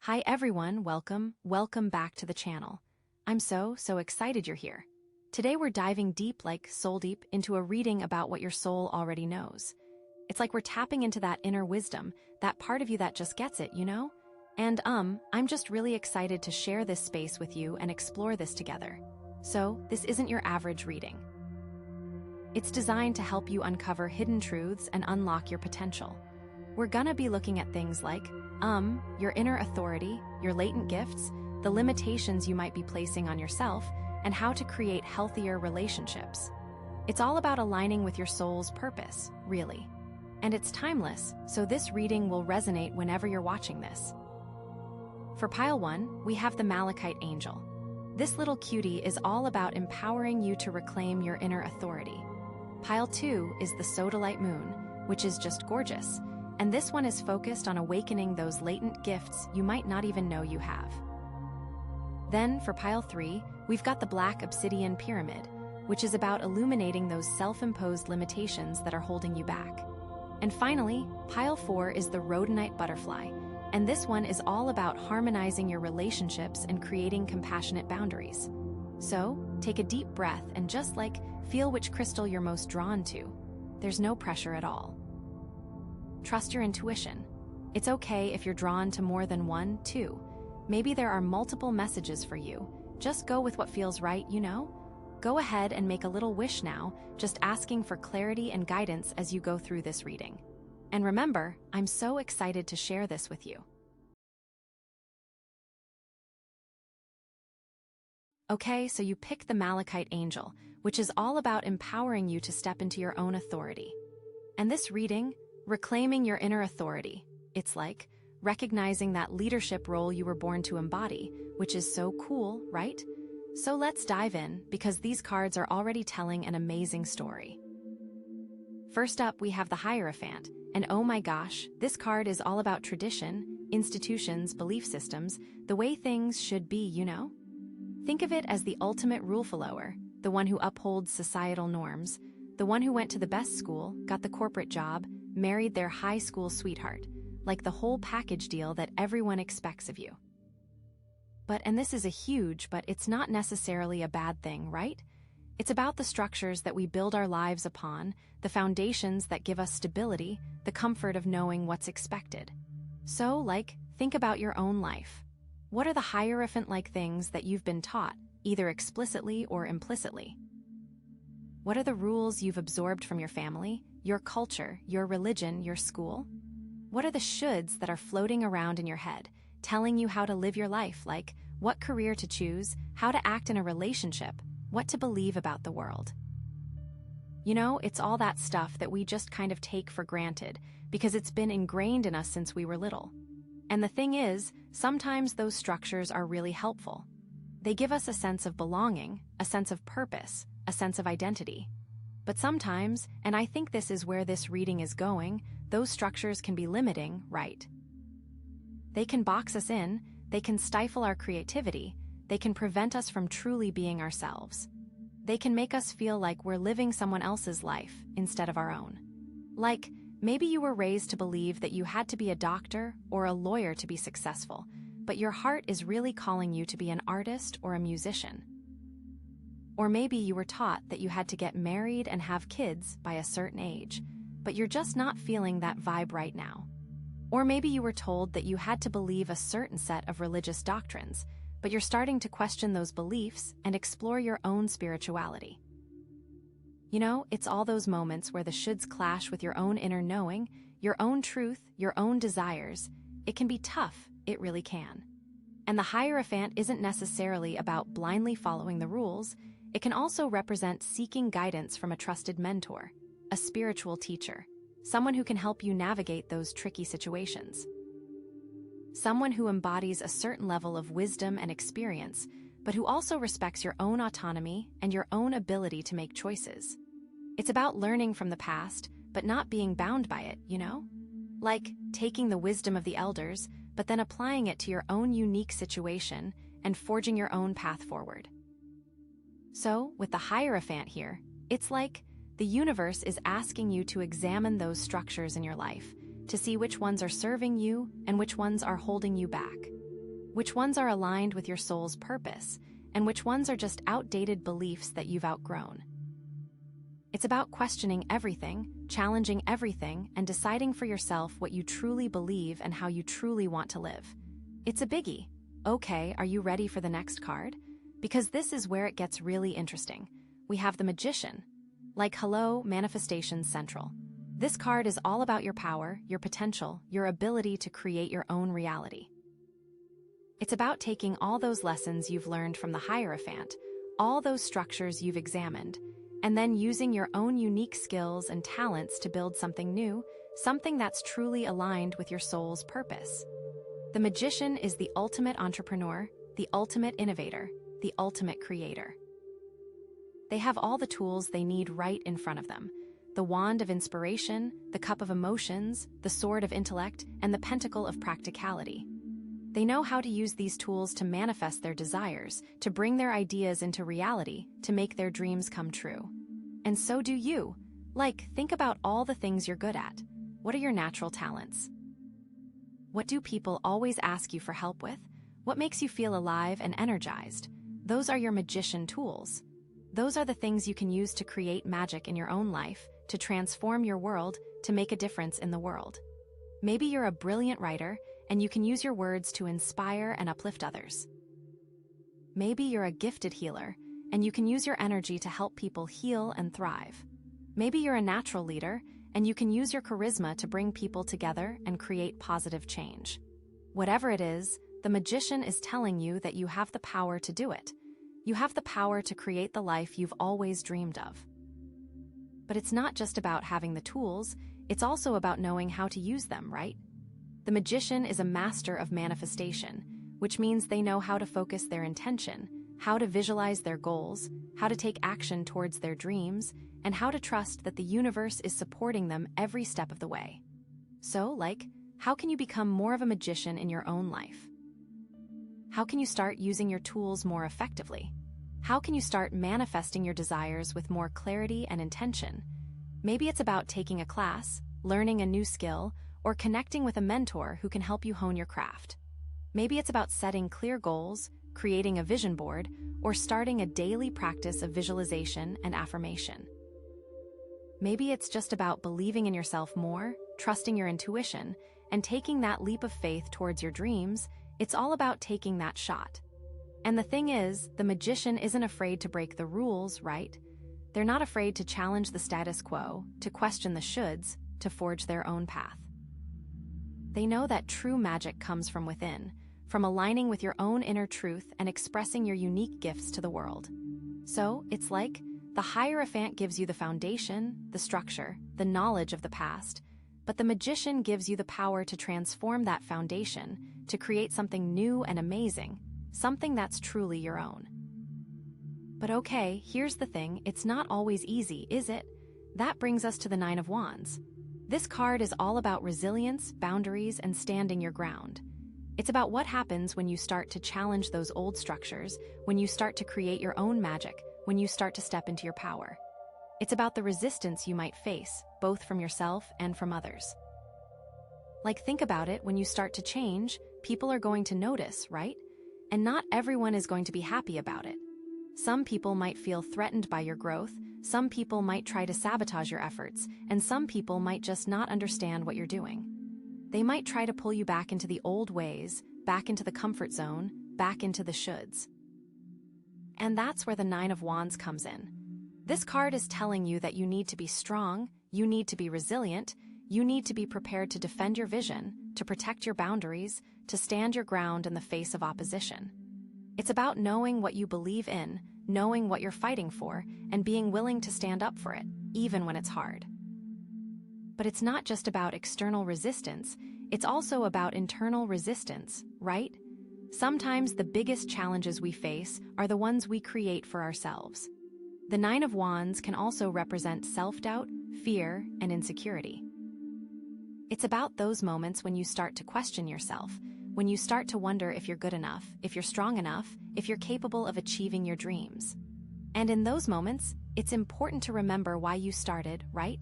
Hi everyone, welcome back to the channel. I'm so excited you're here. Today we're diving deep, like soul deep, into a reading about what your soul already knows. It's like we're tapping into that inner wisdom, that part of you that just gets it, you know? And I'm just really excited to share this space with you and explore this together. So, this isn't your average reading. It's designed to help you uncover hidden truths and unlock your potential. We're gonna be looking at things like, your inner authority, your latent gifts, the limitations you might be placing on yourself, and how to create healthier relationships. It's all about aligning with your soul's purpose, really. And it's timeless, so this reading will resonate whenever you're watching this. For Pile 1, we have the Malachite Angel. This little cutie is all about empowering you to reclaim your inner authority. Pile 2 is the Sodalite Moon, which is just gorgeous, and this one is focused on awakening those latent gifts you might not even know you have. Then, for Pile 3, we've got the Black Obsidian Pyramid, which is about illuminating those self-imposed limitations that are holding you back. And finally, Pile 4 is the Rhodonite Butterfly, and this one is all about harmonizing your relationships and creating compassionate boundaries. So, take a deep breath and just feel which crystal you're most drawn to. There's no pressure at all. Trust your intuition. It's okay if you're drawn to more than one, too. Maybe there are multiple messages for you. Just go with what feels right, you know? Go ahead and make a little wish now, just asking for clarity and guidance as you go through this reading. And remember, I'm so excited to share this with you. Okay, so you pick the Malachite Angel, which is all about empowering you to step into your own authority. And this reading, reclaiming your inner authority, it's like recognizing that leadership role you were born to embody, which is so cool, right? So let's dive in, because these cards are already telling an amazing story. First up, we have the Hierophant, and oh my gosh, this card is all about tradition, institutions, belief systems, the way things should be, you know? Think of it as the ultimate rule follower, the one who upholds societal norms, the one who went to the best school, got the corporate job, married their high school sweetheart, like the whole package deal that everyone expects of you. And this is a huge, but it's not necessarily a bad thing, right? It's about the structures that we build our lives upon, the foundations that give us stability, the comfort of knowing what's expected. So, think about your own life. What are the Hierophant-like things that you've been taught, either explicitly or implicitly? What are the rules you've absorbed from your family, your culture, your religion, your school? What are the shoulds that are floating around in your head, telling you how to live your life, like what career to choose, how to act in a relationship, what to believe about the world? You know, it's all that stuff that we just kind of take for granted because it's been ingrained in us since we were little. And the thing is, sometimes those structures are really helpful. They give us a sense of belonging, a sense of purpose, a sense of identity. But sometimes, and I think this is where this reading is going, those structures can be limiting, right? They can box us in, they can stifle our creativity, they can prevent us from truly being ourselves. They can make us feel like we're living someone else's life instead of our own. Like, maybe you were raised to believe that you had to be a doctor or a lawyer to be successful, but your heart is really calling you to be an artist or a musician. Or maybe you were taught that you had to get married and have kids by a certain age, but you're just not feeling that vibe right now. Or maybe you were told that you had to believe a certain set of religious doctrines, but you're starting to question those beliefs and explore your own spirituality. You know, it's all those moments where the shoulds clash with your own inner knowing, your own truth, your own desires. It can be tough, it really can. And the Hierophant isn't necessarily about blindly following the rules. It can also represent seeking guidance from a trusted mentor, a spiritual teacher, someone who can help you navigate those tricky situations. Someone who embodies a certain level of wisdom and experience, but who also respects your own autonomy and your own ability to make choices. It's about learning from the past, but not being bound by it, you know? Like taking the wisdom of the elders, but then applying it to your own unique situation and forging your own path forward. So, with the Hierophant here, it's like the universe is asking you to examine those structures in your life, to see which ones are serving you and which ones are holding you back. Which ones are aligned with your soul's purpose, and which ones are just outdated beliefs that you've outgrown. It's about questioning everything, challenging everything, and deciding for yourself what you truly believe and how you truly want to live. It's a biggie. Okay, are you ready for the next card? Because this is where it gets really interesting. We have the Magician. Like hello, Manifestation Central. This card is all about your power, your potential, your ability to create your own reality. It's about taking all those lessons you've learned from the Hierophant, all those structures you've examined, and then using your own unique skills and talents to build something new, something that's truly aligned with your soul's purpose. The Magician is the ultimate entrepreneur, the ultimate innovator, the ultimate creator. They have all the tools they need right in front of them. The wand of inspiration, the cup of emotions, the sword of intellect, and the pentacle of practicality. They know how to use these tools to manifest their desires, to bring their ideas into reality, to make their dreams come true. And so do you. Think about all the things you're good at. What are your natural talents? What do people always ask you for help with? What makes you feel alive and energized? Those are your magician tools. Those are the things you can use to create magic in your own life, to transform your world, to make a difference in the world. Maybe you're a brilliant writer, and you can use your words to inspire and uplift others. Maybe you're a gifted healer, and you can use your energy to help people heal and thrive. Maybe you're a natural leader, and you can use your charisma to bring people together and create positive change. Whatever it is, the Magician is telling you that you have the power to do it. You have the power to create the life you've always dreamed of. But it's not just about having the tools, it's also about knowing how to use them, right? The Magician is a master of manifestation, which means they know how to focus their intention, how to visualize their goals, how to take action towards their dreams, and how to trust that the universe is supporting them every step of the way. So, how can you become more of a magician in your own life? How can you start using your tools more effectively? How can you start manifesting your desires with more clarity and intention? Maybe it's about taking a class, learning a new skill, or connecting with a mentor who can help you hone your craft. Maybe it's about setting clear goals, creating a vision board, or starting a daily practice of visualization and affirmation. Maybe it's just about believing in yourself more, trusting your intuition, and taking that leap of faith towards your dreams. It's all about taking that shot. And the thing is, the Magician isn't afraid to break the rules, right? They're not afraid to challenge the status quo, to question the shoulds, to forge their own path. They know that true magic comes from within, from aligning with your own inner truth and expressing your unique gifts to the world. So, it's like the Hierophant gives you the foundation, the structure, the knowledge of the past, but the Magician gives you the power to transform that foundation, to create something new and amazing, something that's truly your own. But okay, here's the thing, it's not always easy, is it? That brings us to the Nine of Wands. This card is all about resilience, boundaries, and standing your ground. It's about what happens when you start to challenge those old structures, when you start to create your own magic, when you start to step into your power. It's about the resistance you might face, both from yourself and from others. Think about it, when you start to change, people are going to notice, right? And not everyone is going to be happy about it. Some people might feel threatened by your growth, some people might try to sabotage your efforts, and some people might just not understand what you're doing. They might try to pull you back into the old ways, back into the comfort zone, back into the shoulds. And that's where the Nine of Wands comes in. This card is telling you that you need to be strong, you need to be resilient, you need to be prepared to defend your vision, to protect your boundaries, to stand your ground in the face of opposition. It's about knowing what you believe in, knowing what you're fighting for, and being willing to stand up for it, even when it's hard. But it's not just about external resistance, it's also about internal resistance, right? Sometimes the biggest challenges we face are the ones we create for ourselves. The Nine of Wands can also represent self-doubt, fear, and insecurity. It's about those moments when you start to question yourself, when you start to wonder if you're good enough, if you're strong enough, if you're capable of achieving your dreams. And in those moments, it's important to remember why you started, right?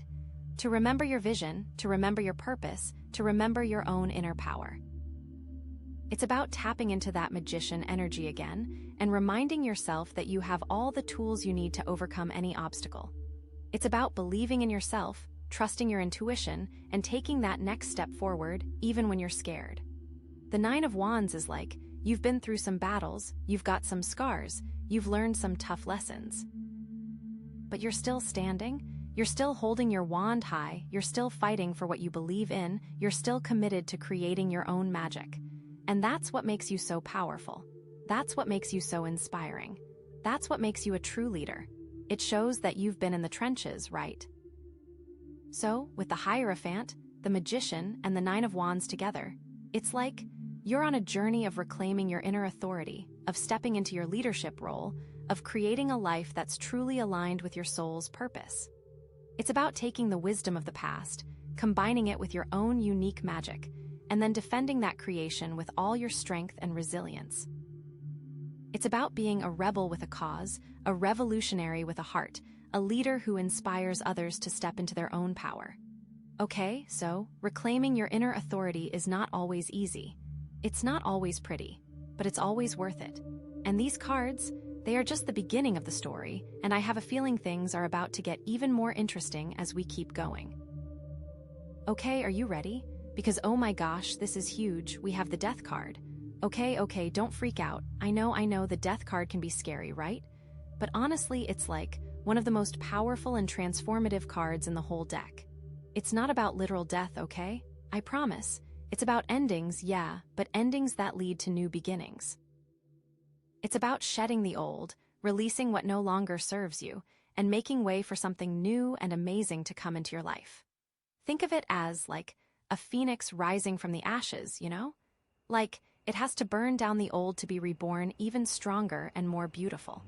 To remember your vision, to remember your purpose, to remember your own inner power. It's about tapping into that magician energy again and reminding yourself that you have all the tools you need to overcome any obstacle. It's about believing in yourself, trusting your intuition, and taking that next step forward, even when you're scared. The Nine of Wands is like, you've been through some battles, you've got some scars, you've learned some tough lessons. But you're still standing, you're still holding your wand high, you're still fighting for what you believe in, you're still committed to creating your own magic. And that's what makes you so powerful. That's what makes you so inspiring. That's what makes you a true leader. It shows that you've been in the trenches, right? So, with the Hierophant, the Magician, and the Nine of Wands together, it's like you're on a journey of reclaiming your inner authority, of stepping into your leadership role, of creating a life that's truly aligned with your soul's purpose. It's about taking the wisdom of the past, combining it with your own unique magic, and then defending that creation with all your strength and resilience. It's about being a rebel with a cause, a revolutionary with a heart, a leader who inspires others to step into their own power. Okay, so reclaiming your inner authority is not always easy. It's not always pretty, but it's always worth it. And these cards, they are just the beginning of the story, and I have a feeling things are about to get even more interesting as we keep going. Okay, are you ready? Because oh my gosh, this is huge, we have the Death card. Okay, don't freak out. I know the Death card can be scary, right? But honestly, it's like one of the most powerful and transformative cards in the whole deck. It's not about literal death, okay? I promise. It's about endings, yeah, but endings that lead to new beginnings. It's about shedding the old, releasing what no longer serves you, and making way for something new and amazing to come into your life. Think of it as, like, a phoenix rising from the ashes, you know? Like, it has to burn down the old to be reborn even stronger and more beautiful.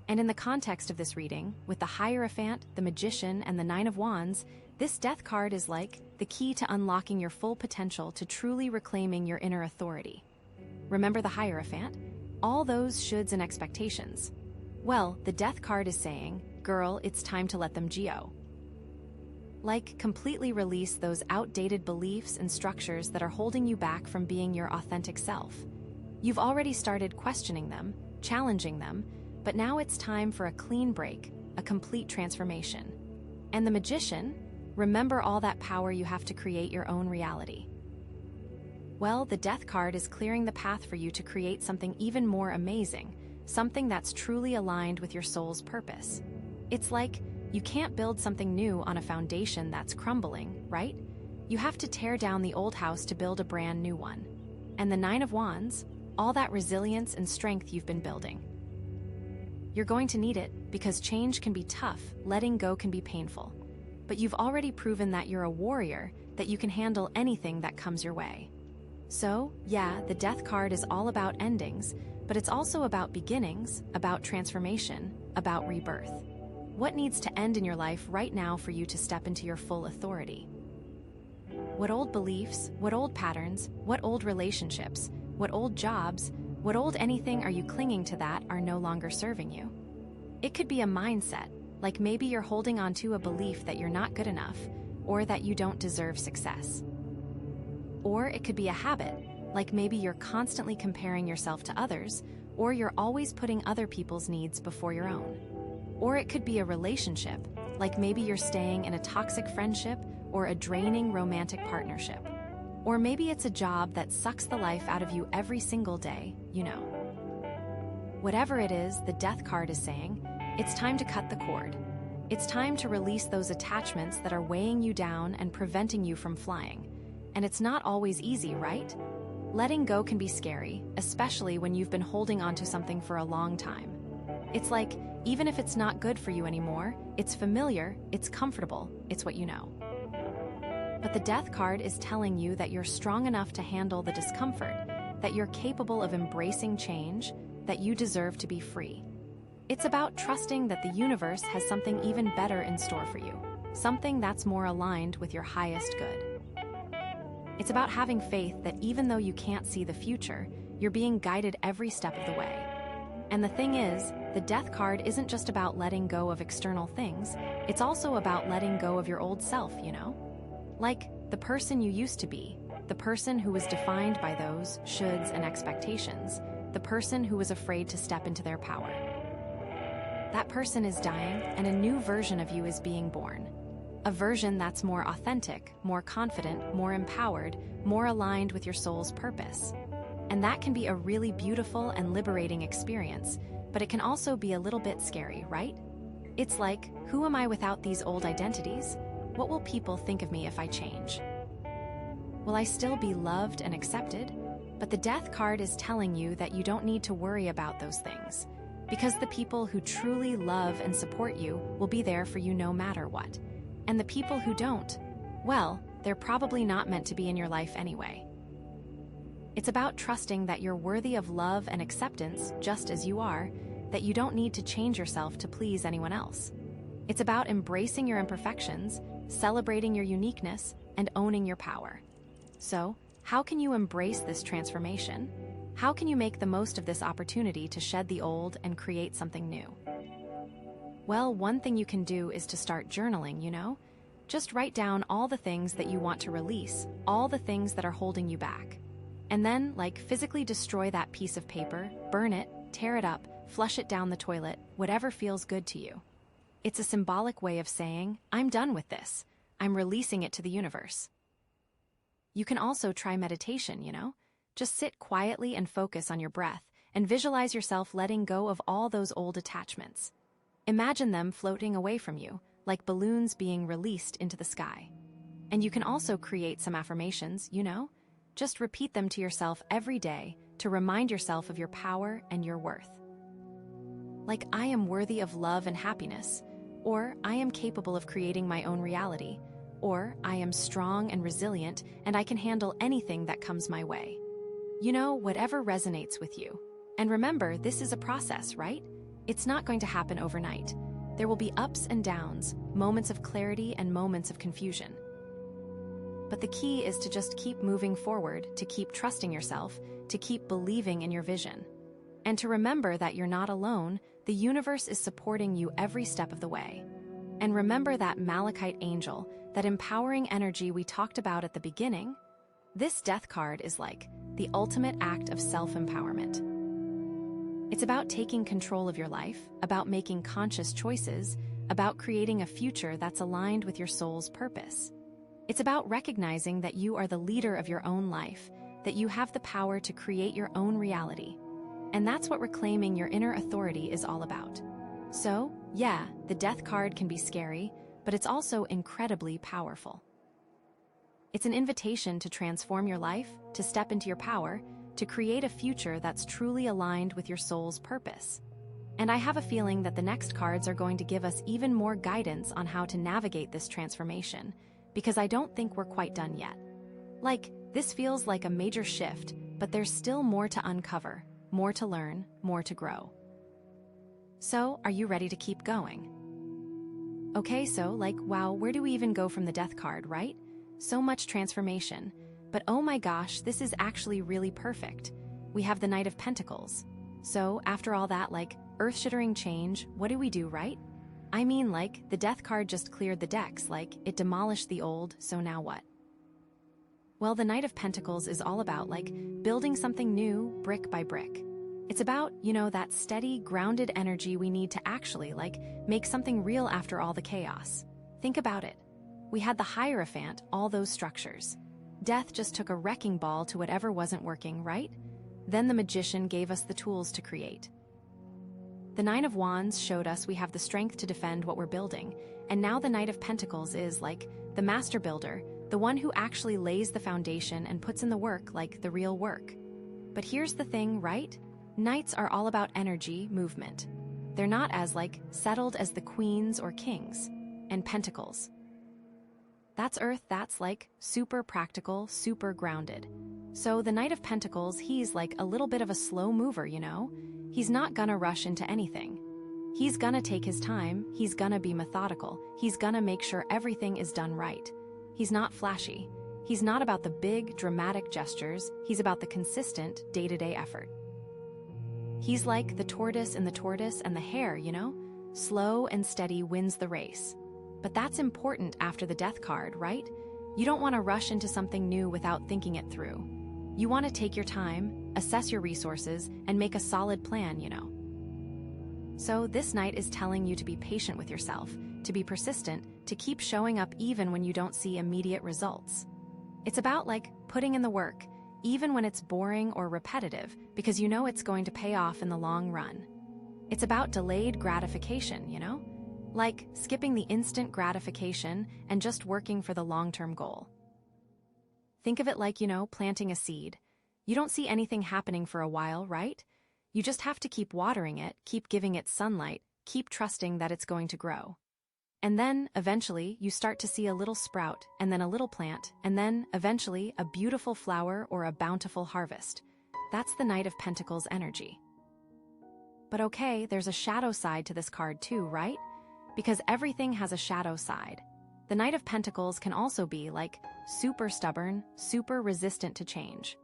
And in the context of this reading, with the Hierophant, the Magician, and the Nine of Wands, this Death card is like the key to unlocking your full potential, to truly reclaiming your inner authority. Remember the Hierophant? All those shoulds and expectations. Well, the Death card is saying, girl, it's time to let them go. Like, completely release those outdated beliefs and structures that are holding you back from being your authentic self. You've already started questioning them, challenging them, but now it's time for a clean break, a complete transformation. And the Magician, remember all that power you have to create your own reality. Well, the Death card is clearing the path for you to create something even more amazing, something that's truly aligned with your soul's purpose. It's like, you can't build something new on a foundation that's crumbling, right? You have to tear down the old house to build a brand new one. And the Nine of Wands, all that resilience and strength you've been building. You're going to need it, because change can be tough, letting go can be painful. But you've already proven that you're a warrior, that you can handle anything that comes your way. So, yeah, the Death card is all about endings, but it's also about beginnings, about transformation, about rebirth. What needs to end in your life right now for you to step into your full authority? What old beliefs, what old patterns, what old relationships, what old jobs, what old anything are you clinging to that are no longer serving you? It could be a mindset, like maybe you're holding on to a belief that you're not good enough, or that you don't deserve success. Or it could be a habit, like maybe you're constantly comparing yourself to others, or you're always putting other people's needs before your own. Or it could be a relationship, like maybe you're staying in a toxic friendship or a draining romantic partnership. Or maybe it's a job that sucks the life out of you every single day, you know. Whatever it is, the Death card is saying, it's time to cut the cord. It's time to release those attachments that are weighing you down and preventing you from flying. And it's not always easy, right? Letting go can be scary, especially when you've been holding onto something for a long time. It's like, even if it's not good for you anymore, it's familiar, it's comfortable, it's what you know. But the Death card is telling you that you're strong enough to handle the discomfort, that you're capable of embracing change, that you deserve to be free. It's about trusting that the universe has something even better in store for you, something that's more aligned with your highest good. It's about having faith that even though you can't see the future, you're being guided every step of the way. And the thing is, the Death card isn't just about letting go of external things, it's also about letting go of your old self, you know? Like, the person you used to be, the person who was defined by those shoulds and expectations, the person who was afraid to step into their power. That person is dying, and a new version of you is being born. A version that's more authentic, more confident, more empowered, more aligned with your soul's purpose. And that can be a really beautiful and liberating experience, but it can also be a little bit scary, right? It's like, who am I without these old identities? What will people think of me if I change? Will I still be loved and accepted? But the Death card is telling you that you don't need to worry about those things, because the people who truly love and support you will be there for you no matter what. And the people who don't, well, they're probably not meant to be in your life anyway. It's about trusting that you're worthy of love and acceptance just as you are, that you don't need to change yourself to please anyone else. It's about embracing your imperfections, celebrating your uniqueness, and owning your power. So, how can you embrace this transformation? How can you make the most of this opportunity to shed the old and create something new? Well, one thing you can do is to start journaling, Just write down all the things that you want to release, all the things that are holding you back. And then, physically destroy that piece of paper, burn it, tear it up, flush it down the toilet, whatever feels good to you. It's a symbolic way of saying, I'm done with this. I'm releasing it to the universe. You can also try meditation, Just sit quietly and focus on your breath, and visualize yourself letting go of all those old attachments. Imagine them floating away from you, like balloons being released into the sky. And you can also create some affirmations, Just repeat them to yourself every day to remind yourself of your power and your worth. Like, I am worthy of love and happiness, or I am capable of creating my own reality, or I am strong and resilient and I can handle anything that comes my way. Whatever resonates with you. And remember, this is a process, right? It's not going to happen overnight. There will be ups and downs, moments of clarity and moments of confusion. But the key is to just keep moving forward, to keep trusting yourself, to keep believing in your vision. And to remember that you're not alone, the universe is supporting you every step of the way. And remember that Malachite angel, that empowering energy we talked about at the beginning? This Death card is like the ultimate act of self-empowerment. It's about taking control of your life, about making conscious choices, about creating a future that's aligned with your soul's purpose. It's about recognizing that you are the leader of your own life, that you have the power to create your own reality. And that's what reclaiming your inner authority is all about. So, yeah, the Death card can be scary, but it's also incredibly powerful. It's an invitation to transform your life, to step into your power, to create a future that's truly aligned with your soul's purpose. And I have a feeling that the next cards are going to give us even more guidance on how to navigate this transformation, because I don't think we're quite done yet. This feels like a major shift, but there's still more to uncover, more to learn, more to grow. So, are you ready to keep going? Okay, so, wow, where do we even go from the Death card, right? So much transformation. But oh my gosh, this is actually really perfect. We have the Knight of Pentacles. So, after all that, earth-shattering change, what do we do, right? I mean, the Death card just cleared the decks, it demolished the old, so now what? Well, the Knight of Pentacles is all about, building something new, brick by brick. It's about, that steady, grounded energy we need to actually, make something real after all the chaos. Think about it. We had the Hierophant, all those structures. Death just took a wrecking ball to whatever wasn't working, right? Then the Magician gave us the tools to create. The Nine of Wands showed us we have the strength to defend what we're building, and now the Knight of Pentacles is, the master builder, the one who actually lays the foundation and puts in the work, the real work. But here's the thing, right? Knights are all about energy, movement. They're not as, settled as the queens or kings. And Pentacles. That's Earth, that's, super practical, super grounded. So the Knight of Pentacles, he's, a little bit of a slow mover, He's not gonna rush into anything. He's gonna take his time, he's gonna be methodical, he's gonna make sure everything is done right. He's not flashy. He's not about the big, dramatic gestures, he's about the consistent, day-to-day effort. He's like the tortoise and the hare, Slow and steady wins the race. But that's important after the Death card, right? You don't want to rush into something new without thinking it through. You want to take your time, assess your resources, and make a solid plan, So this night is telling you to be patient with yourself, to be persistent, to keep showing up even when you don't see immediate results. It's about putting in the work, even when it's boring or repetitive, because you know it's going to pay off in the long run. It's about delayed gratification, like skipping the instant gratification and just working for the long-term goal. Think of it like, planting a seed. You don't see anything happening for a while, right? You just have to keep watering it, keep giving it sunlight, keep trusting that it's going to grow. And then, eventually, you start to see a little sprout, and then a little plant, and then, eventually, a beautiful flower or a bountiful harvest. That's the Knight of Pentacles energy. But okay, there's a shadow side to this card too, right? Because everything has a shadow side. The Knight of Pentacles can also be super stubborn, super resistant to change.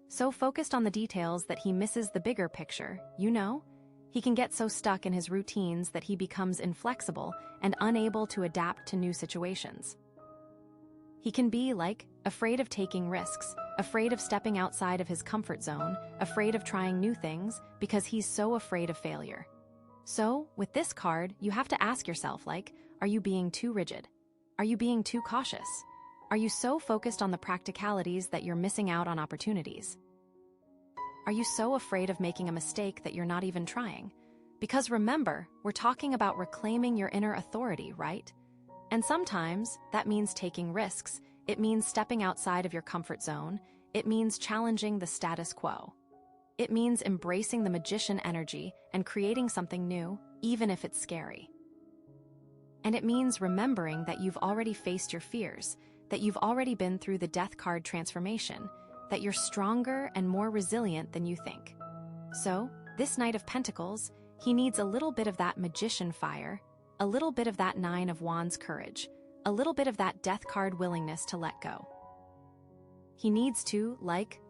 So focused on the details that he misses the bigger picture, He can get so stuck in his routines that he becomes inflexible and unable to adapt to new situations. He can be afraid of taking risks, afraid of stepping outside of his comfort zone, afraid of trying new things because he's so afraid of failure. So, with this card, you have to ask yourself, are you being too rigid? Are you being too cautious? Are you so focused on the practicalities that you're missing out on opportunities? Are you so afraid of making a mistake that you're not even trying? Because remember, we're talking about reclaiming your inner authority, right? And sometimes that means taking risks. It means stepping outside of your comfort zone. It means challenging the status quo. It means embracing the magician energy and creating something new, even if it's scary. And it means remembering that you've already faced your fears, that you've already been through the death card transformation, that you're stronger and more resilient than you think. So, this Knight of Pentacles, he needs a little bit of that magician fire, a little bit of that Nine of Wands courage, a little bit of that death card willingness to let go. He needs to,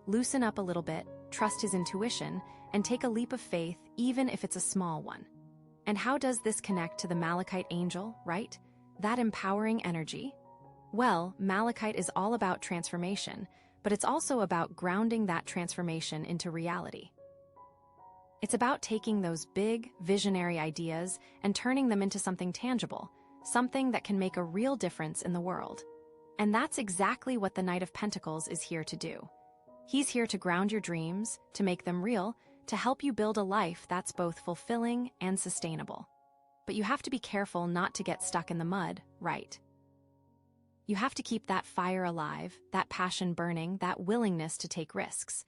loosen up a little bit, trust his intuition, and take a leap of faith even if it's a small one. And how does this connect to the Malachite angel, right? That empowering energy? Well, Malachite is all about transformation, but it's also about grounding that transformation into reality. It's about taking those big, visionary ideas and turning them into something tangible, something that can make a real difference in the world. And that's exactly what the Knight of Pentacles is here to do. He's here to ground your dreams, to make them real, to help you build a life that's both fulfilling and sustainable. But you have to be careful not to get stuck in the mud, right? You have to keep that fire alive, that passion burning, that willingness to take risks.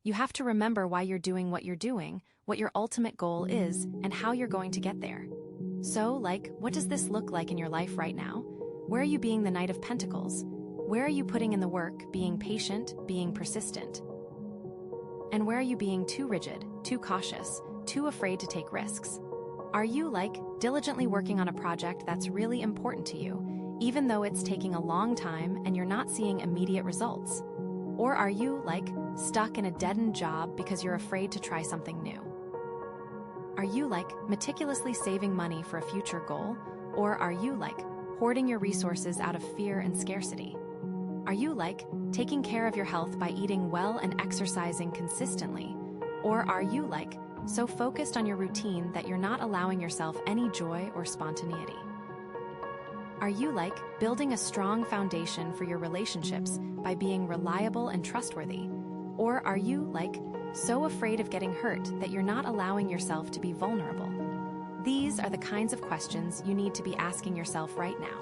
You have to remember why you're doing, what your ultimate goal is, and how you're going to get there. So, what does this look like in your life right now? Where are you being the Knight of Pentacles? Where are you putting in the work, being patient, being persistent? And where are you being too rigid, too cautious, too afraid to take risks? Are you, diligently working on a project that's really important to you, even though it's taking a long time and you're not seeing immediate results? Or are you, stuck in a dead-end job because you're afraid to try something new? Are you, meticulously saving money for a future goal? Or are you, hoarding your resources out of fear and scarcity? Are you, taking care of your health by eating well and exercising consistently? Or are you, so focused on your routine that you're not allowing yourself any joy or spontaneity? Are you, building a strong foundation for your relationships by being reliable and trustworthy? Or are you, so afraid of getting hurt that you're not allowing yourself to be vulnerable? These are the kinds of questions you need to be asking yourself right now.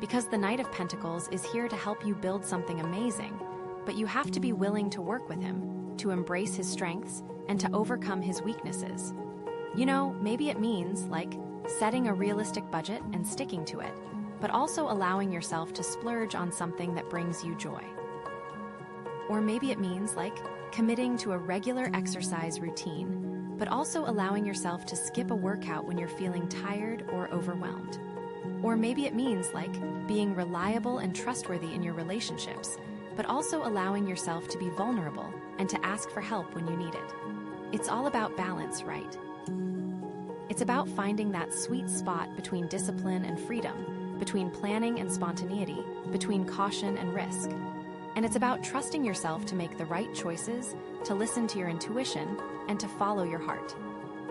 Because the Knight of Pentacles is here to help you build something amazing, but you have to be willing to work with him, to embrace his strengths, and to overcome his weaknesses. Maybe it means, setting a realistic budget and sticking to it, but also allowing yourself to splurge on something that brings you joy. Or maybe it means, committing to a regular exercise routine, but also allowing yourself to skip a workout when you're feeling tired or overwhelmed. Or maybe it means, being reliable and trustworthy in your relationships, but also allowing yourself to be vulnerable and to ask for help when you need it. It's all about balance, right? It's about finding that sweet spot between discipline and freedom, between planning and spontaneity, between caution and risk. And it's about trusting yourself to make the right choices, to listen to your intuition, and to follow your heart.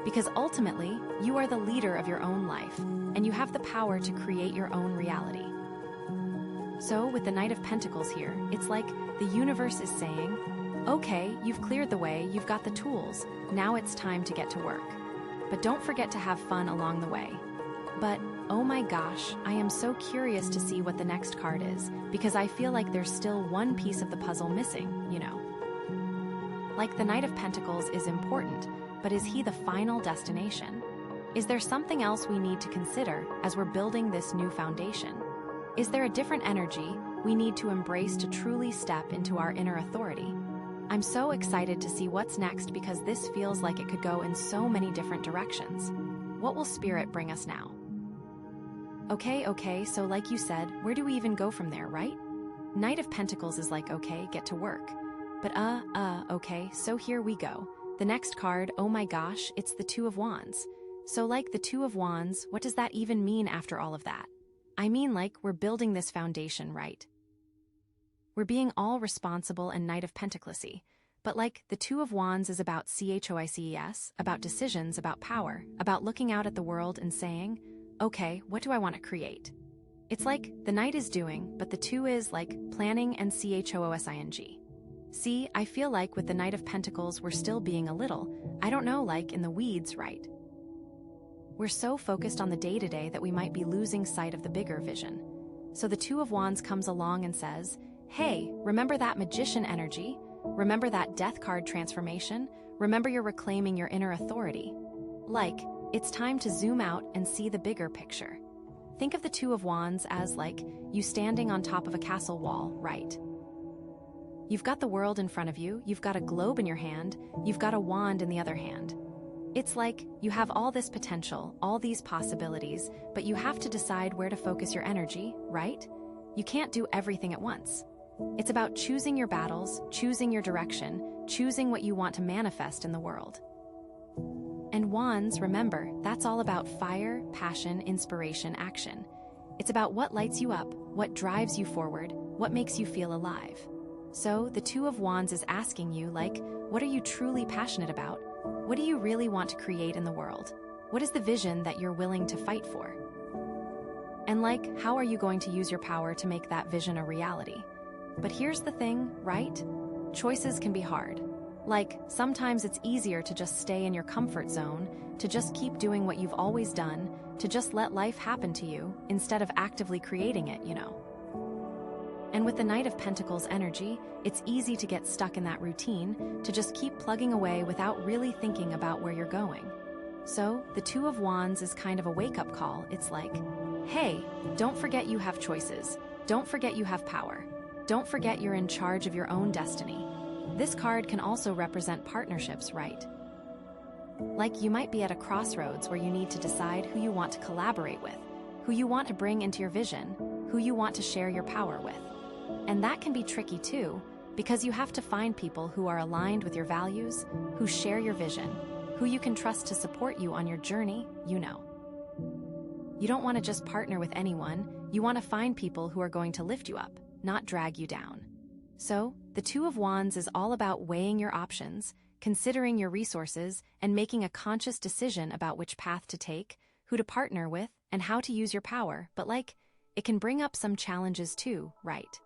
Because ultimately, you are the leader of your own life, and you have the power to create your own reality. So, with the Knight of Pentacles here, it's like the universe is saying, okay, you've cleared the way, you've got the tools, now it's time to get to work. But don't forget to have fun along the way. But, oh my gosh, I am so curious to see what the next card is, because I feel like there's still one piece of the puzzle missing, you know. Like the Knight of Pentacles is important, but is he the final destination? Is there something else we need to consider as we're building this new foundation? Is there a different energy we need to embrace to truly step into our inner authority? I'm so excited to see what's next because this feels like it could go in so many different directions. What will Spirit bring us now? Okay, so like you said, where do we even go from there, right? Knight of Pentacles is like, okay, get to work. But okay, so here we go. The next card, oh my gosh, it's the Two of Wands. So like the Two of Wands, what does that even mean after all of that? I mean, like, we're building this foundation, right? We're being all responsible and Knight of Pentacles-y. But like, the Two of Wands is about choices, about decisions, about power, about looking out at the world and saying, okay, what do I want to create? It's like the Knight is doing, but the Two is like planning and choosing. See, I feel like with the Knight of Pentacles, we're still being a little, I don't know, like in the weeds, right? We're so focused on the day-to-day that we might be losing sight of the bigger vision. So the Two of Wands comes along and says, hey, remember that magician energy? Remember that death card transformation? Remember you're reclaiming your inner authority. Like, it's time to zoom out and see the bigger picture. Think of the Two of Wands as like you standing on top of a castle wall, right? You've got the world in front of you, you've got a globe in your hand, you've got a wand in the other hand. It's like you have all this potential, all these possibilities, but you have to decide where to focus your energy, right? You can't do everything at once. It's about choosing your battles, choosing your direction, choosing what you want to manifest in the world. And wands, remember, that's all about fire, passion, inspiration, action. It's about what lights you up, what drives you forward, what makes you feel alive. So, the Two of Wands is asking you, like, what are you truly passionate about? What do you really want to create in the world? What is the vision that you're willing to fight for? And like, how are you going to use your power to make that vision a reality? But here's the thing, right? Choices can be hard. Like, sometimes it's easier to just stay in your comfort zone, to just keep doing what you've always done, to just let life happen to you, instead of actively creating it, you know. And with the Knight of Pentacles energy, it's easy to get stuck in that routine, to just keep plugging away without really thinking about where you're going. So, the Two of Wands is kind of a wake-up call. It's like, hey, don't forget you have choices. Don't forget you have power. Don't forget you're in charge of your own destiny. This card can also represent partnerships, right? Like you might be at a crossroads where you need to decide who you want to collaborate with, who you want to bring into your vision, who you want to share your power with. And that can be tricky too, because you have to find people who are aligned with your values, who share your vision, who you can trust to support you on your journey, you know. You don't want to just partner with anyone, you want to find people who are going to lift you up, not drag you down. So, the Two of Wands is all about weighing your options, considering your resources, and making a conscious decision about which path to take, who to partner with, and how to use your power, but like, it can bring up some challenges too, right?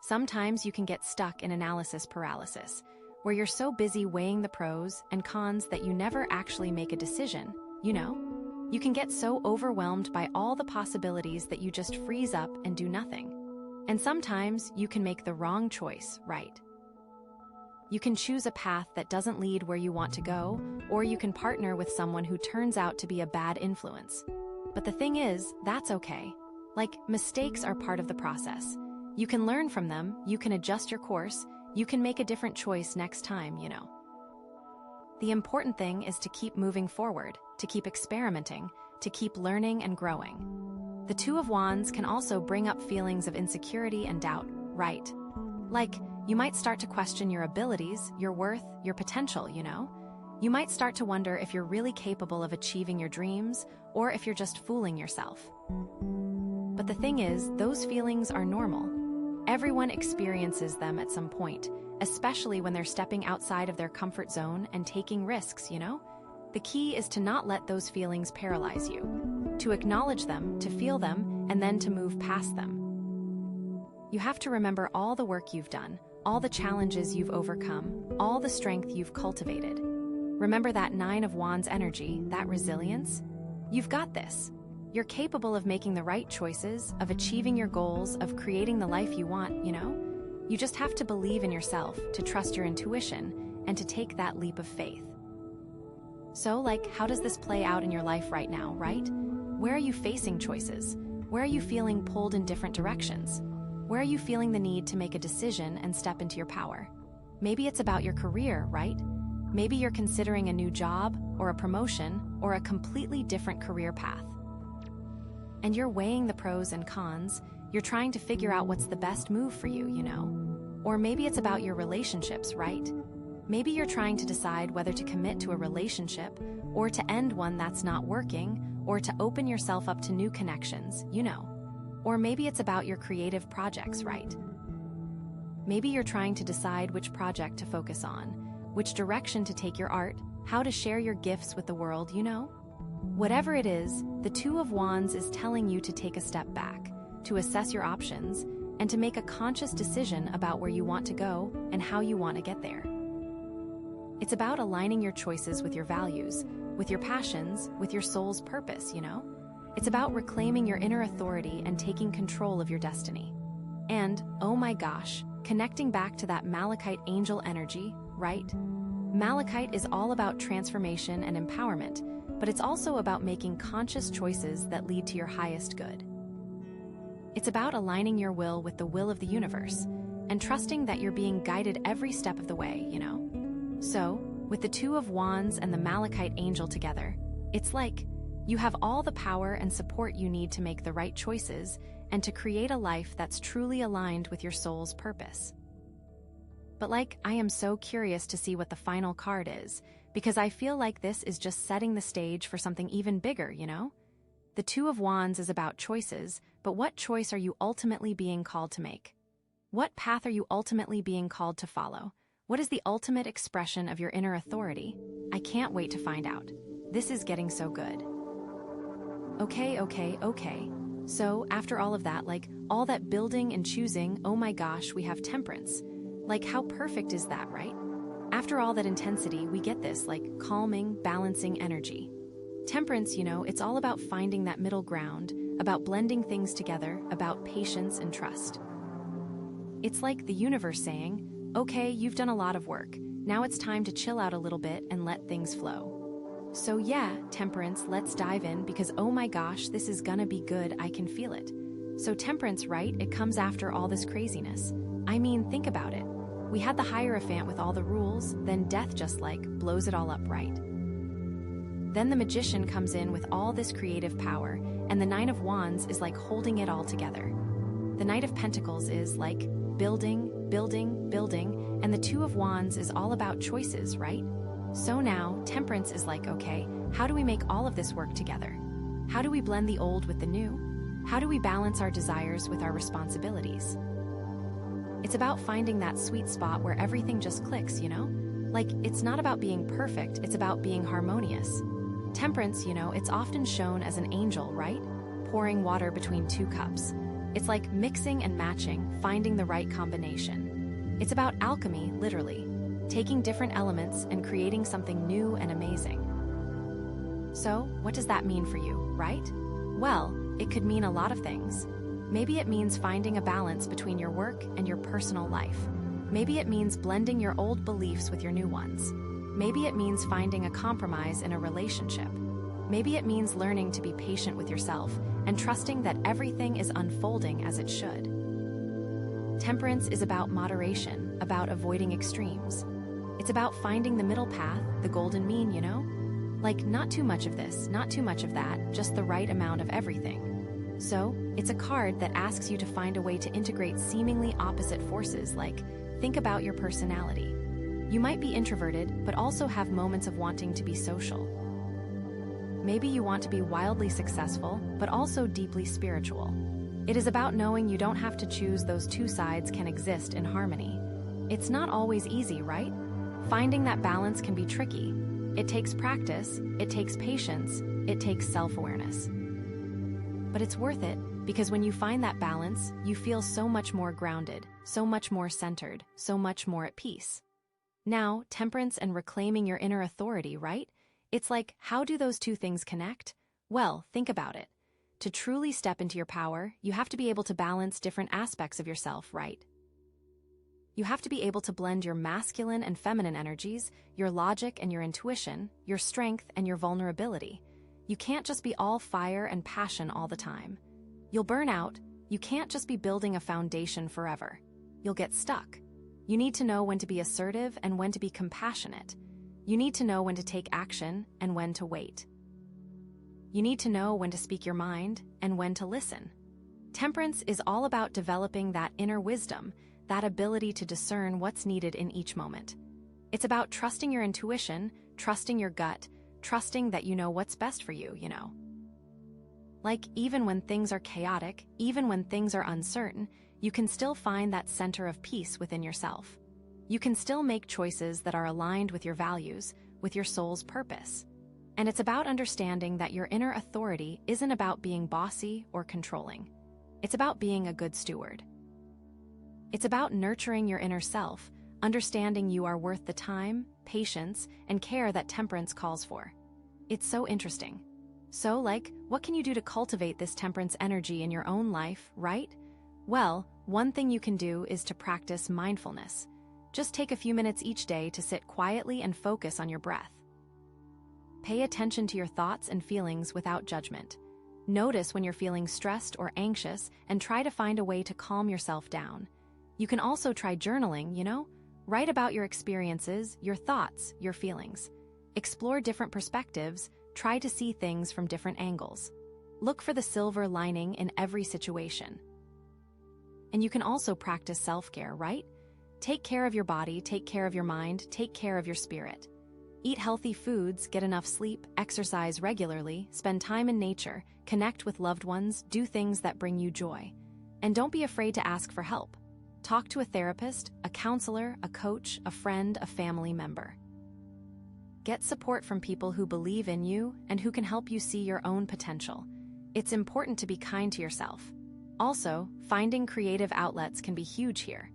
Sometimes you can get stuck in analysis paralysis, where you're so busy weighing the pros and cons that you never actually make a decision, you know? You can get so overwhelmed by all the possibilities that you just freeze up and do nothing. And sometimes you can make the wrong choice, right? You can choose a path that doesn't lead where you want to go, or you can partner with someone who turns out to be a bad influence. But the thing is, that's okay. Like, mistakes are part of the process. You can learn from them, you can adjust your course, you can make a different choice next time, you know. The important thing is to keep moving forward, to keep experimenting, to keep learning and growing. The Two of Wands can also bring up feelings of insecurity and doubt, right? Like, you might start to question your abilities, your worth, your potential, you know? You might start to wonder if you're really capable of achieving your dreams, or if you're just fooling yourself. the thing is, those feelings are normal. Everyone experiences them at some point, especially when they're stepping outside of their comfort zone and taking risks, you know? The key is to not let those feelings paralyze you, to acknowledge them, to feel them, and then to move past them. You have to remember all the work you've done, all the challenges you've overcome, all the strength you've cultivated. Remember that 9 of Wands energy, that resilience? You've got this. You're capable of making the right choices, of achieving your goals, of creating the life you want, you know? You just have to believe in yourself, to trust your intuition, and to take that leap of faith. So, how does this play out in your life right now, right? Where are you facing choices? Where are you feeling pulled in different directions? Where are you feeling the need to make a decision and step into your power? Maybe it's about your career, right? Maybe you're considering a new job, or a promotion, or a completely different career path. And you're weighing the pros and cons, you're trying to figure out what's the best move for you, you know? Or maybe it's about your relationships, right? Maybe you're trying to decide whether to commit to a relationship, or to end one that's not working, or to open yourself up to new connections, you know. Or maybe it's about your creative projects, right? Maybe you're trying to decide which project to focus on, which direction to take your art, how to share your gifts with the world, you know? Whatever it is, the 2 of Wands is telling you to take a step back, to assess your options, and to make a conscious decision about where you want to go and how you want to get there. It's about aligning your choices with your values, with your passions, with your soul's purpose, you know? It's about reclaiming your inner authority and taking control of your destiny. And, oh my gosh, connecting back to that Malachite angel energy, right? Malachite is all about transformation and empowerment, but it's also about making conscious choices that lead to your highest good. It's about aligning your will with the will of the universe and trusting that you're being guided every step of the way, you know? So, with the 2 of Wands and the Malachite angel together, it's like you have all the power and support you need to make the right choices and to create a life that's truly aligned with your soul's purpose. But I am so curious to see what the final card is, because I feel like this is just setting the stage for something even bigger, you know? The 2 of Wands is about choices, but what choice are you ultimately being called to make? What path are you ultimately being called to follow? What is the ultimate expression of your inner authority? I can't wait to find out. This is getting so good. Okay. So, after all of that, all that building and choosing, oh my gosh, we have temperance. How perfect is that, right? After all that intensity, we get this, calming, balancing energy. Temperance, you know, it's all about finding that middle ground, about blending things together, about patience and trust. It's like the universe saying, okay, you've done a lot of work. Now it's time to chill out a little bit and let things flow. So yeah, temperance, let's dive in because oh my gosh, this is gonna be good, I can feel it. So temperance, right? It comes after all this craziness. I mean, think about it. We had the Hierophant with all the rules, then death just blows it all up, right? Then the Magician comes in with all this creative power, and the 9 of Wands is holding it all together. The Knight of Pentacles is building, and the 2 of Wands is all about choices, right? So now, temperance is okay, how do we make all of this work together? How do we blend the old with the new? How do we balance our desires with our responsibilities? It's about finding that sweet spot where everything just clicks, you know? It's not about being perfect, it's about being harmonious. Temperance, you know, it's often shown as an angel, right? Pouring water between 2 cups. It's like mixing and matching, finding the right combination. It's about alchemy, literally, taking different elements and creating something new and amazing. So, what does that mean for you, right? Well, it could mean a lot of things. Maybe it means finding a balance between your work and your personal life. Maybe it means blending your old beliefs with your new ones. Maybe it means finding a compromise in a relationship. Maybe it means learning to be patient with yourself and trusting that everything is unfolding as it should. Temperance is about moderation, about avoiding extremes. It's about finding the middle path, the golden mean, you know? Not too much of this, not too much of that, just the right amount of everything. So, it's a card that asks you to find a way to integrate seemingly opposite forces, think about your personality. You might be introverted, but also have moments of wanting to be social. Maybe you want to be wildly successful, but also deeply spiritual. It is about knowing you don't have to choose; those two sides can exist in harmony. It's not always easy, right? Finding that balance can be tricky. It takes practice, it takes patience, it takes self-awareness. But it's worth it, because when you find that balance, you feel so much more grounded, so much more centered, so much more at peace. Now, temperance and reclaiming your inner authority, right? It's like, how do those two things connect? Well, think about it. To truly step into your power, you have to be able to balance different aspects of yourself, right? You have to be able to blend your masculine and feminine energies, your logic and your intuition, your strength and your vulnerability. You can't just be all fire and passion all the time. You'll burn out. You can't just be building a foundation forever. You'll get stuck. You need to know when to be assertive and when to be compassionate. You need to know when to take action and when to wait. You need to know when to speak your mind and when to listen. Temperance is all about developing that inner wisdom, that ability to discern what's needed in each moment. It's about trusting your intuition, trusting your gut, trusting that you know what's best for you, Like, even when things are chaotic, even when things are uncertain, you can still find that center of peace within yourself. You can still make choices that are aligned with your values, with your soul's purpose. And it's about understanding that your inner authority isn't about being bossy or controlling. It's about being a good steward. It's about nurturing your inner self, understanding you are worth the time, patience, and care that temperance calls for. It's so interesting. So, what can you do to cultivate this temperance energy in your own life, right? Well, one thing you can do is to practice mindfulness. Just take a few minutes each day to sit quietly and focus on your breath. Pay attention to your thoughts and feelings without judgment. Notice when you're feeling stressed or anxious and try to find a way to calm yourself down. You can also try journaling, Write about your experiences, your thoughts, your feelings. Explore different perspectives, try to see things from different angles. Look for the silver lining in every situation. And you can also practice self-care, right? Take care of your body, take care of your mind, take care of your spirit. Eat healthy foods, get enough sleep, exercise regularly, spend time in nature, connect with loved ones, do things that bring you joy. And don't be afraid to ask for help. Talk to a therapist, a counselor, a coach, a friend, a family member. Get support from people who believe in you and who can help you see your own potential. It's important to be kind to yourself. Also, finding creative outlets can be huge here.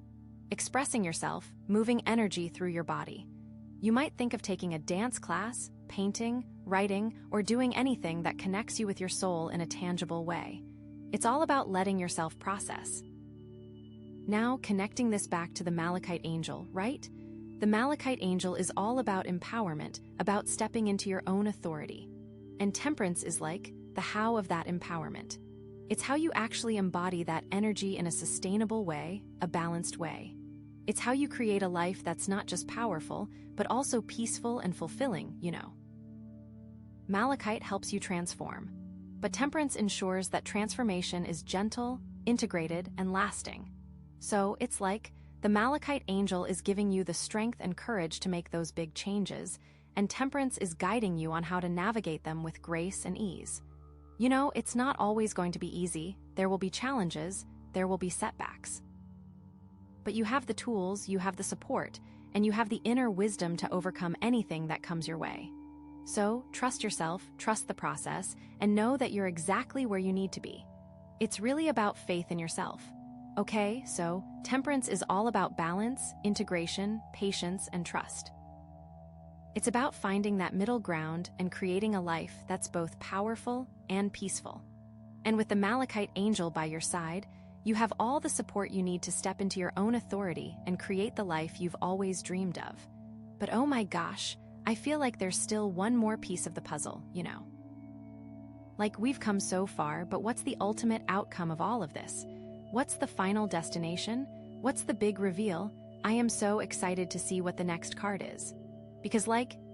Expressing yourself, moving energy through your body. You might think of taking a dance class, painting, writing, or doing anything that connects you with your soul in a tangible way. It's all about letting yourself process. Now, connecting this back to the Malachite angel, right? The Malachite angel is all about empowerment, about stepping into your own authority. And temperance is like the how of that empowerment. It's how you actually embody that energy in a sustainable way, a balanced way. It's how you create a life that's not just powerful, but also peaceful and fulfilling, Malachite helps you transform, but temperance ensures that transformation is gentle, integrated, and lasting. So it's like the Malachite angel is giving you the strength and courage to make those big changes, and temperance is guiding you on how to navigate them with grace and ease. It's not always going to be easy. There will be challenges, there will be setbacks. But you have the tools, you have the support, and you have the inner wisdom to overcome anything that comes your way. So, trust yourself, trust the process, and know that you're exactly where you need to be. It's really about faith in yourself. Okay, so temperance is all about balance, integration, patience, and trust. It's about finding that middle ground and creating a life that's both powerful and peaceful. And with the Malachite angel by your side, you have all the support you need to step into your own authority and create the life you've always dreamed of. But oh my gosh, I feel like there's still one more piece of the puzzle, Like, we've come so far, but what's the ultimate outcome of all of this? What's the final destination? What's the big reveal? I am so excited to see what the next card is. Because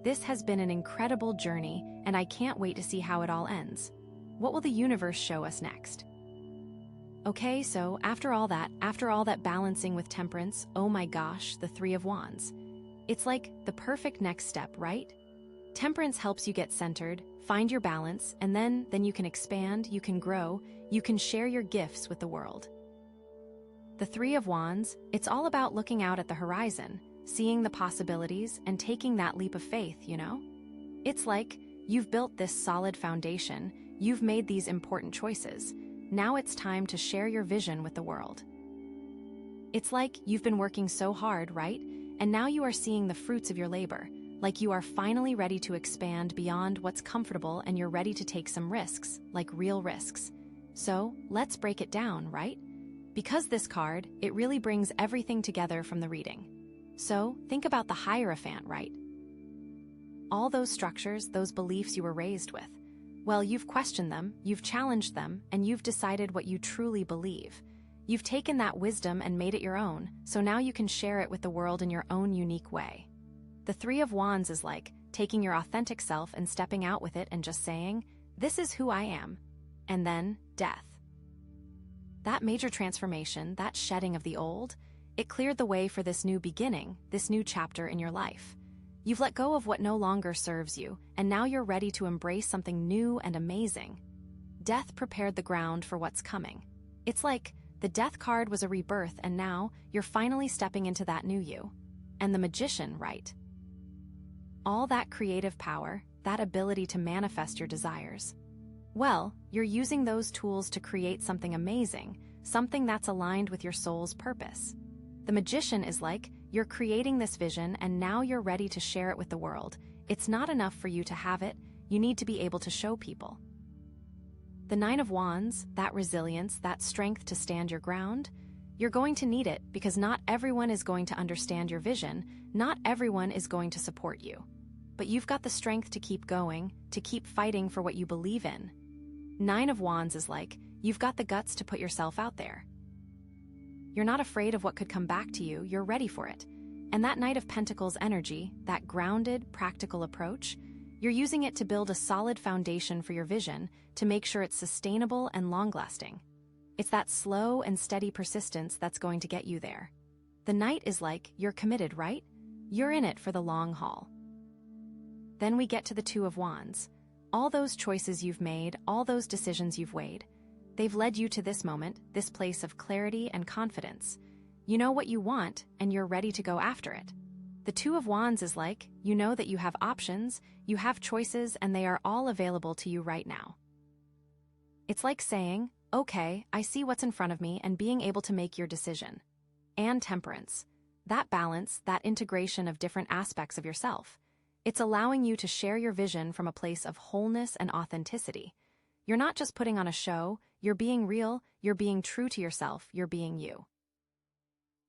this has been an incredible journey, and I can't wait to see how it all ends. What will the universe show us next? Okay, so after all that balancing with temperance, oh my gosh, the Three of Wands. It's like the perfect next step, right? Temperance helps you get centered, find your balance, and then you can expand, you can grow, you can share your gifts with the world. The Three of Wands, it's all about looking out at the horizon, seeing the possibilities, and taking that leap of faith, you know? It's like, you've built this solid foundation, you've made these important choices. Now it's time to share your vision with the world. It's like you've been working so hard, right? And now you are seeing the fruits of your labor. Like you are finally ready to expand beyond what's comfortable and you're ready to take some risks, like real risks. So, let's break it down, right? Because this card, it really brings everything together from the reading. So, think about the Hierophant, right? All those structures, those beliefs you were raised with. Well, you've questioned them, you've challenged them, and you've decided what you truly believe. You've taken that wisdom and made it your own, so now you can share it with the world in your own unique way. The Three of Wands is like taking your authentic self and stepping out with it and just saying, "This is who I am." And then, death. That major transformation, that shedding of the old, it cleared the way for this new beginning, this new chapter in your life. You've let go of what no longer serves you, and now you're ready to embrace something new and amazing. Death prepared the ground for what's coming. It's like the Death card was a rebirth, and now you're finally stepping into that new you. And the Magician, right? All that creative power, that ability to manifest your desires. Well, you're using those tools to create something amazing, something that's aligned with your soul's purpose. The Magician is like, you're creating this vision and now you're ready to share it with the world. It's not enough for you to have it, you need to be able to show people. The Nine of Wands, that resilience, that strength to stand your ground, you're going to need it because not everyone is going to understand your vision, not everyone is going to support you. But you've got the strength to keep going, to keep fighting for what you believe in. Nine of Wands is like, you've got the guts to put yourself out there. You're not afraid of what could come back to you, you're ready for it. And that Knight of Pentacles energy, that grounded, practical approach, you're using it to build a solid foundation for your vision, to make sure it's sustainable and long-lasting. It's that slow and steady persistence that's going to get you there. The Knight is like, you're committed, right? You're in it for the long haul. Then we get to the Two of Wands. All those choices you've made, all those decisions you've weighed, they've led you to this moment, this place of clarity and confidence. You know what you want, and you're ready to go after it. The Two of Wands is like, you know that you have options, you have choices, and they are all available to you right now. It's like saying, okay, I see what's in front of me, and being able to make your decision. And Temperance. That balance, that integration of different aspects of yourself. It's allowing you to share your vision from a place of wholeness and authenticity. You're not just putting on a show, you're being real, you're being true to yourself, you're being you.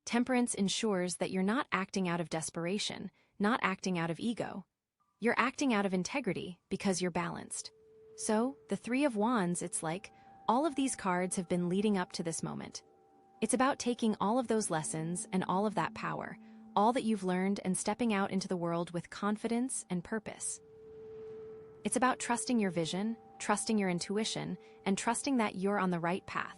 Temperance ensures that you're not acting out of desperation, not acting out of ego. You're acting out of integrity because you're balanced. So, the Three of Wands, it's like, all of these cards have been leading up to this moment. It's about taking all of those lessons and all of that power, all that you've learned, and stepping out into the world with confidence and purpose. It's about trusting your vision, trusting your intuition, and trusting that you're on the right path.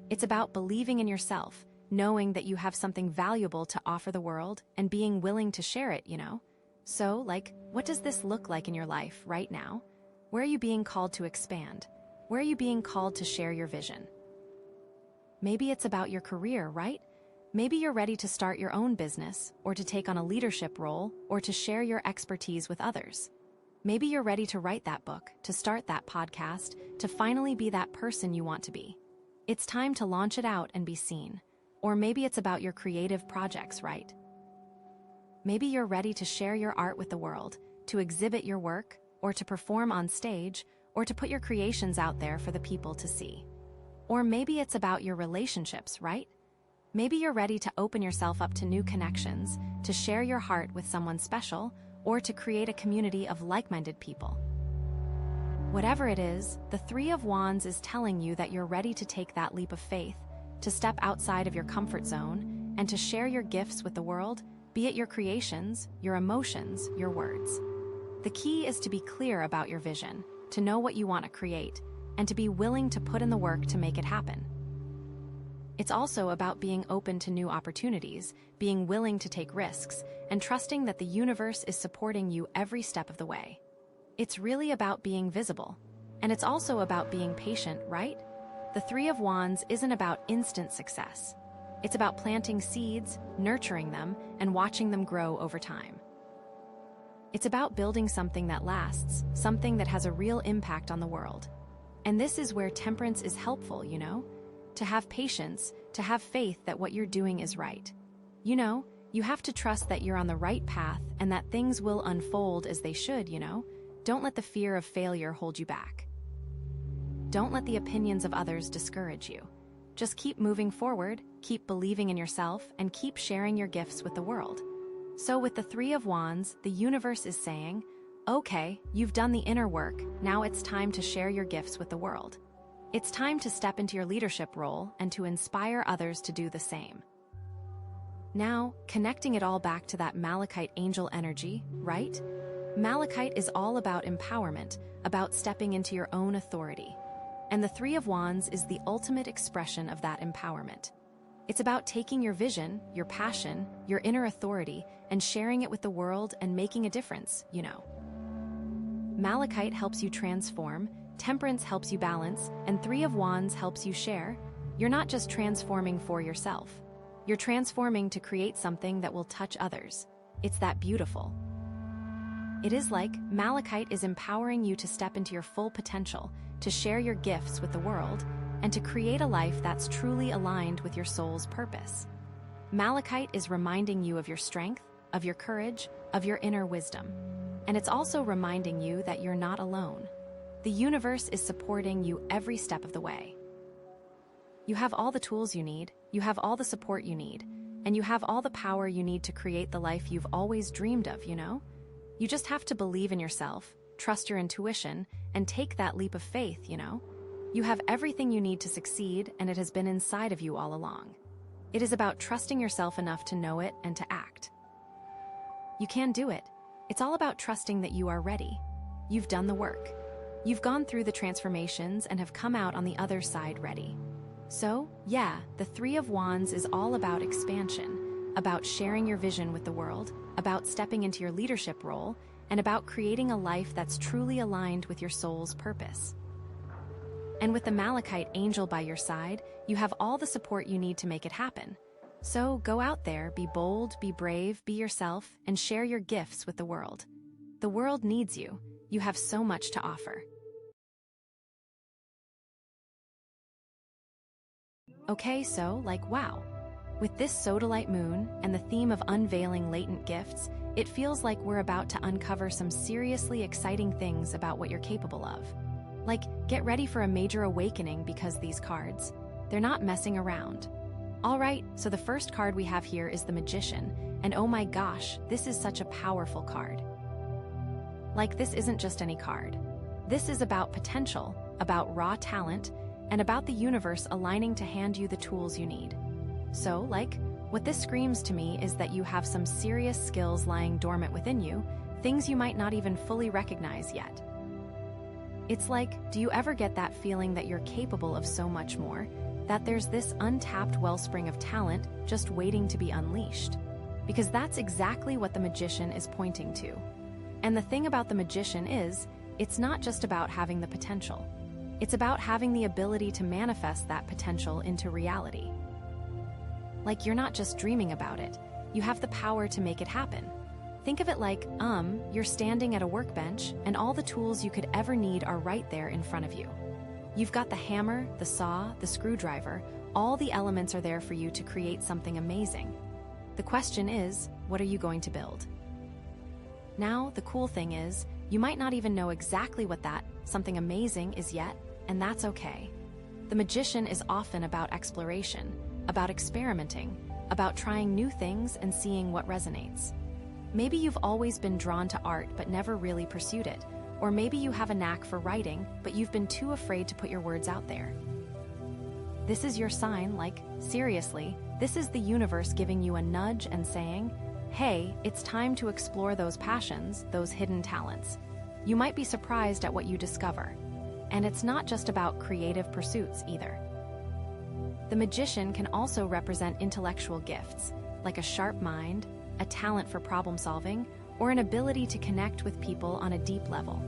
It's about believing in yourself, knowing that you have something valuable to offer the world, and being willing to share it, you know? So, like, what does this look like in your life right now? Where are you being called to expand? Where are you being called to share your vision? Maybe it's about your career, right? Maybe you're ready to start your own business, or to take on a leadership role, or to share your expertise with others. Maybe you're ready to write that book, to start that podcast, to finally be that person you want to be. It's time to launch it out and be seen. Or maybe it's about your creative projects, right? Maybe you're ready to share your art with the world, to exhibit your work, or to perform on stage, or to put your creations out there for the people to see. Or maybe it's about your relationships, right? Maybe you're ready to open yourself up to new connections, to share your heart with someone special, or to create a community of like-minded people. Whatever it is, the Three of Wands is telling you that you're ready to take that leap of faith, to step outside of your comfort zone, and to share your gifts with the world, be it your creations, your emotions, your words. The key is to be clear about your vision, to know what you want to create, and to be willing to put in the work to make it happen. It's also about being open to new opportunities, being willing to take risks, and trusting that the universe is supporting you every step of the way. It's really about being visible. And it's also about being patient, right? The Three of Wands isn't about instant success. It's about planting seeds, nurturing them, and watching them grow over time. It's about building something that lasts, something that has a real impact on the world. And this is where temperance is helpful, To have patience, to have faith that what you're doing is right. You have to trust that you're on the right path and that things will unfold as they should, Don't let the fear of failure hold you back. Don't let the opinions of others discourage you. Just keep moving forward, keep believing in yourself, and keep sharing your gifts with the world. So with the Three of Wands, the universe is saying, okay, you've done the inner work, now it's time to share your gifts with the world. It's time to step into your leadership role and to inspire others to do the same. Now, connecting it all back to that Malachite angel energy, right? Malachite is all about empowerment, about stepping into your own authority. And the Three of Wands is the ultimate expression of that empowerment. It's about taking your vision, your passion, your inner authority, and sharing it with the world and making a difference, Malachite helps you transform, temperance helps you balance, and Three of Wands helps you share. You're not just transforming for yourself. You're transforming to create something that will touch others. It's that beautiful. It is like Malachite is empowering you to step into your full potential, to share your gifts with the world, and to create a life that's truly aligned with your soul's purpose. Malachite is reminding you of your strength, of your courage, of your inner wisdom. And it's also reminding you that you're not alone. The universe is supporting you every step of the way. You have all the tools you need, you have all the support you need, and you have all the power you need to create the life you've always dreamed of, You just have to believe in yourself, trust your intuition, and take that leap of faith, You have everything you need to succeed, and it has been inside of you all along. It is about trusting yourself enough to know it and to act. You can do it. It's all about trusting that you are ready. You've done the work. You've gone through the transformations and have come out on the other side ready. So, yeah, the Three of Wands is all about expansion, about sharing your vision with the world, about stepping into your leadership role, and about creating a life that's truly aligned with your soul's purpose. And with the Malachite angel by your side, you have all the support you need to make it happen. So go out there, be bold, be brave, be yourself, and share your gifts with the world. The world needs you. You have so much to offer. Okay, so, wow. With this Sodalite moon and the theme of unveiling latent gifts, it feels like we're about to uncover some seriously exciting things about what you're capable of. Get ready for a major awakening because these cards, they're not messing around. All right, so the first card we have here is the Magician, and oh my gosh, this is such a powerful card. This isn't just any card. This is about potential, about raw talent, and about the universe aligning to hand you the tools you need. So, what this screams to me is that you have some serious skills lying dormant within you, things you might not even fully recognize yet. It's do you ever get that feeling that you're capable of so much more, that there's this untapped wellspring of talent just waiting to be unleashed? Because that's exactly what the Magician is pointing to. And the thing about the Magician is, it's not just about having the potential. It's about having the ability to manifest that potential into reality. You're not just dreaming about it, you have the power to make it happen. Think of it you're standing at a workbench and all the tools you could ever need are right there in front of you. You've got the hammer, the saw, the screwdriver, all the elements are there for you to create something amazing. The question is, what are you going to build? Now, the cool thing is, you might not even know exactly what that something amazing is yet, and that's okay. The Magician is often about exploration, about experimenting, about trying new things and seeing what resonates. Maybe you've always been drawn to art but never really pursued it, or maybe you have a knack for writing but you've been too afraid to put your words out there. This is your sign, seriously, this is the universe giving you a nudge and saying, hey, it's time to explore those passions, those hidden talents. You might be surprised at what you discover. And it's not just about creative pursuits either. The magician can also represent intellectual gifts, like a sharp mind, a talent for problem solving, or an ability to connect with people on a deep level.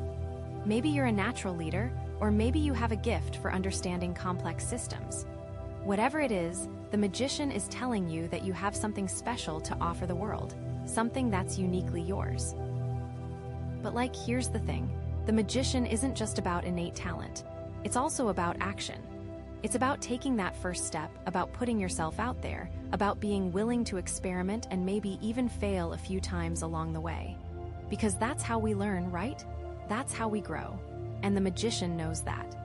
Maybe you're a natural leader, or maybe you have a gift for understanding complex systems. Whatever it is, the magician is telling you that you have something special to offer the world, something that's uniquely yours. But here's the thing, the magician isn't just about innate talent. It's also about action. It's about taking that first step, about putting yourself out there, about being willing to experiment and maybe even fail a few times along the way. Because that's how we learn, right? That's how we grow. And the magician knows that.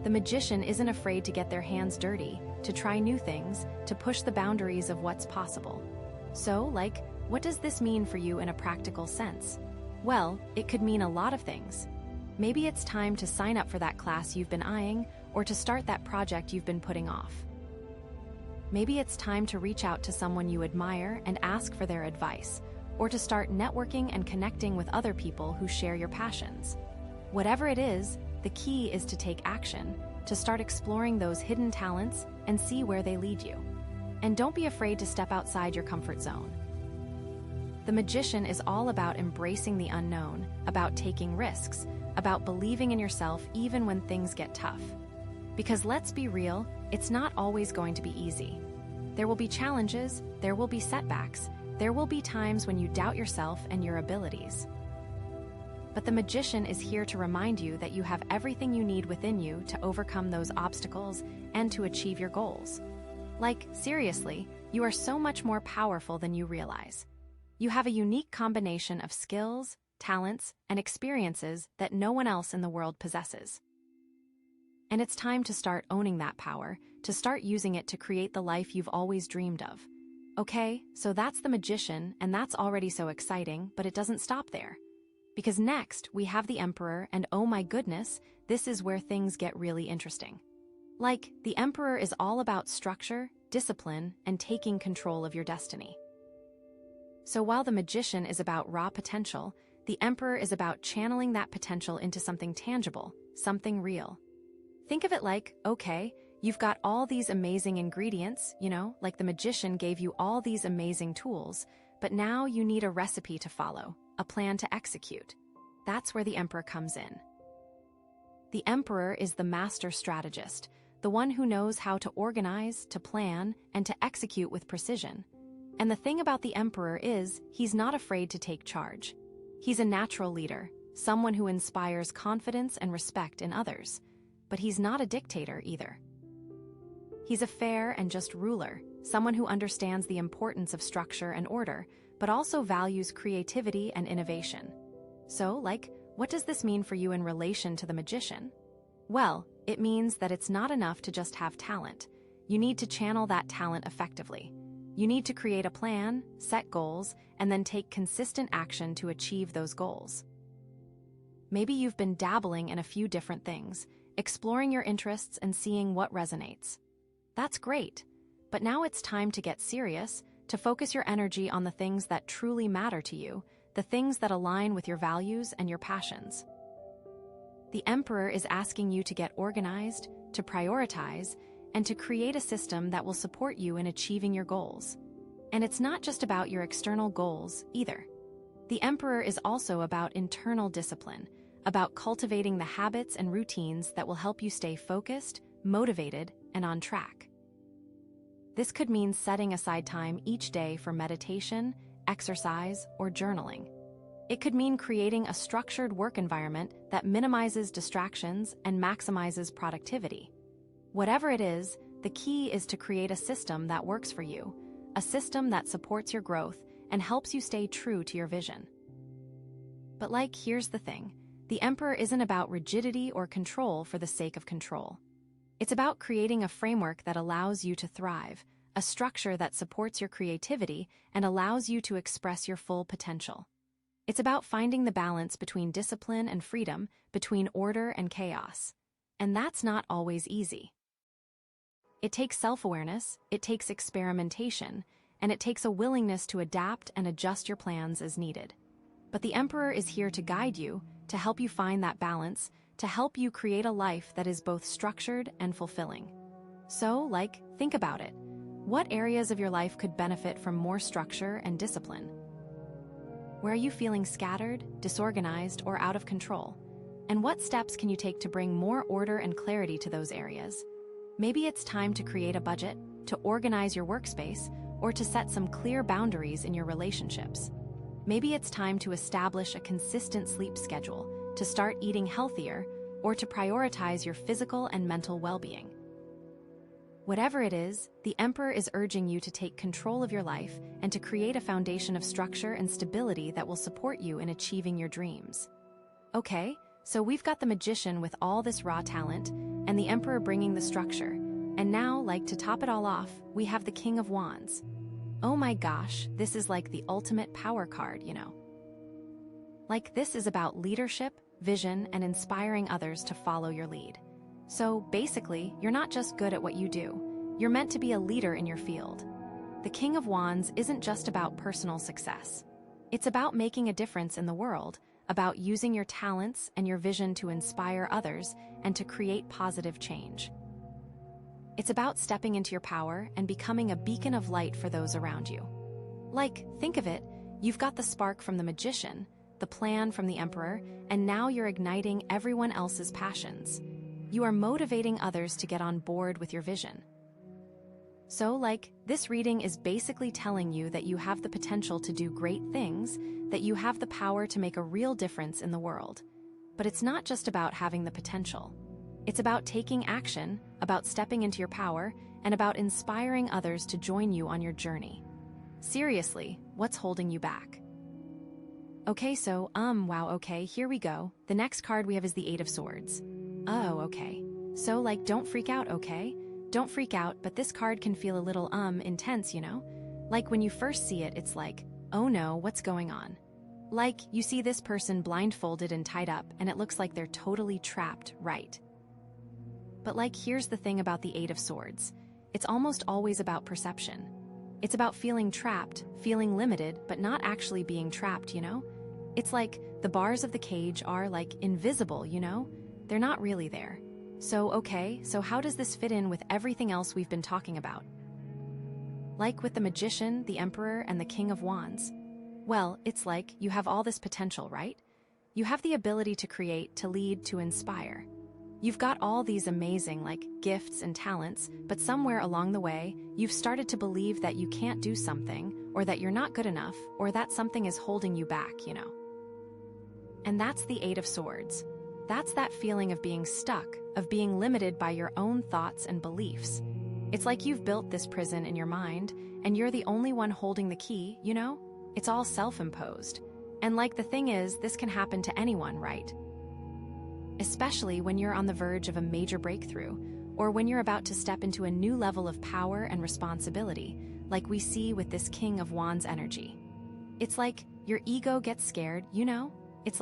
The magician isn't afraid to get their hands dirty, to try new things, to push the boundaries of what's possible. So, what does this mean for you in a practical sense? Well, it could mean a lot of things. Maybe it's time to sign up for that class you've been eyeing, or to start that project you've been putting off. Maybe it's time to reach out to someone you admire and ask for their advice, or to start networking and connecting with other people who share your passions. Whatever it is, the key is to take action, to start exploring those hidden talents and see where they lead you. And don't be afraid to step outside your comfort zone. The magician is all about embracing the unknown, about taking risks, about believing in yourself even when things get tough. Because let's be real, it's not always going to be easy. There will be challenges, there will be setbacks, there will be times when you doubt yourself and your abilities. But the magician is here to remind you that you have everything you need within you to overcome those obstacles and to achieve your goals. Seriously, you are so much more powerful than you realize. You have a unique combination of skills, talents, and experiences that no one else in the world possesses. And it's time to start owning that power, to start using it to create the life you've always dreamed of. Okay, so that's the magician, and that's already so exciting, but it doesn't stop there. Because next, we have the emperor, and oh my goodness, this is where things get really interesting. The emperor is all about structure, discipline, and taking control of your destiny. So while the magician is about raw potential, the emperor is about channeling that potential into something tangible, something real. Think of it okay, you've got all these amazing ingredients, the magician gave you all these amazing tools, but now you need a recipe to follow, a plan to execute. That's where the emperor comes in. The emperor is the master strategist, the one who knows how to organize, to plan, and to execute with precision. And the thing about the emperor is, he's not afraid to take charge. He's a natural leader, someone who inspires confidence and respect in others. But he's not a dictator either. He's a fair and just ruler, someone who understands the importance of structure and order, but also values creativity and innovation. So, what does this mean for you in relation to the magician? Well, it means that it's not enough to just have talent. You need to channel that talent effectively. You need to create a plan, set goals, and then take consistent action to achieve those goals. Maybe you've been dabbling in a few different things, exploring your interests and seeing what resonates. That's great, but now it's time to get serious, to focus your energy on the things that truly matter to you, the things that align with your values and your passions. The emperor is asking you to get organized, to prioritize, and to create a system that will support you in achieving your goals. And it's not just about your external goals, either. The emperor is also about internal discipline, about cultivating the habits and routines that will help you stay focused, motivated, and on track. This could mean setting aside time each day for meditation, exercise, or journaling. It could mean creating a structured work environment that minimizes distractions and maximizes productivity. Whatever it is, the key is to create a system that works for you, a system that supports your growth and helps you stay true to your vision. But here's the thing. The emperor isn't about rigidity or control for the sake of control. It's about creating a framework that allows you to thrive, a structure that supports your creativity and allows you to express your full potential. It's about finding the balance between discipline and freedom, between order and chaos. And that's not always easy. It takes self-awareness, it takes experimentation, and it takes a willingness to adapt and adjust your plans as needed. But the emperor is here to guide you, to help you find that balance, to help you create a life that is both structured and fulfilling. So, think about it. What areas of your life could benefit from more structure and discipline? Where are you feeling scattered, disorganized, or out of control? And what steps can you take to bring more order and clarity to those areas? Maybe it's time to create a budget, to organize your workspace, or to set some clear boundaries in your relationships. Maybe it's time to establish a consistent sleep schedule, to start eating healthier, or to prioritize your physical and mental well-being. Whatever it is, the Emperor is urging you to take control of your life and to create a foundation of structure and stability that will support you in achieving your dreams. Okay, so we've got the Magician with all this raw talent, and the Emperor bringing the structure. And now, to top it all off, we have the King of Wands. Oh my gosh, this is like the ultimate power card, you know. This is about leadership, vision, and inspiring others to follow your lead. So basically, you're not just good at what you do, you're meant to be a leader in your field. The King of Wands isn't just about personal success. It's about making a difference in the world, about using your talents and your vision to inspire others and to create positive change. It's about stepping into your power and becoming a beacon of light for those around you. Think of it, you've got the spark from the Magician, the plan from the Emperor, and now you're igniting everyone else's passions. You are motivating others to get on board with your vision. So, this reading is basically telling you that you have the potential to do great things, that you have the power to make a real difference in the world. But it's not just about having the potential. It's about taking action, about stepping into your power, and about inspiring others to join you on your journey. Seriously, what's holding you back? Okay, so, wow, okay, here we go. The next card we have is the Eight of Swords. Oh, okay. So, don't freak out, okay? Don't freak out, but this card can feel a little, intense, you know? When you first see it, it's oh no, what's going on? You see this person blindfolded and tied up, and it looks like they're totally trapped, right? But here's the thing about the Eight of Swords. It's almost always about perception. It's about feeling trapped, feeling limited, but not actually being trapped, you know? It's the bars of the cage are, invisible, you know? They're not really there. So, okay, so how does this fit in with everything else we've been talking about? With the Magician, the Emperor, and the King of Wands. Well, it's you have all this potential, right? You have the ability to create, to lead, to inspire. You've got all these amazing, gifts and talents, but somewhere along the way, you've started to believe that you can't do something, or that you're not good enough, or that something is holding you back, you know? And that's the Eight of Swords. That's that feeling of being stuck, of being limited by your own thoughts and beliefs. It's you've built this prison in your mind, and you're the only one holding the key, you know? It's all self-imposed. And the thing is, this can happen to anyone, right? Especially when you're on the verge of a major breakthrough, or when you're about to step into a new level of power and responsibility, like we see with this King of Wands energy. It's your ego gets scared, you know? It's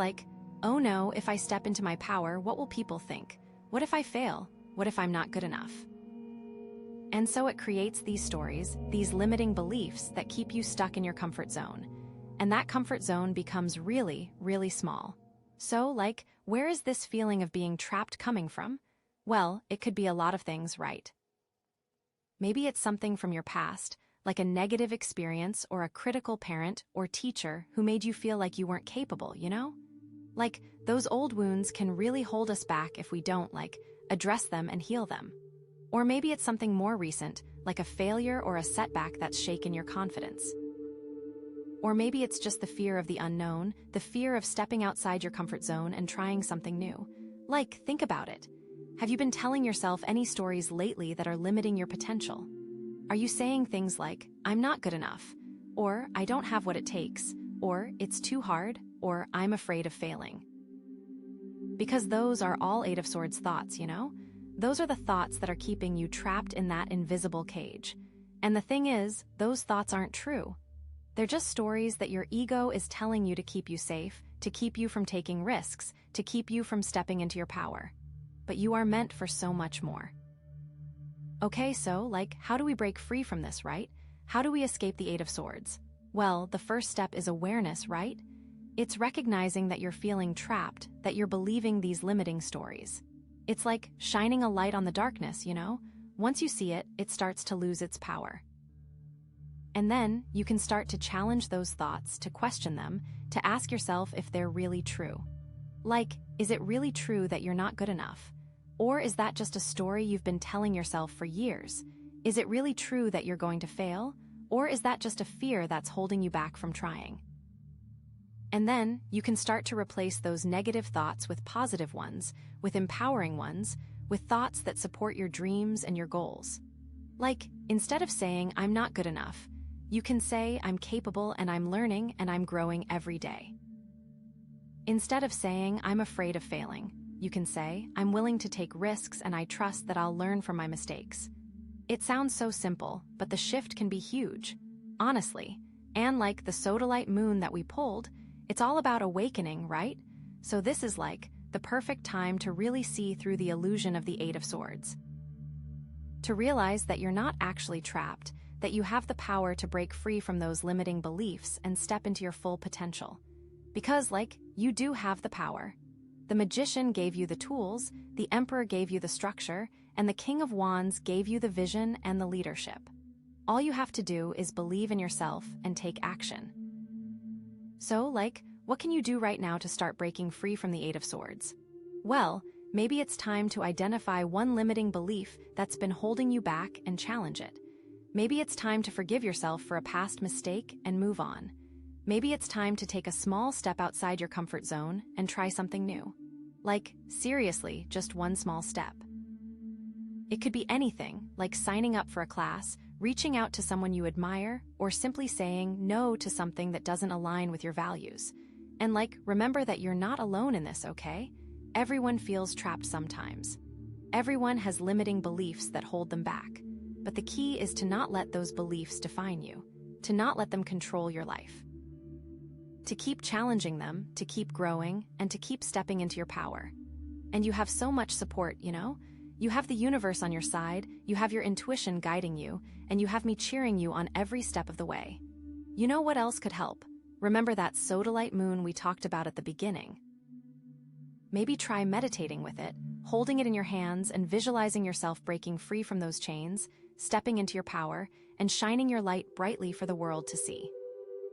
oh no, if I step into my power, what will people think? What if I fail? What if I'm not good enough? And so it creates these stories, these limiting beliefs that keep you stuck in your comfort zone. And that comfort zone becomes really, really small. So, where is this feeling of being trapped coming from? Well, it could be a lot of things, right? Maybe it's something from your past, like a negative experience or a critical parent or teacher who made you feel like you weren't capable, you know? Those old wounds can really hold us back if we don't, address them and heal them. Or maybe it's something more recent, like a failure or a setback that's shaken your confidence. Or maybe it's just the fear of the unknown, the fear of stepping outside your comfort zone and trying something new. Think about it. Have you been telling yourself any stories lately that are limiting your potential? Are you saying things like, I'm not good enough, or I don't have what it takes, or it's too hard, or I'm afraid of failing? Because those are all Eight of Swords thoughts, you know? Those are the thoughts that are keeping you trapped in that invisible cage. And the thing is, those thoughts aren't true. They're just stories that your ego is telling you to keep you safe, to keep you from taking risks, to keep you from stepping into your power. But you are meant for so much more. Okay, so, how do we break free from this, right? How do we escape the Eight of Swords? Well, the first step is awareness, right? It's recognizing that you're feeling trapped, that you're believing these limiting stories. It's like shining a light on the darkness, you know? once you see it, it starts to lose its power. And then you can start to challenge those thoughts, to question them, to ask yourself if they're really true. Like, is it really true that you're not good enough? Or is that just a story you've been telling yourself for years? Is it really true that you're going to fail? Or is that just a fear that's holding you back from trying? And then you can start to replace those negative thoughts with positive ones, with empowering ones, with thoughts that support your dreams and your goals. Like, instead of saying, I'm not good enough, you can say, I'm capable and I'm learning and I'm growing every day. Instead of saying, I'm afraid of failing, you can say, I'm willing to take risks and I trust that I'll learn from my mistakes. It sounds so simple, but the shift can be huge. Honestly. And like the Sodalite moon that we pulled, it's all about awakening, right? So this is like the perfect time to really see through the illusion of the Eight of Swords. To realize that you're not actually trapped, that you have the power to break free from those limiting beliefs and step into your full potential. Because, like, you do have the power. The Magician gave you the tools, the Emperor gave you the structure, and the King of Wands gave you the vision and the leadership. All you have to do is believe in yourself and take action. So, like, what can you do right now to start breaking free from the Eight of Swords? Well, maybe it's time to identify one limiting belief that's been holding you back and challenge it. Maybe it's time to forgive yourself for a past mistake and move on. Maybe it's time to take a small step outside your comfort zone and try something new. Like, seriously, just one small step. It could be anything, like signing up for a class, reaching out to someone you admire, or simply saying no to something that doesn't align with your values. And like, remember that you're not alone in this, okay? Everyone feels trapped sometimes. Everyone has limiting beliefs that hold them back. But the key is to not let those beliefs define you, to not let them control your life. To keep challenging them, to keep growing, and to keep stepping into your power. And you have so much support, you know? You have the universe on your side, you have your intuition guiding you, and you have me cheering you on every step of the way. You know what else could help? Remember that Sodalite moon we talked about at the beginning. Maybe try meditating with it, holding it in your hands and visualizing yourself breaking free from those chains, stepping into your power, and shining your light brightly for the world to see.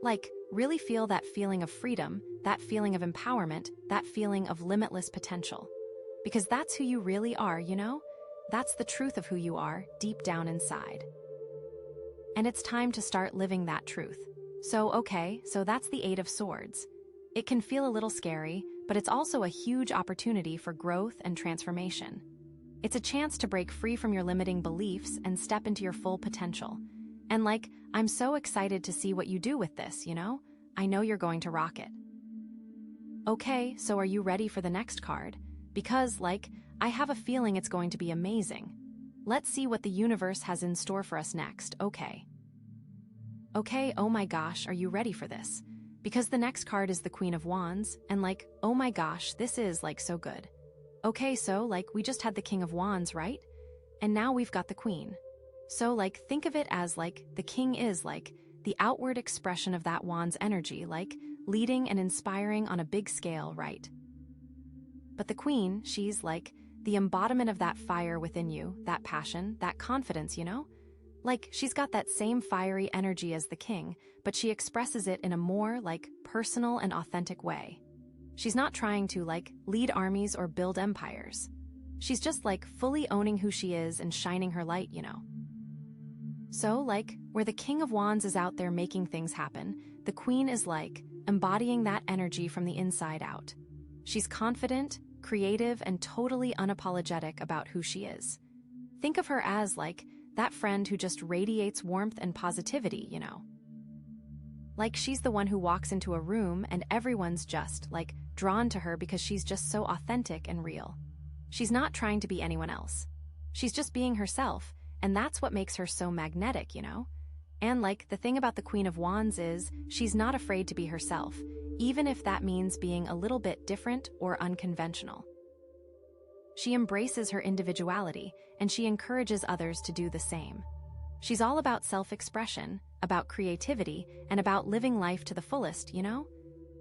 Like, really feel that feeling of freedom, that feeling of empowerment, that feeling of limitless potential. Because that's who you really are, you know? That's the truth of who you are, deep down inside. And it's time to start living that truth. So that's the Eight of Swords. It can feel a little scary, but it's also a huge opportunity for growth and transformation. It's a chance to break free from your limiting beliefs and step into your full potential. And like, I'm so excited to see what you do with this, you know? I know you're going to rock it. Okay, so are you ready for the next card? Because, like, I have a feeling it's going to be amazing. Let's see what the universe has in store for us next, okay? Okay, oh my gosh, are you ready for this? Because the next card is the Queen of Wands, and like, oh my gosh, this is, like, so good. Okay, so, like, we just had the King of Wands, right? And now we've got the Queen. So, like, think of it as, like, the King is, like, the outward expression of that wand's energy, like, leading and inspiring on a big scale, right? But the Queen, she's, like, the embodiment of that fire within you, that passion, that confidence, you know? Like, she's got that same fiery energy as the King, but she expresses it in a more, like, personal and authentic way. She's not trying to, like, lead armies or build empires. She's just, like, fully owning who she is and shining her light, you know? So, like, where the King of Wands is out there making things happen, the Queen is, like, embodying that energy from the inside out. She's confident, creative, and totally unapologetic about who she is. Think of her as, like, that friend who just radiates warmth and positivity, you know? Like, she's the one who walks into a room and everyone's just, like, drawn to her because she's just so authentic and real. She's not trying to be anyone else. She's just being herself, and that's what makes her so magnetic, you know? And, like, the thing about the Queen of Wands is she's not afraid to be herself, even if that means being a little bit different or unconventional. She embraces her individuality, and she encourages others to do the same. She's all about self-expression, about creativity, and about living life to the fullest, you know?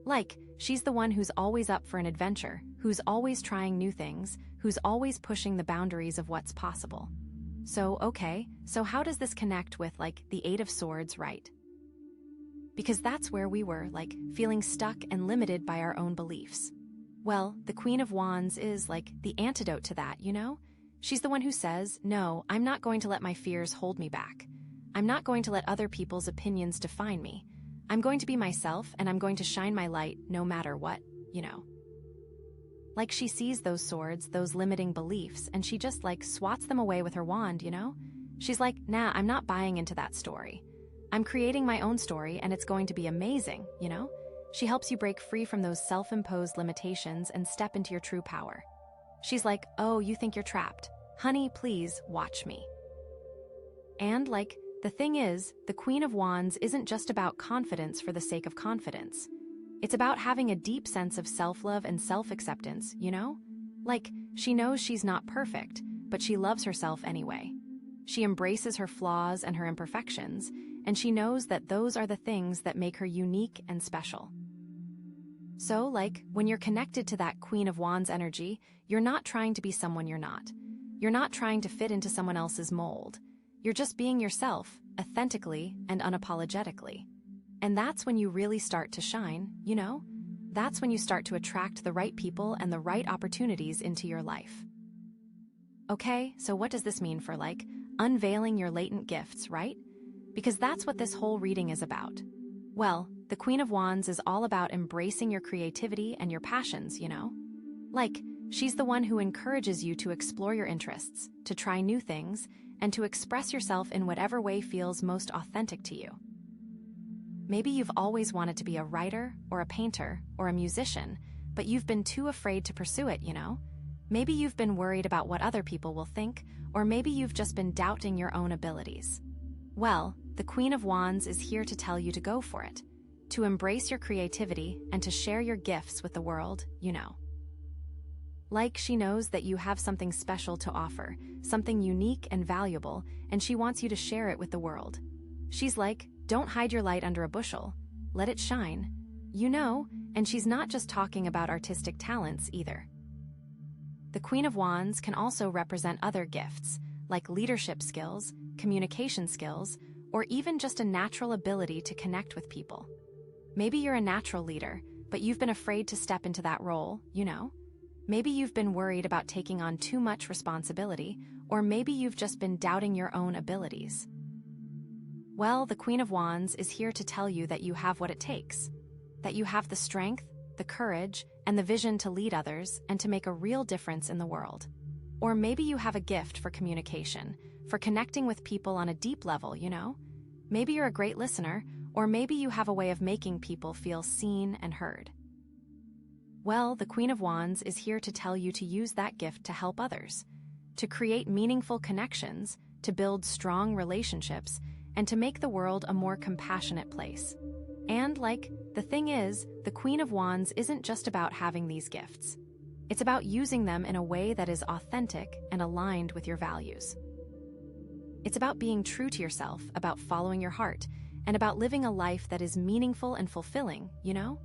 Like, she's the one who's always up for an adventure, who's always trying new things, who's always pushing the boundaries of what's possible. So how does this connect with, like, the Eight of Swords, right? Because that's where we were, like, feeling stuck and limited by our own beliefs. Well, the Queen of Wands is, like, the antidote to that, you know? She's the one who says, no, I'm not going to let my fears hold me back. I'm not going to let other people's opinions define me. I'm going to be myself, and I'm going to shine my light no matter what, you know? Like, she sees those swords, those limiting beliefs, and she just, like, swats them away with her wand, you know? She's like, nah, I'm not buying into that story. I'm creating my own story, and it's going to be amazing, you know? She helps you break free from those self-imposed limitations and step into your true power. She's like, oh, you think you're trapped? Honey, please, watch me. And, like, the thing is, the Queen of Wands isn't just about confidence for the sake of confidence. It's about having a deep sense of self-love and self-acceptance, you know? Like, she knows she's not perfect, but she loves herself anyway. She embraces her flaws and her imperfections, and she knows that those are the things that make her unique and special. So, like, when you're connected to that Queen of Wands energy, you're not trying to be someone you're not. You're not trying to fit into someone else's mold. You're just being yourself, authentically and unapologetically. And that's when you really start to shine, you know? That's when you start to attract the right people and the right opportunities into your life. Okay, so what does this mean for, like, unveiling your latent gifts, right? Because that's what this whole reading is about. Well, the Queen of Wands is all about embracing your creativity and your passions, you know? Like, she's the one who encourages you to explore your interests, to try new things, and to express yourself in whatever way feels most authentic to you. Maybe you've always wanted to be a writer, or a painter, or a musician, but you've been too afraid to pursue it, you know? Maybe you've been worried about what other people will think, or maybe you've just been doubting your own abilities. Well, the Queen of Wands is here to tell you to go for it, to embrace your creativity and to share your gifts with the world, you know. Like, she knows that you have something special to offer, something unique and valuable, and she wants you to share it with the world. She's like, don't hide your light under a bushel. Let it shine. You know, and she's not just talking about artistic talents either. The Queen of Wands can also represent other gifts, like leadership skills, communication skills, or even just a natural ability to connect with people. Maybe you're a natural leader, but you've been afraid to step into that role, you know? Maybe you've been worried about taking on too much responsibility, or maybe you've just been doubting your own abilities. Well, the Queen of Wands is here to tell you that you have what it takes, that you have the strength, the courage, and the vision to lead others and to make a real difference in the world. Or maybe you have a gift for communication, for connecting with people on a deep level, you know? Maybe you're a great listener, or maybe you have a way of making people feel seen and heard. Well, the Queen of Wands is here to tell you to use that gift to help others, to create meaningful connections, to build strong relationships, and to make the world a more compassionate place. And, like, the thing is, the Queen of Wands isn't just about having these gifts. It's about using them in a way that is authentic and aligned with your values. It's about being true to yourself, about following your heart, and about living a life that is meaningful and fulfilling, you know?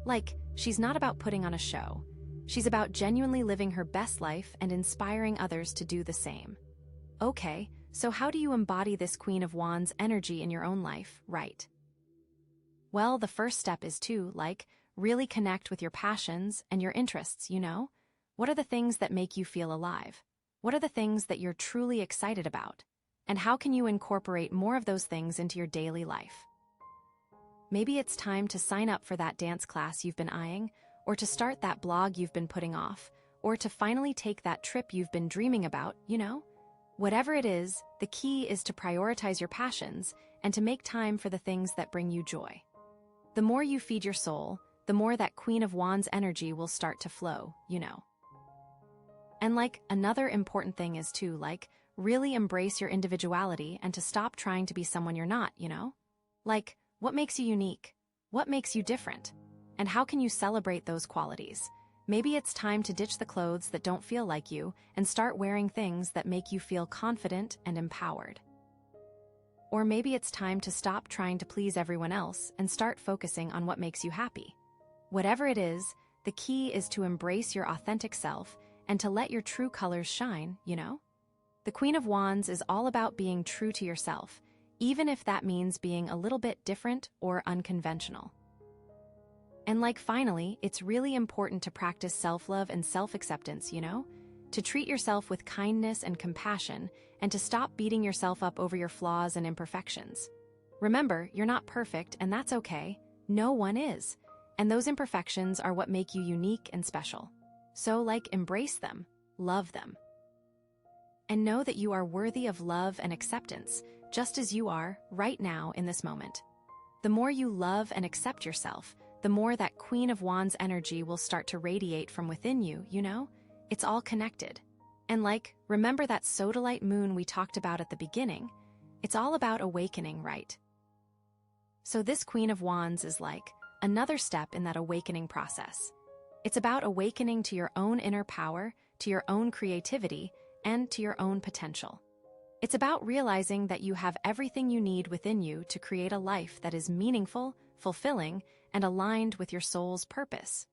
Like, she's not about putting on a show. She's about genuinely living her best life and inspiring others to do the same. Okay, so how do you embody this Queen of Wands energy in your own life, right? Well, the first step is to, like, really connect with your passions and your interests, you know? What are the things that make you feel alive? What are the things that you're truly excited about? And how can you incorporate more of those things into your daily life? Maybe it's time to sign up for that dance class you've been eyeing, or to start that blog you've been putting off, or to finally take that trip you've been dreaming about, you know? Whatever it is, the key is to prioritize your passions and to make time for the things that bring you joy. The more you feed your soul, the more that Queen of Wands energy will start to flow, you know. And, like, another important thing is to, like, really embrace your individuality and to stop trying to be someone you're not, you know? Like, what makes you unique? What makes you different? And how can you celebrate those qualities? Maybe it's time to ditch the clothes that don't feel like you and start wearing things that make you feel confident and empowered. Or maybe it's time to stop trying to please everyone else and start focusing on what makes you happy. Whatever it is, the key is to embrace your authentic self and to let your true colors shine, you know? The Queen of Wands is all about being true to yourself, even if that means being a little bit different or unconventional. And finally, it's really important to practice self-love and self-acceptance, to treat yourself with kindness and compassion, and to stop beating yourself up over your flaws and imperfections. Remember, you're not perfect, and that's okay. No one is. And those imperfections are what make you unique and special. So, embrace them, love them. And know that you are worthy of love and acceptance, just as you are right now in this moment. The more you love and accept yourself, the more that Queen of Wands energy will start to radiate from within you, It's all connected. And remember that Sodalite moon we talked about at the beginning? It's all about awakening, right? So this Queen of Wands is another step in that awakening process. It's about awakening to your own inner power, to your own creativity, and to your own potential. It's about realizing that you have everything you need within you to create a life that is meaningful, fulfilling, and aligned with your soul's purpose,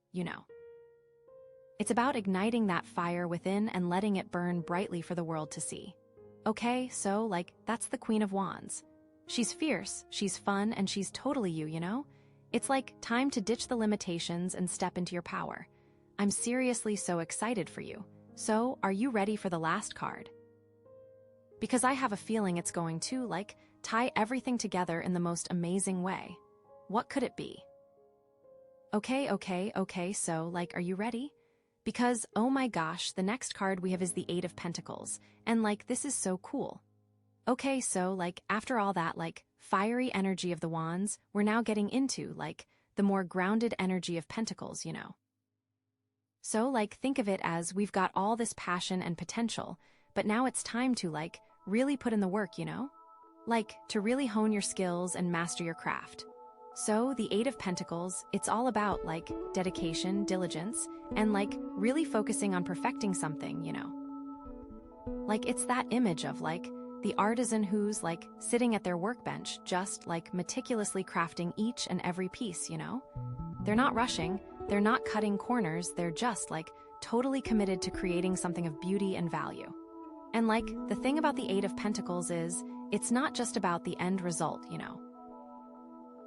It's about igniting that fire within and letting it burn brightly for the world to see. Okay, so, that's the Queen of Wands. She's fierce, she's fun, and she's totally you, It's time to ditch the limitations and step into your power. I'm seriously so excited for you. So, are you ready for the last card? Because I have a feeling it's going to, tie everything together in the most amazing way. What could it be? Okay, so, are you ready? Because, oh my gosh, the next card we have is the Eight of Pentacles, and this is so cool. Okay, so, after all that, fiery energy of the wands, we're now getting into, the more grounded energy of pentacles, So, think of it as we've got all this passion and potential, but now it's time to, really put in the work, to really hone your skills and master your craft. So, the Eight of Pentacles, it's all about, dedication, diligence, and, really focusing on perfecting something, It's that image of, the artisan who's, sitting at their workbench, just, meticulously crafting each and every piece, They're not rushing, they're not cutting corners, they're just, totally committed to creating something of beauty and value. And, the thing about the Eight of Pentacles is, it's not just about the end result,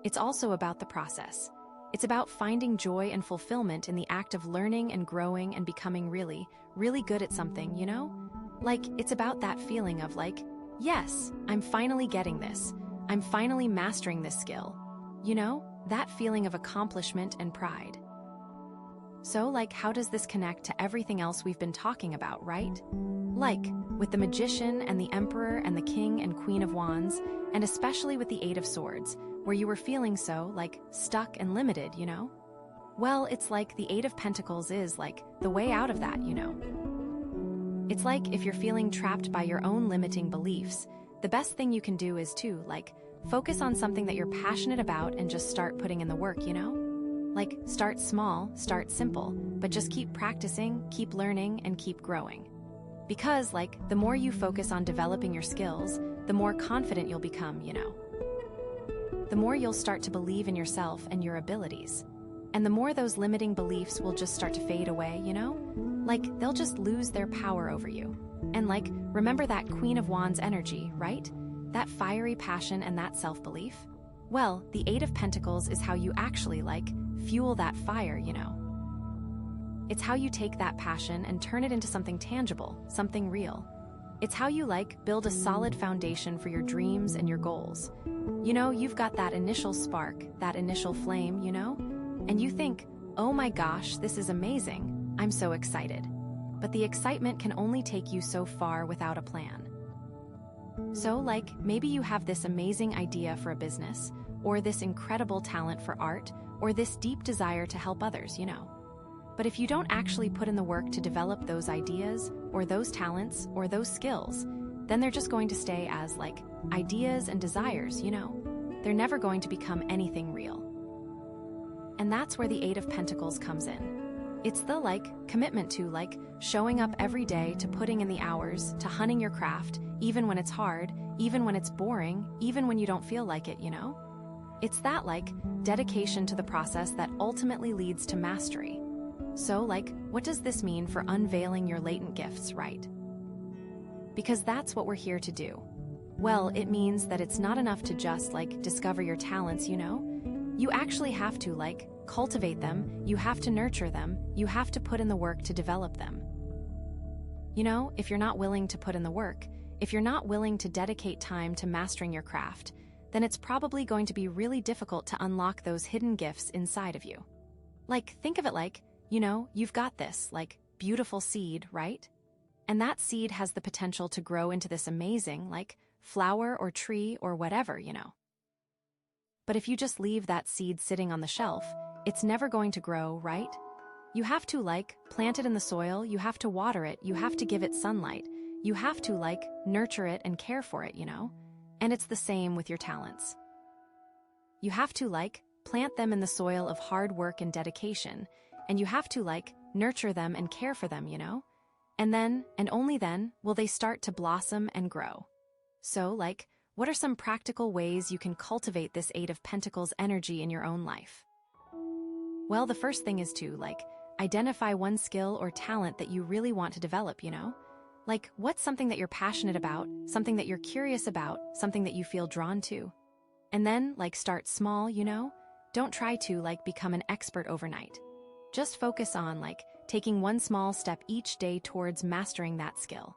It's also about the process. It's about finding joy and fulfillment in the act of learning and growing and becoming really, really good at something, It's about that feeling of, yes, I'm finally getting this. I'm finally mastering this skill. That feeling of accomplishment and pride. So, how does this connect to everything else we've been talking about, right? With the Magician and the Emperor and the King and Queen of Wands, and especially with the Eight of Swords, where you were feeling so, stuck and limited, Well, it's the Eight of Pentacles is, the way out of that, It's if you're feeling trapped by your own limiting beliefs, the best thing you can do is to, focus on something that you're passionate about and just start putting in the work, Start small, start simple, but just keep practicing, keep learning, and keep growing. Because, the more you focus on developing your skills, the more confident you'll become, The more you'll start to believe in yourself and your abilities. And the more those limiting beliefs will just start to fade away, They'll just lose their power over you. And remember that Queen of Wands energy, right? That fiery passion and that self-belief? Well, the Eight of Pentacles is how you actually, fuel that fire, It's how you take that passion and turn it into something tangible, something real. It's how you, build a solid foundation for your dreams and your goals. You've got that initial spark, that initial flame, And you think, oh my gosh, this is amazing. I'm so excited. But the excitement can only take you so far without a plan. So, maybe you have this amazing idea for a business, or this incredible talent for art, or this deep desire to help others, But if you don't actually put in the work to develop those ideas, or those talents, or those skills, then they're just going to stay as, ideas and desires, They're never going to become anything real. And that's where the Eight of Pentacles comes in. It's the, commitment to, showing up every day, to putting in the hours, to honing your craft, even when it's hard, even when it's boring, even when you don't feel like it, It's that, dedication to the process that ultimately leads to mastery. So, what does this mean for unveiling your latent gifts, right? because that's what we're here to do. Well, it means that it's not enough to just, discover your talents, You actually have to, cultivate them, you have to nurture them, you have to put in the work to develop them. If you're not willing to put in the work, if you're not willing to dedicate time to mastering your craft, then it's probably going to be really difficult to unlock those hidden gifts inside of you. Think of it you've got this, beautiful seed, right? And that seed has the potential to grow into this amazing, flower or tree or whatever, But if you just leave that seed sitting on the shelf, it's never going to grow, right? You have to, plant it in the soil, you have to water it, you have to give it sunlight, you have to, nurture it and care for it, And it's the same with your talents. You have to, plant them in the soil of hard work and dedication, and you have to, nurture them and care for them, And then, and only then, will they start to blossom and grow. So, what are some practical ways you can cultivate this Eight of Pentacles energy in your own life? Well, the first thing is to, identify one skill or talent that you really want to develop, What's something that you're passionate about, something that you're curious about, something that you feel drawn to? And then, start small, Don't try to, become an expert overnight. Just focus on, taking one small step each day towards mastering that skill.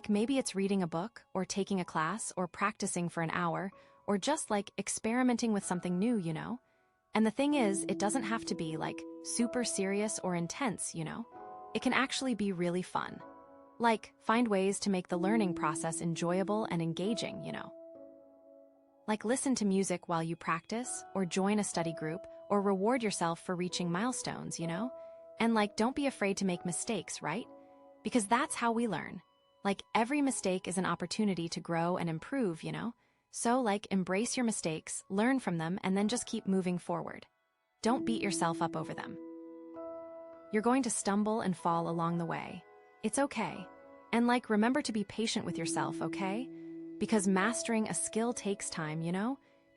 Maybe it's reading a book, or taking a class, or practicing for an hour, or just, experimenting with something new, And the thing is, it doesn't have to be, super serious or intense, It can actually be really fun. Find ways to make the learning process enjoyable and engaging, Listen to music while you practice, or join a study group, or reward yourself for reaching milestones, And don't be afraid to make mistakes, right? Because that's how we learn. Every mistake is an opportunity to grow and improve, So, embrace your mistakes, learn from them, and then just keep moving forward. Don't beat yourself up over them. You're going to stumble and fall along the way. It's okay. And, remember to be patient with yourself, okay? Because mastering a skill takes time,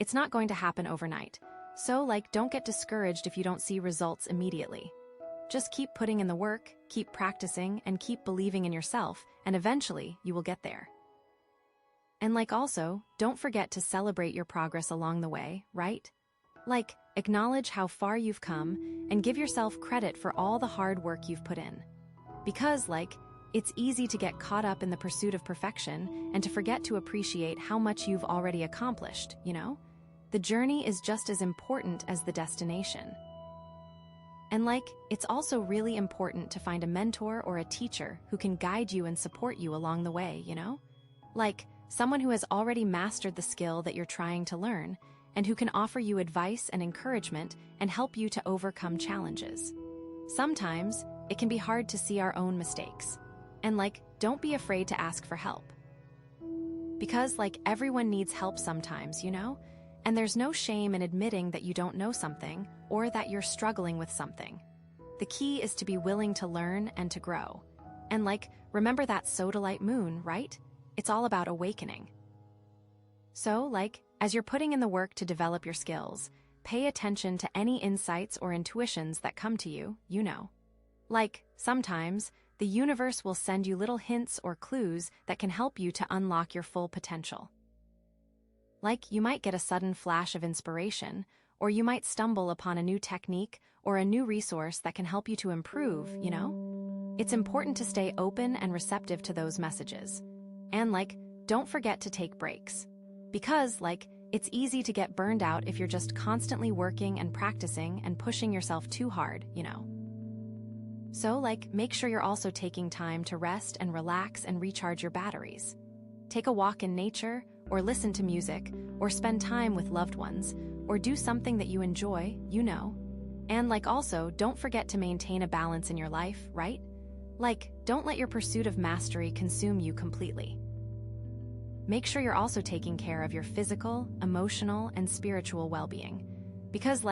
It's not going to happen overnight. So, don't get discouraged if you don't see results immediately. Just keep putting in the work, keep practicing, and keep believing in yourself, and eventually you will get there. And also, don't forget to celebrate your progress along the way, right? Acknowledge how far you've come, and give yourself credit for all the hard work you've put in. Because, it's easy to get caught up in the pursuit of perfection, and to forget to appreciate how much you've already accomplished, The journey is just as important as the destination. And it's also really important to find a mentor or a teacher who can guide you and support you along the way, Someone who has already mastered the skill that you're trying to learn, and who can offer you advice and encouragement and help you to overcome challenges. Sometimes, it can be hard to see our own mistakes. And don't be afraid to ask for help. Because everyone needs help sometimes, And there's no shame in admitting that you don't know something, or that you're struggling with something. The key is to be willing to learn and to grow. And remember that Sodalite moon, right? It's all about awakening. So, as you're putting in the work to develop your skills, pay attention to any insights or intuitions that come to you, Sometimes, the universe will send you little hints or clues that can help you to unlock your full potential. You might get a sudden flash of inspiration, or you might stumble upon a new technique or a new resource that can help you to improve, It's important to stay open and receptive to those messages. And, don't forget to take breaks. Because, it's easy to get burned out if you're just constantly working and practicing and pushing yourself too hard, So, make sure you're also taking time to rest and relax and recharge your batteries. Take a walk in nature, or listen to music, or spend time with loved ones, or do something that you enjoy, And also, don't forget to maintain a balance in your life, right? Don't let your pursuit of mastery consume you completely. Make sure you're also taking care of your physical, emotional, and spiritual well-being. Because,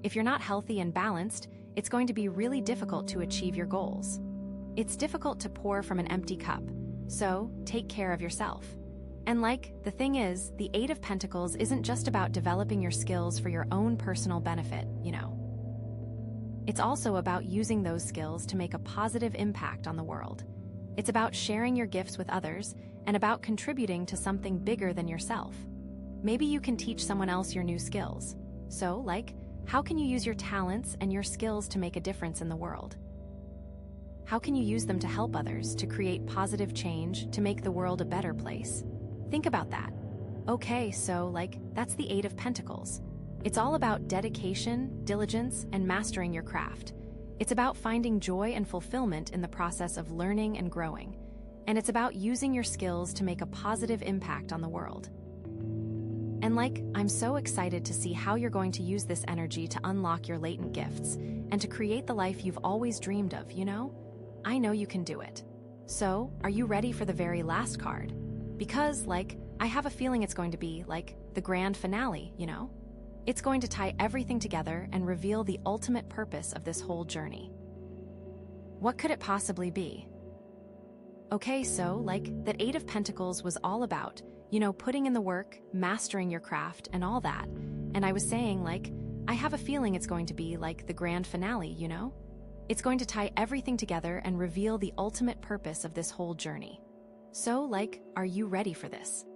if you're not healthy and balanced, it's going to be really difficult to achieve your goals. It's difficult to pour from an empty cup, so take care of yourself. And the thing is, the Eight of Pentacles isn't just about developing your skills for your own personal benefit, It's also about using those skills to make a positive impact on the world. It's about sharing your gifts with others and about contributing to something bigger than yourself. Maybe you can teach someone else your new skills. So, how can you use your talents and your skills to make a difference in the world? How can you use them to help others, to create positive change, to make the world a better place? Think about that. Okay, so, that's the Eight of Pentacles. It's all about dedication, diligence, and mastering your craft. It's about finding joy and fulfillment in the process of learning and growing. And it's about using your skills to make a positive impact on the world. And I'm so excited to see how you're going to use this energy to unlock your latent gifts and to create the life you've always dreamed of, I know you can do it. So, are you ready for the very last card? Because, I have a feeling it's going to be, the grand finale, It's going to tie everything together and reveal the ultimate purpose of this whole journey. What could it possibly be? Okay, so, that Eight of Pentacles was all about, putting in the work, mastering your craft, and all that. And I was saying, I have a feeling it's going to be, the grand finale, It's going to tie everything together and reveal the ultimate purpose of this whole journey. So, are you ready for this?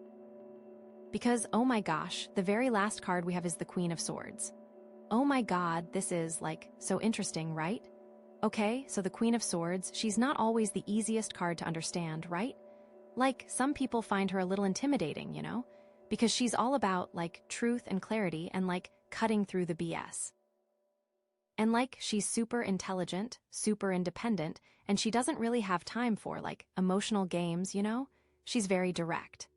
Because, oh my gosh, the very last card we have is the Queen of Swords. Oh my god, this is, so interesting, right? Okay, so the Queen of Swords, she's not always the easiest card to understand, right? Some people find her a little intimidating, Because she's all about, truth and clarity and, cutting through the BS. And, she's super intelligent, super independent, and she doesn't really have time for, emotional games, She's very direct.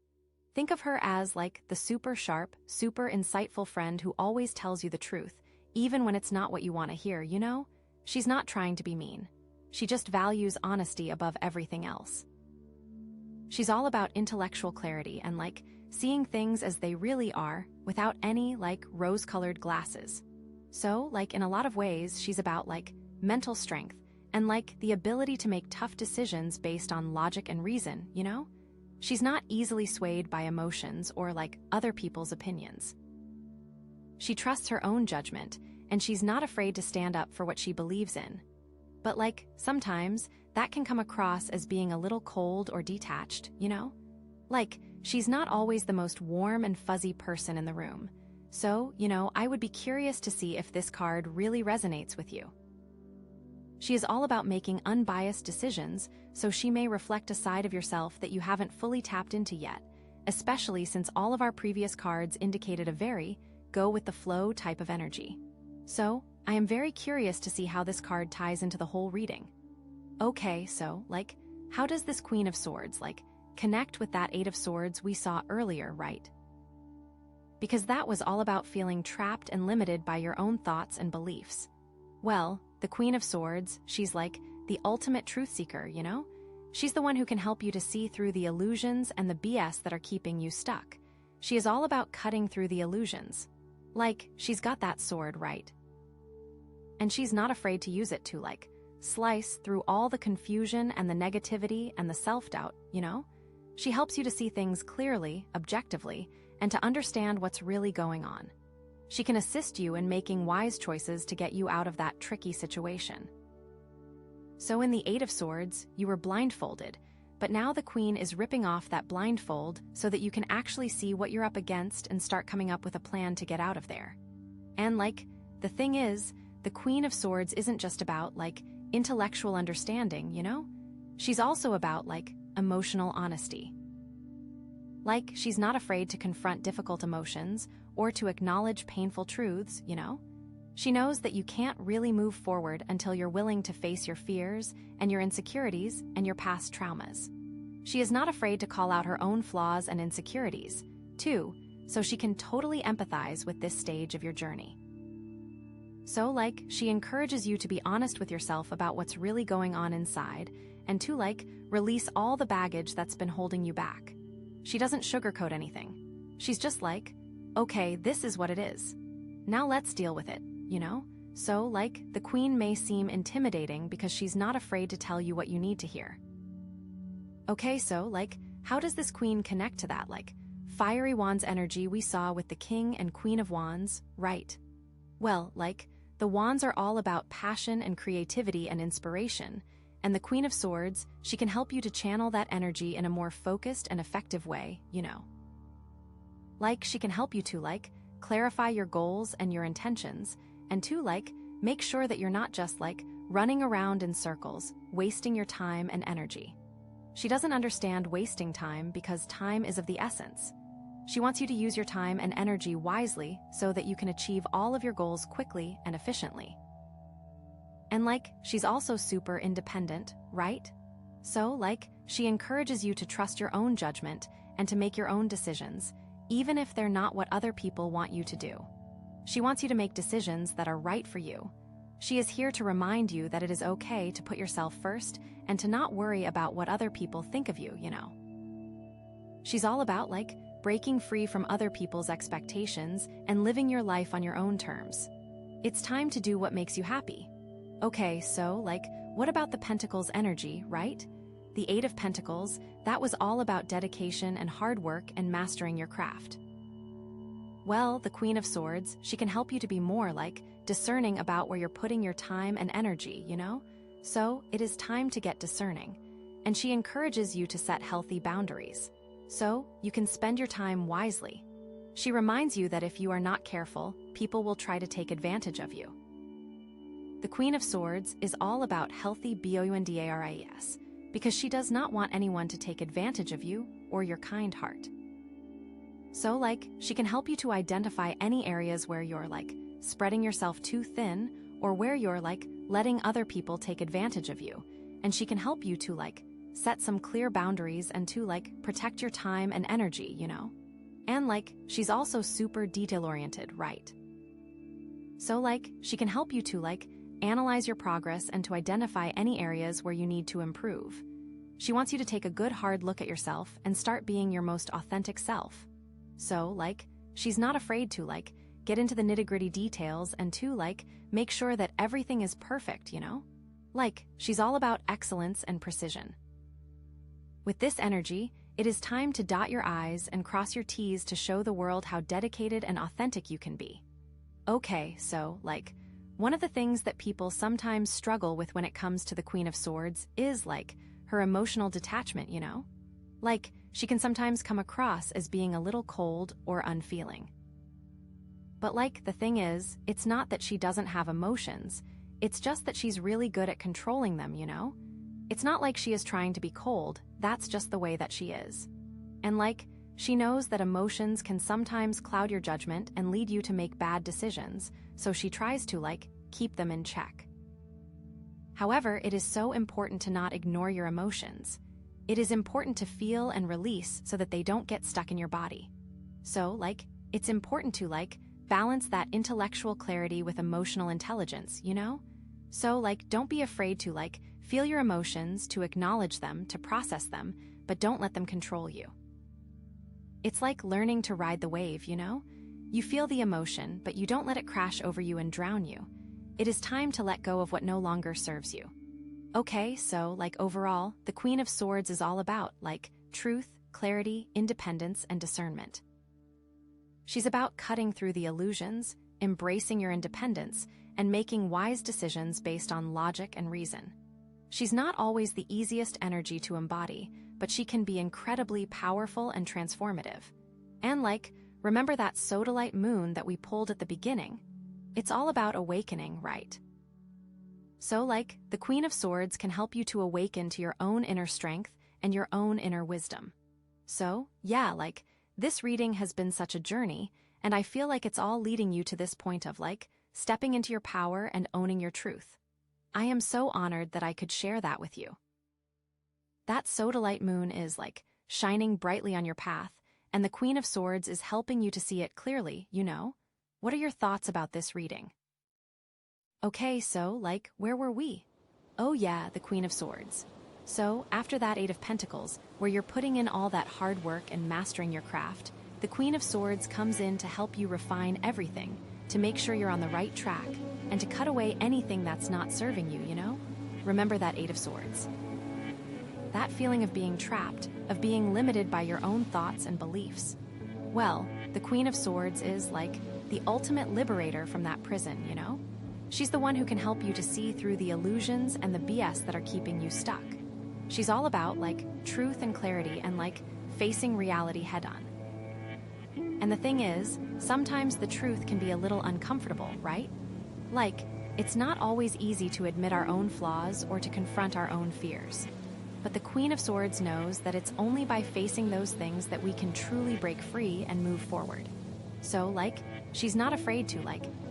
Think of her as, the super sharp, super insightful friend who always tells you the truth, even when it's not what you want to hear, She's not trying to be mean. She just values honesty above everything else. She's all about intellectual clarity and, seeing things as they really are, without any, rose-colored glasses. So, in a lot of ways, she's about, mental strength and, the ability to make tough decisions based on logic and reason, She's not easily swayed by emotions or, other people's opinions. She trusts her own judgment, and she's not afraid to stand up for what she believes in. But, sometimes that can come across as being a little cold or detached, She's not always the most warm and fuzzy person in the room. So, I would be curious to see if this card really resonates with you. She is all about making unbiased decisions, so she may reflect a side of yourself that you haven't fully tapped into yet, especially since all of our previous cards indicated a very go-with-the-flow type of energy. So, I am very curious to see how this card ties into the whole reading. Okay, so, how does this Queen of Swords, connect with that Eight of Swords we saw earlier, right? Because that was all about feeling trapped and limited by your own thoughts and beliefs. Well, the Queen of Swords, she's the ultimate truth seeker, She's the one who can help you to see through the illusions and the BS that are keeping you stuck. She is all about cutting through the illusions. She's got that sword, right? And she's not afraid to use it to, slice through all the confusion and the negativity and the self-doubt, She helps you to see things clearly, objectively, and to understand what's really going on. She can assist you in making wise choices to get you out of that tricky situation. So in the Eight of Swords, you were blindfolded, but now the Queen is ripping off that blindfold so that you can actually see what you're up against and start coming up with a plan to get out of there. And the thing is, the Queen of Swords isn't just about, intellectual understanding, She's also about, emotional honesty. She's not afraid to confront difficult emotions or to acknowledge painful truths, She knows that you can't really move forward until you're willing to face your fears and your insecurities and your past traumas. She is not afraid to call out her own flaws and insecurities, too, so she can totally empathize with this stage of your journey. So, she encourages you to be honest with yourself about what's really going on inside and to, release all the baggage that's been holding you back. She doesn't sugarcoat anything. She's just okay, this is what it is. Now let's deal with it, So, the Queen may seem intimidating because she's not afraid to tell you what you need to hear. Okay, so, how does this Queen connect to that, fiery wands energy we saw with the King and Queen of Wands, right? Well, the wands are all about passion and creativity and inspiration, And the Queen of Swords, she can help you to channel that energy in a more focused and effective way, you know. Like, she can help you to, like, clarify your goals and your intentions, and to, like, make sure that you're not just, like, running around in circles, wasting your time and energy. She doesn't understand wasting time because time is of the essence. She wants you to use your time and energy wisely so that you can achieve all of your goals quickly and efficiently. And, like, she's also super independent, right? So, like, she encourages you to trust your own judgment and to make your own decisions, even if they're not what other people want you to do. She wants you to make decisions that are right for you. She is here to remind you that it is okay to put yourself first and to not worry about what other people think of you, you know. She's all about, like, breaking free from other people's expectations and living your life on your own terms. It's time to do what makes you happy. Okay, so, like, what about the Pentacles energy, right? The Eight of Pentacles, that was all about dedication and hard work and mastering your craft. Well, the Queen of Swords, she can help you to be more, like, discerning about where you're putting your time and energy, you know? So, it is time to get discerning. And she encourages you to set healthy boundaries. So, you can spend your time wisely. She reminds you that if you are not careful, people will try to take advantage of you. The Queen of Swords is all about healthy boundaries, because she does not want anyone to take advantage of you or your kind heart. So, like, she can help you to identify any areas where you're, like, spreading yourself too thin or where you're, like, letting other people take advantage of you. And she can help you to, like, set some clear boundaries and to, like, protect your time and energy, you know? And, like, she's also super detail-oriented, right? So, like, she can help you to, like, analyze your progress and to identify any areas where you need to improve. She wants you to take a good hard look at yourself and start being your most authentic self. So, like, she's not afraid to, like, get into the nitty-gritty details and to, like, make sure that everything is perfect, you know? Like, she's all about excellence and precision. With this energy, it is time to dot your I's and cross your T's to show the world how dedicated and authentic you can be. Okay, so, like, one of the things that people sometimes struggle with when it comes to the Queen of Swords is, like, her emotional detachment, you know? Like, she can sometimes come across as being a little cold or unfeeling. But, like, the thing is, it's not that she doesn't have emotions, it's just that she's really good at controlling them, you know? It's not like she is trying to be cold, that's just the way that she is. And, like, she knows that emotions can sometimes cloud your judgment and lead you to make bad decisions, so she tries to, like, keep them in check. However, it is so important to not ignore your emotions. It is important to feel and release so that they don't get stuck in your body. So, like, it's important to, like, balance that intellectual clarity with emotional intelligence, you know? So, like, don't be afraid to, like, feel your emotions, to acknowledge them, to process them, but don't let them control you. It's like learning to ride the wave, you know? You feel the emotion, but you don't let it crash over you and drown you. It is time to let go of what no longer serves you. Okay, so, like, overall, the Queen of Swords is all about, like, truth, clarity, independence, and discernment. She's about cutting through the illusions, embracing your independence, and making wise decisions based on logic and reason. She's not always the easiest energy to embody, but she can be incredibly powerful and transformative. And, like, remember that Sodalite moon that we pulled at the beginning? It's all about awakening, right? So, like, the Queen of Swords can help you to awaken to your own inner strength and your own inner wisdom. So, yeah, like, this reading has been such a journey, and I feel like it's all leading you to this point of, like, stepping into your power and owning your truth. I am so honored that I could share that with you. That Sodalite moon is, like, shining brightly on your path, and the Queen of Swords is helping you to see it clearly, you know? What are your thoughts about this reading? Okay, so, like, where were we? Oh yeah, the Queen of Swords. So, after that Eight of Pentacles, where you're putting in all that hard work and mastering your craft, the Queen of Swords comes in to help you refine everything, to make sure you're on the right track, and to cut away anything that's not serving you, you know? Remember that Eight of Swords. That feeling of being trapped, of being limited by your own thoughts and beliefs. Well, the Queen of Swords is, like, the ultimate liberator from that prison, you know? She's the one who can help you to see through the illusions and the BS that are keeping you stuck. She's all about, truth and clarity and, facing reality head-on. And the thing is, sometimes the truth can be a little uncomfortable, right? It's not always easy to admit our own flaws or to confront our own fears. But the Queen of Swords knows that it's only by facing those things that we can truly break free and move forward. So, she's not afraid to,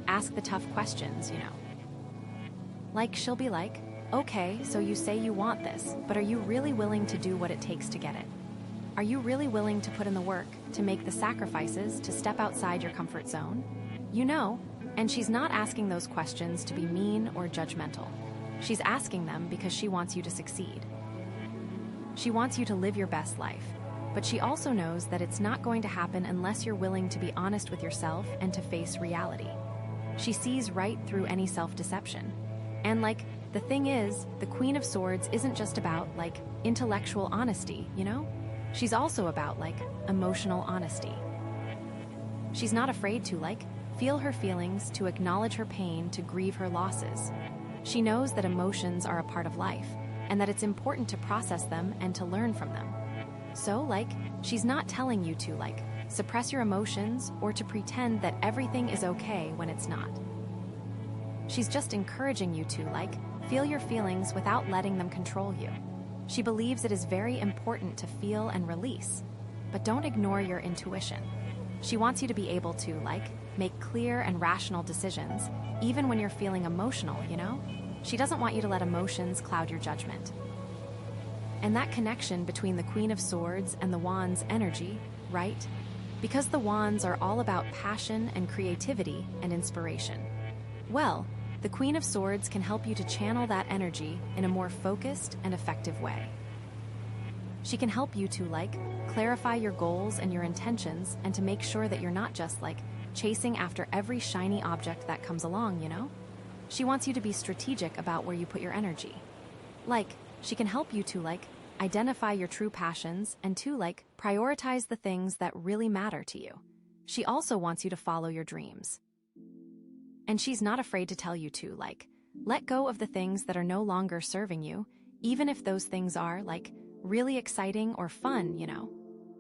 ask the tough questions, She'll be like, okay, so you say you want this, but are you really willing to do what it takes to get it? Are you really willing to put in the work, to make the sacrifices, to step outside your comfort zone? And she's not asking those questions to be mean or judgmental. She's asking them because she wants you to succeed. She wants you to live your best life, but she also knows that it's not going to happen unless you're willing to be honest with yourself and to face reality. She sees right through any self-deception. And the thing is, the Queen of Swords isn't just about, intellectual honesty, She's also about, emotional honesty. She's not afraid to, feel her feelings, to acknowledge her pain, to grieve her losses. She knows that emotions are a part of life, and that it's important to process them and to learn from them. So, she's not telling you to, suppress your emotions or to pretend that everything is okay when it's not. She's just encouraging you to, feel your feelings without letting them control you. She believes it is very important to feel and release, but don't ignore your intuition. She wants you to be able to, make clear and rational decisions, even when you're feeling emotional, She doesn't want you to let emotions cloud your judgment. And that connection between the Queen of Swords and the Wand's energy, right? Because the Wands are all about passion and creativity and inspiration. Well, the Queen of Swords can help you to channel that energy in a more focused and effective way. She can help you to, clarify your goals and your intentions and to make sure that you're not just, chasing after every shiny object that comes along, She wants you to be strategic about where you put your energy. She can help you to, identify your true passions and to, prioritize the things that really matter to you. She also wants you to follow your dreams. And she's not afraid to tell you to, let go of the things that are no longer serving you, even if those things are, really exciting or fun,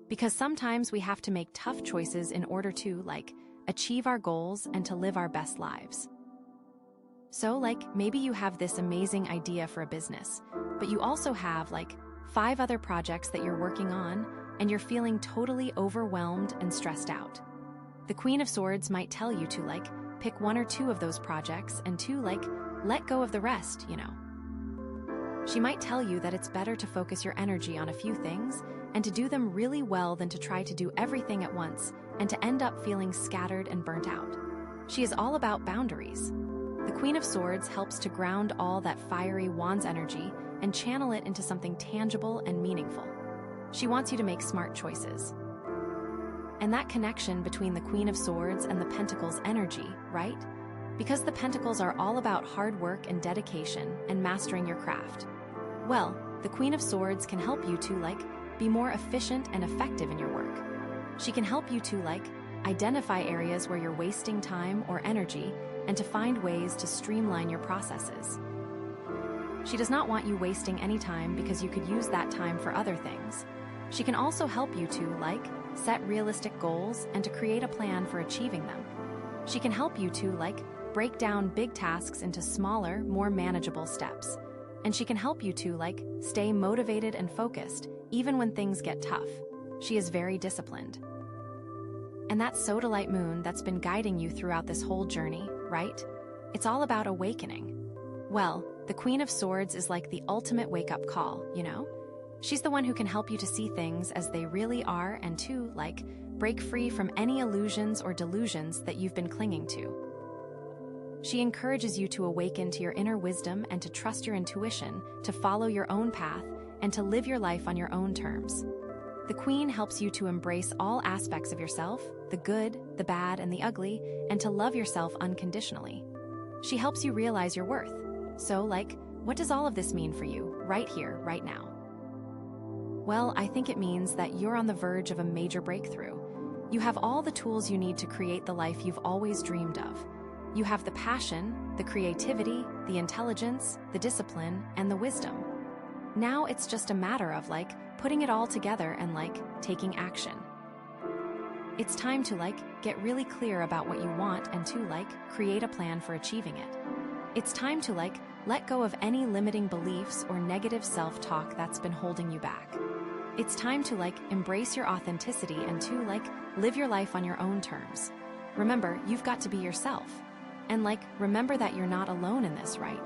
Because sometimes we have to make tough choices in order to, achieve our goals and to live our best lives. So, maybe you have this amazing idea for a business, but you also have, 5 other projects that you're working on, and you're feeling totally overwhelmed and stressed out. The Queen of Swords might tell you to, pick 1 or 2 of those projects and to, let go of the rest, She might tell you that it's better to focus your energy on a few things and to do them really well than to try to do everything at once and to end up feeling scattered and burnt out. She is all about boundaries. The Queen of Swords helps to ground all that fiery Wand's energy and channel it into something tangible and meaningful. She wants you to make smart choices. And that connection between the Queen of Swords and the Pentacles energy, right? Because the Pentacles are all about hard work and dedication and mastering your craft. Well, the Queen of Swords can help you to, be more efficient and effective in your work. She can help you to, identify areas where you're wasting time or energy and to find ways to streamline your processes. She does not want you wasting any time because you could use that time for other things. She can also help you to, set realistic goals and to create a plan for achieving them. She can help you to, break down big tasks into smaller, more manageable steps. And she can help you to, stay motivated and focused, even when things get tough. She is very disciplined. And that Sodalite moon that's been guiding you throughout this whole journey, right? It's all about awakening. Well, the Queen of Swords is like the ultimate wake-up call, She's the one who can help you to see things as they really are and to, break free from any illusions or delusions that you've been clinging to. She encourages you to awaken to your inner wisdom and to trust your intuition, to follow your own path, and to live your life on your own terms. The Queen helps you to embrace all aspects of yourself, the good, the bad, and the ugly, and to love yourself unconditionally. She helps you realize your worth. So, what does all of this mean for you, right here, right now? Well, I think it means that you're on the verge of a major breakthrough. You have all the tools you need to create the life you've always dreamed of. You have the passion, the creativity, the intelligence, the discipline, and the wisdom. Now it's just a matter of putting it all together and taking action. It's time to get really clear about what you want and to create a plan for achieving it. It's time to let go of any limiting beliefs or negative self-talk that's been holding you back. It's time to embrace your authenticity and to live your life on your own terms. Remember, you've got to be yourself. And remember that you're not alone in this, right?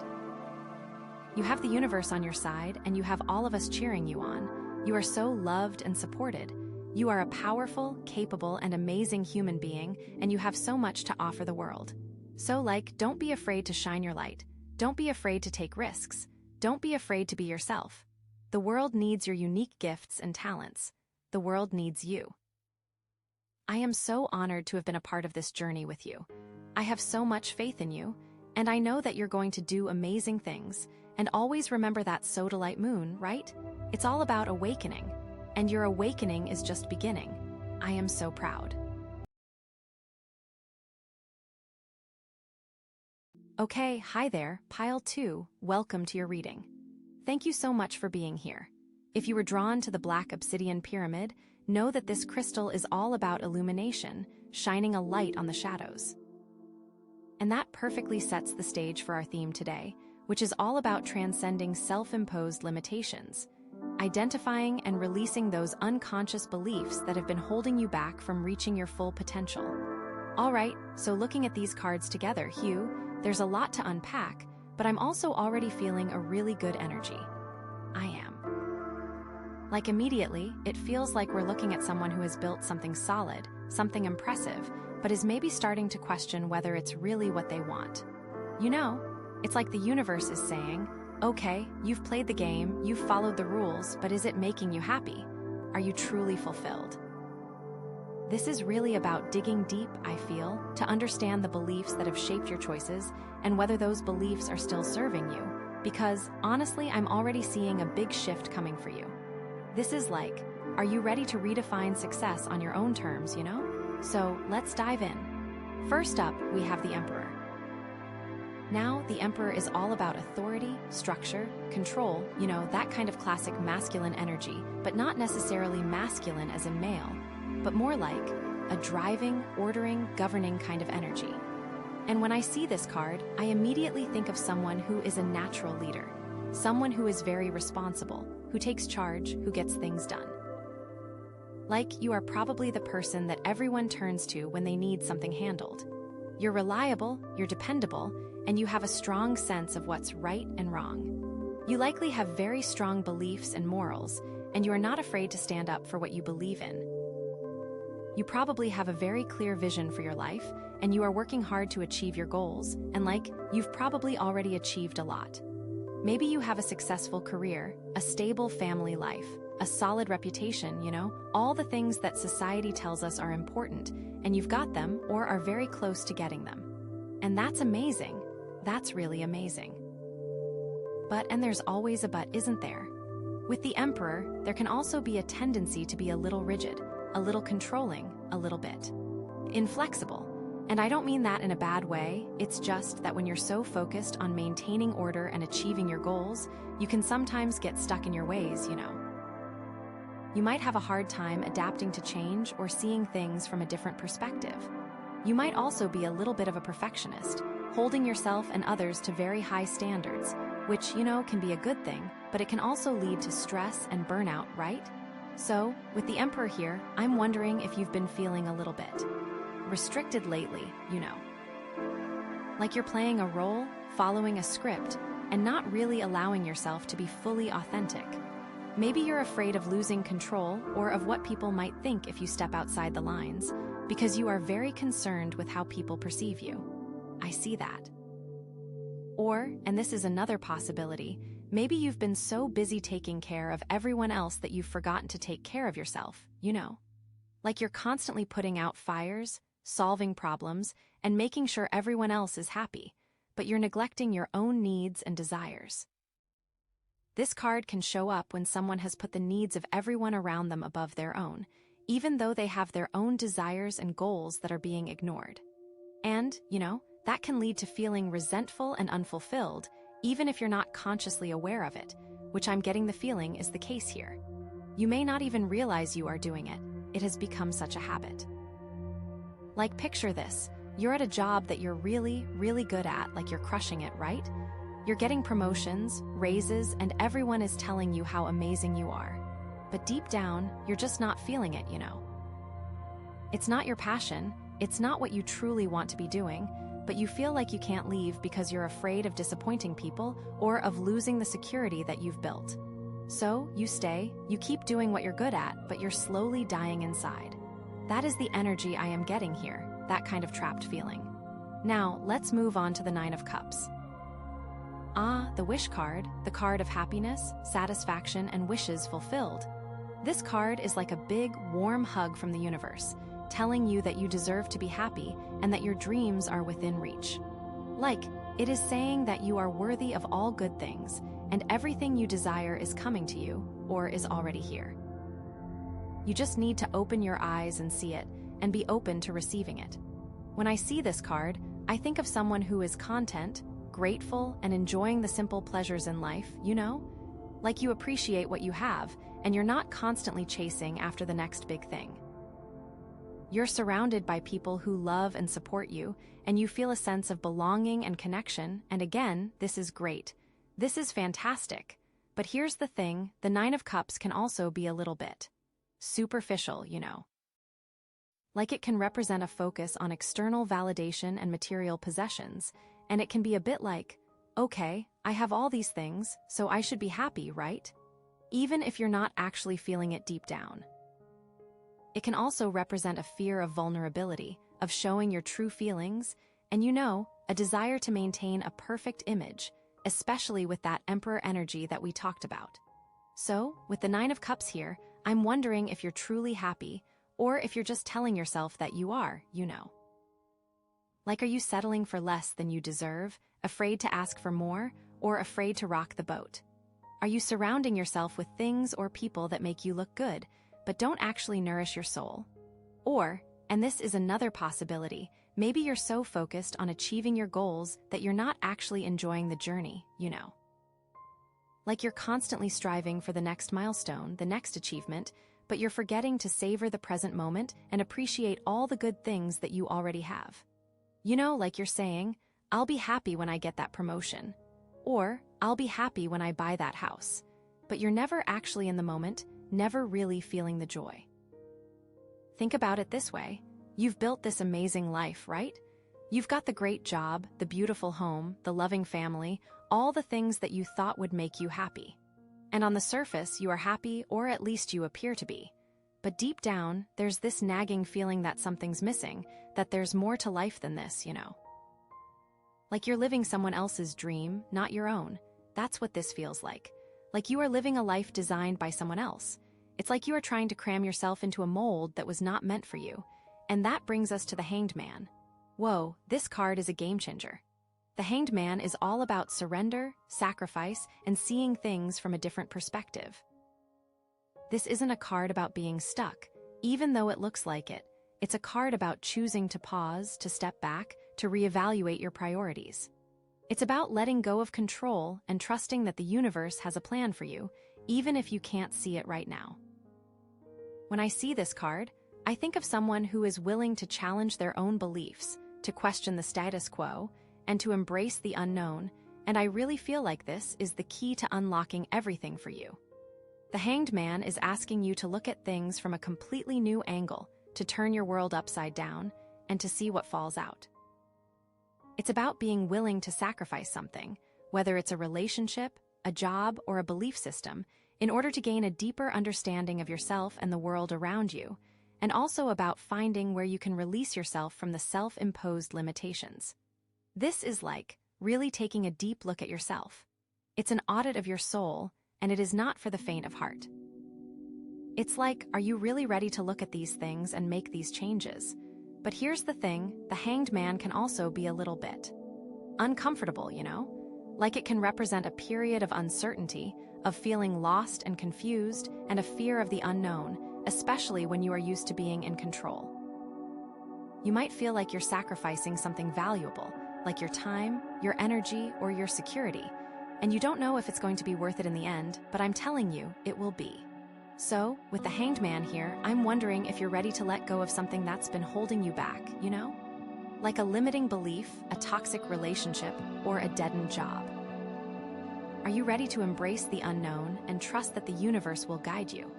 You have the universe on your side and you have all of us cheering you on. You are so loved and supported. You are a powerful, capable, and amazing human being, and you have so much to offer the world. So don't be afraid to shine your light. Don't be afraid to take risks. Don't be afraid to be yourself. The world needs your unique gifts and talents. The world needs you. I am so honored to have been a part of this journey with you. I have so much faith in you, and I know that you're going to do amazing things. And always remember that Sodalite moon, right? It's all about awakening, and your awakening is just beginning. I am so proud. Okay, hi there, Pile 2, welcome to your reading. Thank you so much for being here. If you were drawn to the black obsidian pyramid, know that this crystal is all about illumination, shining a light on the shadows. And that perfectly sets the stage for our theme today, which is all about transcending self-imposed limitations, identifying and releasing those unconscious beliefs that have been holding you back from reaching your full potential. All right, so looking at these cards together, Hugh, there's a lot to unpack, but I'm also already feeling a really good energy. I am. Immediately, it feels like we're looking at someone who has built something solid, something impressive, but is maybe starting to question whether it's really what they want. You know, it's like the universe is saying, okay, you've played the game, you've followed the rules, but is it making you happy? Are you truly fulfilled? This is really about digging deep, I feel, to understand the beliefs that have shaped your choices and whether those beliefs are still serving you. Because, honestly, I'm already seeing a big shift coming for you. This is are you ready to redefine success on your own terms, you know? So, let's dive in. First up, we have the Emperor. Now, the Emperor is all about authority, structure, control, that kind of classic masculine energy, but not necessarily masculine as in male, but more like a driving, ordering, governing kind of energy. And when I see this card, I immediately think of someone who is a natural leader, someone who is very responsible, who takes charge, who gets things done. You are probably the person that everyone turns to when they need something handled. You're reliable, you're dependable, and you have a strong sense of what's right and wrong. You likely have very strong beliefs and morals, and you are not afraid to stand up for what you believe in. You probably have a very clear vision for your life, and you are working hard to achieve your goals, and you've probably already achieved a lot. Maybe you have a successful career, a stable family life, a solid reputation, all the things that society tells us are important, and you've got them or are very close to getting them. And that's amazing. That's really amazing. And there's always a but, isn't there? With the Emperor, there can also be a tendency to be a little rigid, a little controlling, a little bit inflexible. And I don't mean that in a bad way, it's just that when you're so focused on maintaining order and achieving your goals, you can sometimes get stuck in your ways, You might have a hard time adapting to change or seeing things from a different perspective. You might also be a little bit of a perfectionist, holding yourself and others to very high standards, which, can be a good thing, but it can also lead to stress and burnout, right? So, with the Emperor here, I'm wondering if you've been feeling a little bit restricted lately, Like you're playing a role, following a script, and not really allowing yourself to be fully authentic. Maybe you're afraid of losing control or of what people might think if you step outside the lines, because you are very concerned with how people perceive you. I see that. Or, and this is another possibility, maybe you've been so busy taking care of everyone else that you've forgotten to take care of yourself, Like you're constantly putting out fires, solving problems, and making sure everyone else is happy, but you're neglecting your own needs and desires. This card can show up when someone has put the needs of everyone around them above their own, even though they have their own desires and goals that are being ignored. And, that can lead to feeling resentful and unfulfilled, even if you're not consciously aware of it, which I'm getting the feeling is the case here. You may not even realize you are doing it. It has become such a habit. Like, picture this. You're at a job that you're really, really good at, like you're crushing it, right? You're getting promotions, raises, and everyone is telling you how amazing you are. But deep down, you're just not feeling it, you know. It's not your passion, it's not what you truly want to be doing, but you feel like you can't leave because you're afraid of disappointing people or of losing the security that you've built. So, you stay, you keep doing what you're good at, but you're slowly dying inside. That is the energy I am getting here, that kind of trapped feeling. Now, let's move on to the Nine of Cups. Ah, the wish card, the card of happiness, satisfaction, and wishes fulfilled. This card is like a big, warm hug from the universe, telling you that you deserve to be happy and that your dreams are within reach. Like, it is saying that you are worthy of all good things, and everything you desire is coming to you, or is already here. You just need to open your eyes and see it, and be open to receiving it. When I see this card, I think of someone who is content, grateful, and enjoying the simple pleasures in life, you know? Like you appreciate what you have, and you're not constantly chasing after the next big thing. You're surrounded by people who love and support you, and you feel a sense of belonging and connection, and again, this is great. This is fantastic. But here's the thing, the Nine of Cups can also be a little bit superficial, you know. Like, it can represent a focus on external validation and material possessions, and it can be a bit like, okay, I have all these things, so I should be happy, right? Even if you're not actually feeling it deep down. It can also represent a fear of vulnerability, of showing your true feelings, and you know, a desire to maintain a perfect image, especially with that Emperor energy that we talked about. So, with the Nine of Cups here, I'm wondering if you're truly happy, or if you're just telling yourself that you are, you know. Like, are you settling for less than you deserve, afraid to ask for more, or afraid to rock the boat? Are you surrounding yourself with things or people that make you look good, but don't actually nourish your soul? Or, and this is another possibility, maybe you're so focused on achieving your goals that you're not actually enjoying the journey, you know. Like, you're constantly striving for the next milestone, the next achievement, but you're forgetting to savor the present moment and appreciate all the good things that you already have. You know, like you're saying, I'll be happy when I get that promotion. Or, I'll be happy when I buy that house. But you're never actually in the moment, never really feeling the joy. Think about it this way. You've built this amazing life, right? You've got the great job, the beautiful home, the loving family, all the things that you thought would make you happy. And on the surface, you are happy, or at least you appear to be. But deep down, there's this nagging feeling that something's missing, that there's more to life than this, you know. Like you're living someone else's dream, not your own. That's what this feels like. Like you are living a life designed by someone else. It's like you are trying to cram yourself into a mold that was not meant for you. And that brings us to the Hanged Man. Whoa, this card is a game changer. The Hanged Man is all about surrender, sacrifice, and seeing things from a different perspective. This isn't a card about being stuck, even though it looks like it. It's a card about choosing to pause, to step back, to reevaluate your priorities. It's about letting go of control and trusting that the universe has a plan for you, even if you can't see it right now. When I see this card, I think of someone who is willing to challenge their own beliefs, to question the status quo, and to embrace the unknown, and I really feel like this is the key to unlocking everything for you. The Hanged Man is asking you to look at things from a completely new angle, to turn your world upside down, and to see what falls out. It's about being willing to sacrifice something, whether it's a relationship, a job, or a belief system, in order to gain a deeper understanding of yourself and the world around you, and also about finding where you can release yourself from the self-imposed limitations. This is like really taking a deep look at yourself. It's an audit of your soul, and it is not for the faint of heart. It's like, are you really ready to look at these things and make these changes? But here's the thing, the Hanged Man can also be a little bit uncomfortable, you know? Like it can represent a period of uncertainty, of feeling lost and confused, and a fear of the unknown, especially when you are used to being in control. You might feel like you're sacrificing something valuable, like your time, your energy, or your security. And you don't know if it's going to be worth it in the end, but I'm telling you, it will be. So, with the Hanged Man here, I'm wondering if you're ready to let go of something that's been holding you back, you know? Like a limiting belief, a toxic relationship, or a dead-end job. Are you ready to embrace the unknown and trust that the universe will guide you?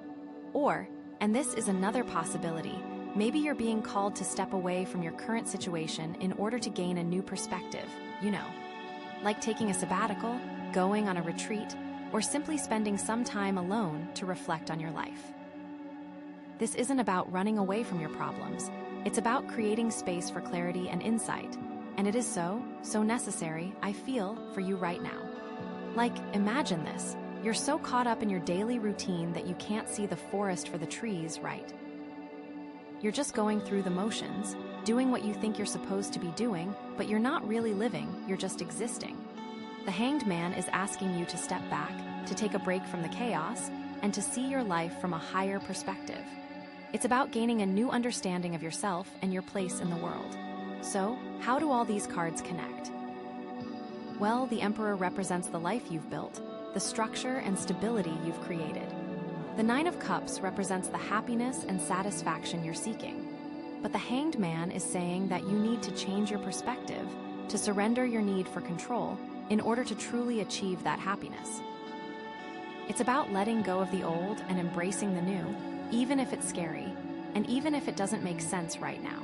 Or, and this is another possibility, maybe you're being called to step away from your current situation in order to gain a new perspective, you know. Like taking a sabbatical, going on a retreat, or simply spending some time alone to reflect on your life. This isn't about running away from your problems. It's about creating space for clarity and insight. And it is so necessary, I feel, for you right now. Like, imagine this. You're so caught up in your daily routine that you can't see the forest for the trees, right? You're just going through the motions, doing what you think you're supposed to be doing, but you're not really living, you're just existing. The Hanged Man is asking you to step back, to take a break from the chaos, and to see your life from a higher perspective. It's about gaining a new understanding of yourself and your place in the world. So, how do all these cards connect? Well, the Emperor represents the life you've built, the structure and stability you've created. The Nine of Cups represents the happiness and satisfaction you're seeking. But the Hanged Man is saying that you need to change your perspective, to surrender your need for control, in order to truly achieve that happiness. It's about letting go of the old and embracing the new, even if it's scary, and even if it doesn't make sense right now.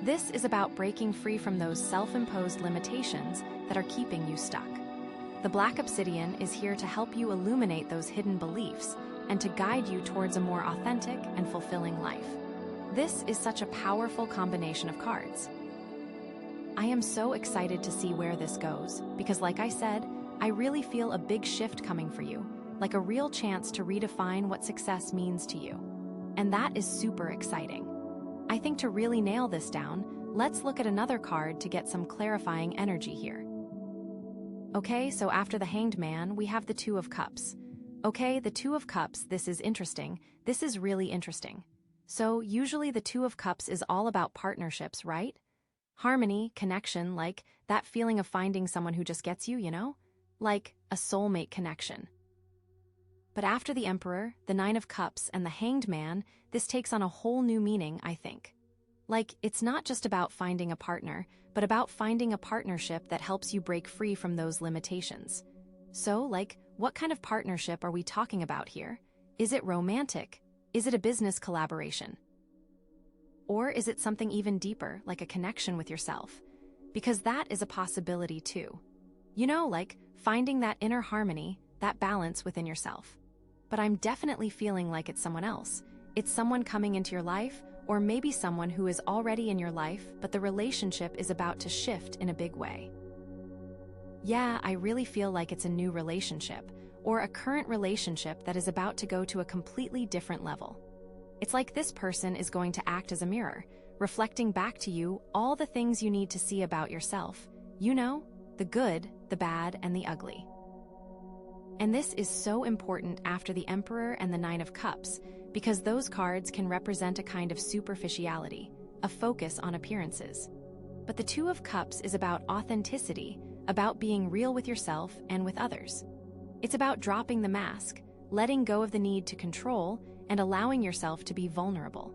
This is about breaking free from those self-imposed limitations that are keeping you stuck. The Black Obsidian is here to help you illuminate those hidden beliefs and to guide you towards a more authentic and fulfilling life. This is such a powerful combination of cards. I am so excited to see where this goes, because like I said, I really feel a big shift coming for you, like a real chance to redefine what success means to you. And that is super exciting. I think to really nail this down, let's look at another card to get some clarifying energy here. Okay, so after the Hanged Man, we have the Two of Cups. Okay, the Two of Cups, this is interesting. This is really interesting. So, usually the Two of Cups is all about partnerships, right? Harmony, connection, like that feeling of finding someone who just gets you, you know? Like a soulmate connection. But after the Emperor, the Nine of Cups, and the Hanged Man, this takes on a whole new meaning, I think. Like, it's not just about finding a partner, but about finding a partnership that helps you break free from those limitations. So, like, what kind of partnership are we talking about here? Is it romantic? Is it a business collaboration? Or is it something even deeper, like a connection with yourself? Because that is a possibility too. You know, like finding that inner harmony, that balance within yourself. But I'm definitely feeling like it's someone else. It's someone coming into your life, or maybe someone who is already in your life, but the relationship is about to shift in a big way. Yeah, I really feel like it's a new relationship, or a current relationship that is about to go to a completely different level. It's like this person is going to act as a mirror, reflecting back to you all the things you need to see about yourself. You know, the good, the bad, and the ugly. And this is so important after the Emperor and the Nine of Cups, because those cards can represent a kind of superficiality, a focus on appearances. But the Two of Cups is about authenticity, about being real with yourself and with others. It's about dropping the mask, letting go of the need to control, and allowing yourself to be vulnerable.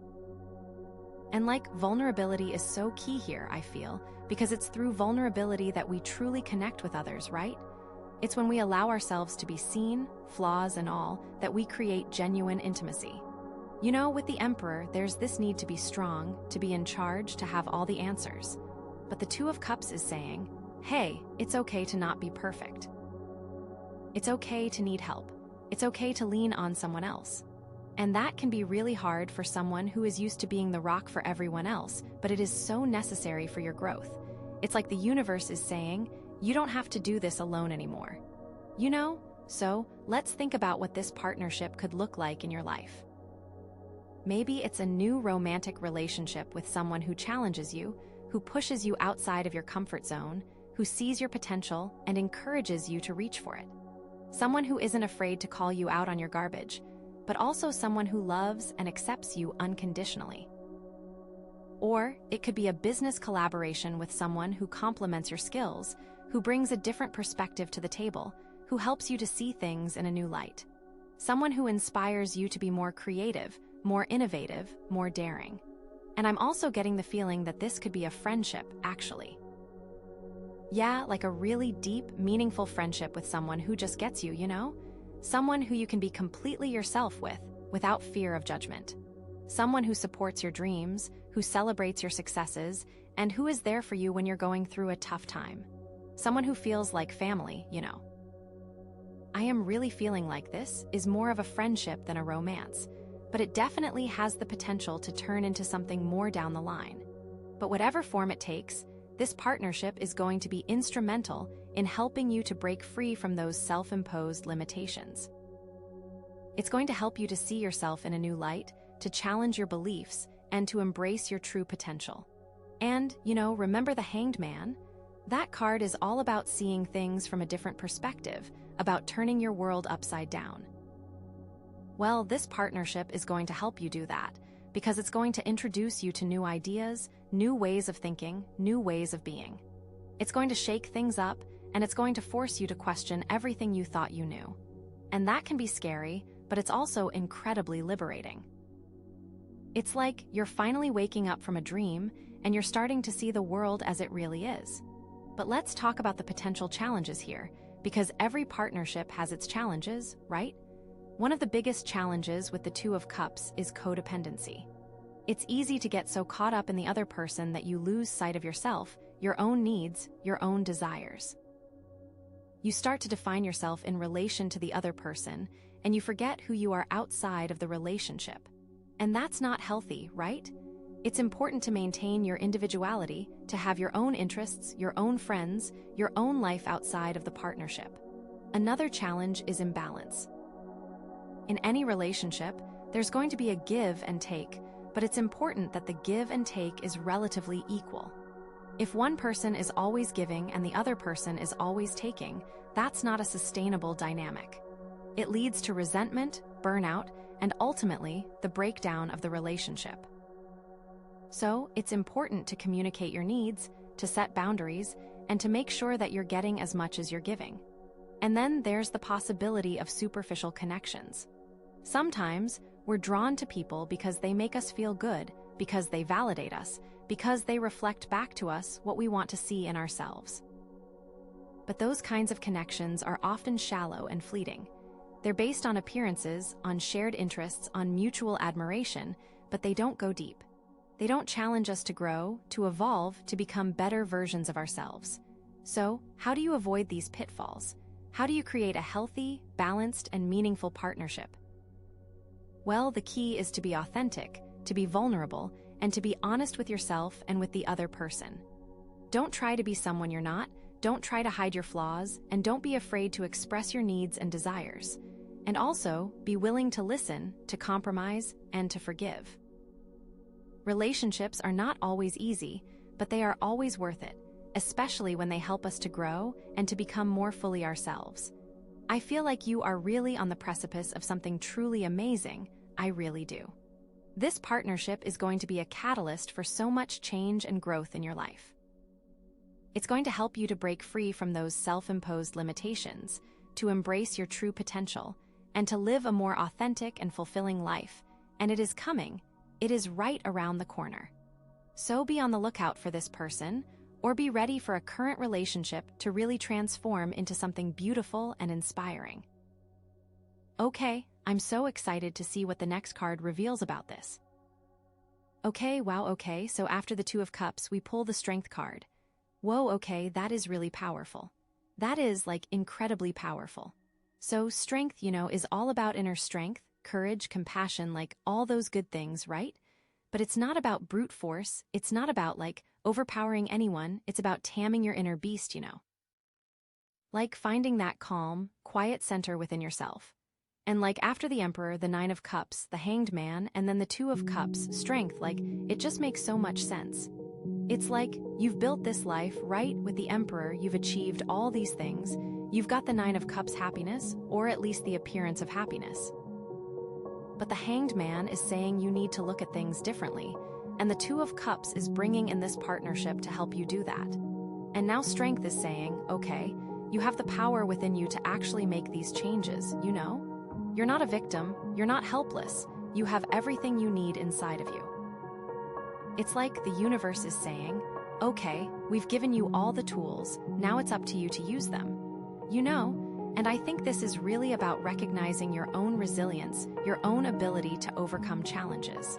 And like, vulnerability is so key here, I feel, because it's through vulnerability that we truly connect with others, right? It's when we allow ourselves to be seen, flaws and all, that we create genuine intimacy. You know, with the Emperor, there's this need to be strong, to be in charge, to have all the answers. But the Two of Cups is saying, hey, it's okay to not be perfect. It's okay to need help. It's okay to lean on someone else. And that can be really hard for someone who is used to being the rock for everyone else, but it is so necessary for your growth. It's like the universe is saying, you don't have to do this alone anymore. You know? So, let's think about what this partnership could look like in your life. Maybe it's a new romantic relationship with someone who challenges you, who pushes you outside of your comfort zone, who sees your potential and encourages you to reach for it. Someone who isn't afraid to call you out on your garbage, but also someone who loves and accepts you unconditionally. Or it could be a business collaboration with someone who complements your skills, who brings a different perspective to the table, who helps you to see things in a new light. Someone who inspires you to be more creative, more innovative, more daring. And I'm also getting the feeling that this could be a friendship, actually. Yeah, like a really deep, meaningful friendship with someone who just gets you, you know? Someone who you can be completely yourself with, without fear of judgment. Someone who supports your dreams, who celebrates your successes, and who is there for you when you're going through a tough time. Someone who feels like family, you know. I am really feeling like this is more of a friendship than a romance, but it definitely has the potential to turn into something more down the line. But whatever form it takes, this partnership is going to be instrumental in helping you to break free from those self-imposed limitations. It's going to help you to see yourself in a new light, to challenge your beliefs, and to embrace your true potential. And, you know, remember the Hanged Man? That card is all about seeing things from a different perspective, about turning your world upside down. Well, this partnership is going to help you do that, because it's going to introduce you to new ideas, new ways of thinking, new ways of being. It's going to shake things up, and it's going to force you to question everything you thought you knew. And that can be scary, but it's also incredibly liberating. It's like you're finally waking up from a dream, and you're starting to see the world as it really is. But let's talk about the potential challenges here, because every partnership has its challenges, right? One of the biggest challenges with the Two of Cups is codependency. It's easy to get so caught up in the other person that you lose sight of yourself, your own needs, your own desires. You start to define yourself in relation to the other person, and you forget who you are outside of the relationship. And that's not healthy, right? It's important to maintain your individuality, to have your own interests, your own friends, your own life outside of the partnership. Another challenge is imbalance. In any relationship, there's going to be a give and take, but it's important that the give and take is relatively equal. If one person is always giving and the other person is always taking, that's not a sustainable dynamic. It leads to resentment, burnout, and ultimately, the breakdown of the relationship. So, it's important to communicate your needs, to set boundaries, and to make sure that you're getting as much as you're giving. And then there's the possibility of superficial connections. Sometimes, we're drawn to people because they make us feel good, because they validate us, because they reflect back to us what we want to see in ourselves. But those kinds of connections are often shallow and fleeting. They're based on appearances, on shared interests, on mutual admiration, but they don't go deep. They don't challenge us to grow, to evolve, to become better versions of ourselves. So, how do you avoid these pitfalls? How do you create a healthy, balanced, and meaningful partnership? Well, the key is to be authentic, to be vulnerable, and to be honest with yourself and with the other person. Don't try to be someone you're not, don't try to hide your flaws, and don't be afraid to express your needs and desires. And also, be willing to listen, to compromise, and to forgive. Relationships are not always easy, but they are always worth it, especially when they help us to grow and to become more fully ourselves. I feel like you are really on the precipice of something truly amazing. I really do. This partnership is going to be a catalyst for so much change and growth in your life. It's going to help you to break free from those self-imposed limitations, to embrace your true potential, and to live a more authentic and fulfilling life. And it is coming. It is right around the corner. So be on the lookout for this person, or be ready for a current relationship to really transform into something beautiful and inspiring. Okay, I'm so excited to see what the next card reveals about this. Okay, wow, okay, so after the Two of Cups, we pull the Strength card. Whoa, okay, that is really powerful. That is, like, incredibly powerful. So strength, you know, is all about inner strength, courage, compassion, like all those good things, right? But it's not about brute force. It's not about, like, overpowering anyone. It's about taming your inner beast, you know. Like finding that calm, quiet center within yourself. And like after the Emperor, the Nine of Cups, the Hanged Man, and then the Two of Cups, strength, like, it just makes so much sense. It's like, you've built this life, right? With the Emperor, you've achieved all these things. You've got the Nine of Cups happiness, or at least the appearance of happiness. But the Hanged Man is saying you need to look at things differently, And the Two of Cups is bringing in this partnership to help you do that. And now Strength is saying, okay, you have the power within you to actually make these changes, you know? You're not a victim, you're not helpless, you have everything you need inside of you. It's like the universe is saying, okay, we've given you all the tools, now it's up to you to use them. You know, and I think this is really about recognizing your own resilience, your own ability to overcome challenges.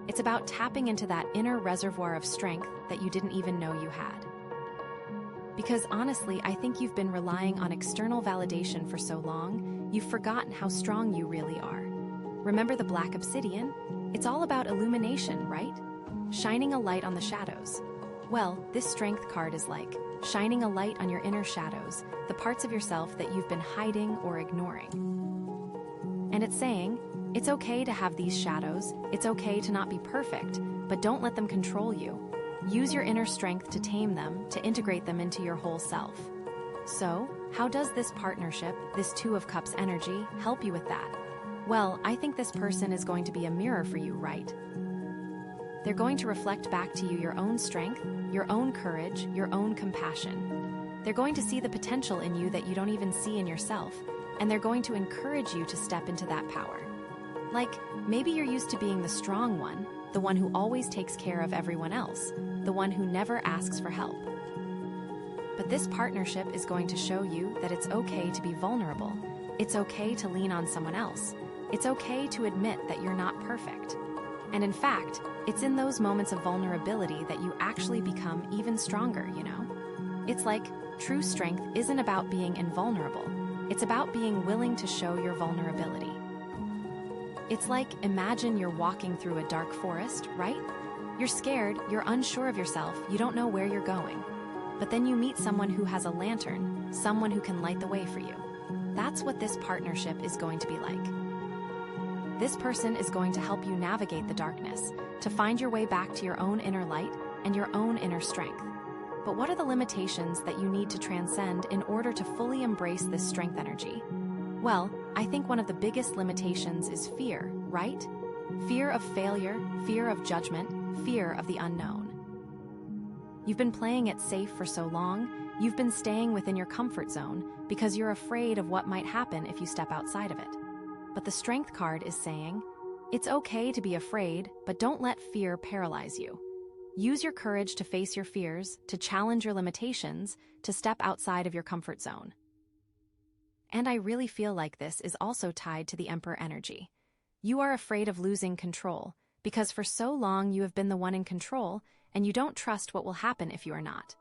It's about tapping into that inner reservoir of strength that you didn't even know you had. Because honestly, I think you've been relying on external validation for so long, you've forgotten how strong you really are. Remember the black obsidian? It's all about illumination, right? Shining a light on the shadows. Well, this Strength card is like shining a light on your inner shadows, the parts of yourself that you've been hiding or ignoring. And it's saying, it's okay to have these shadows, it's okay to not be perfect, but don't let them control you. Use your inner strength to tame them, to integrate them into your whole self. So, how does this partnership, this Two of Cups energy, help you with that? Well, I think this person is going to be a mirror for you, right? They're going to reflect back to you your own strength, your own courage, your own compassion. They're going to see the potential in you that you don't even see in yourself, and they're going to encourage you to step into that power. Like, maybe you're used to being the strong one, the one who always takes care of everyone else, the one who never asks for help. But this partnership is going to show you that it's okay to be vulnerable. It's okay to lean on someone else. It's okay to admit that you're not perfect. And in fact, it's in those moments of vulnerability that you actually become even stronger, you know? It's like true strength isn't about being invulnerable. It's about being willing to show your vulnerability. It's like, imagine you're walking through a dark forest, right? You're scared, you're unsure of yourself, you don't know where you're going. But then you meet someone who has a lantern, someone who can light the way for you. That's what this partnership is going to be like. This person is going to help you navigate the darkness, to find your way back to your own inner light and your own inner strength. But what are the limitations that you need to transcend in order to fully embrace this strength energy? Well, I think one of the biggest limitations is fear, right? Fear of failure, fear of judgment, fear of the unknown. You've been playing it safe for so long, you've been staying within your comfort zone because you're afraid of what might happen if you step outside of it. But the Strength card is saying, it's okay to be afraid, but don't let fear paralyze you. Use your courage to face your fears, to challenge your limitations, to step outside of your comfort zone. And I really feel like this is also tied to the Emperor energy. You are afraid of losing control, because for so long you have been the one in control, and you don't trust what will happen if you are not.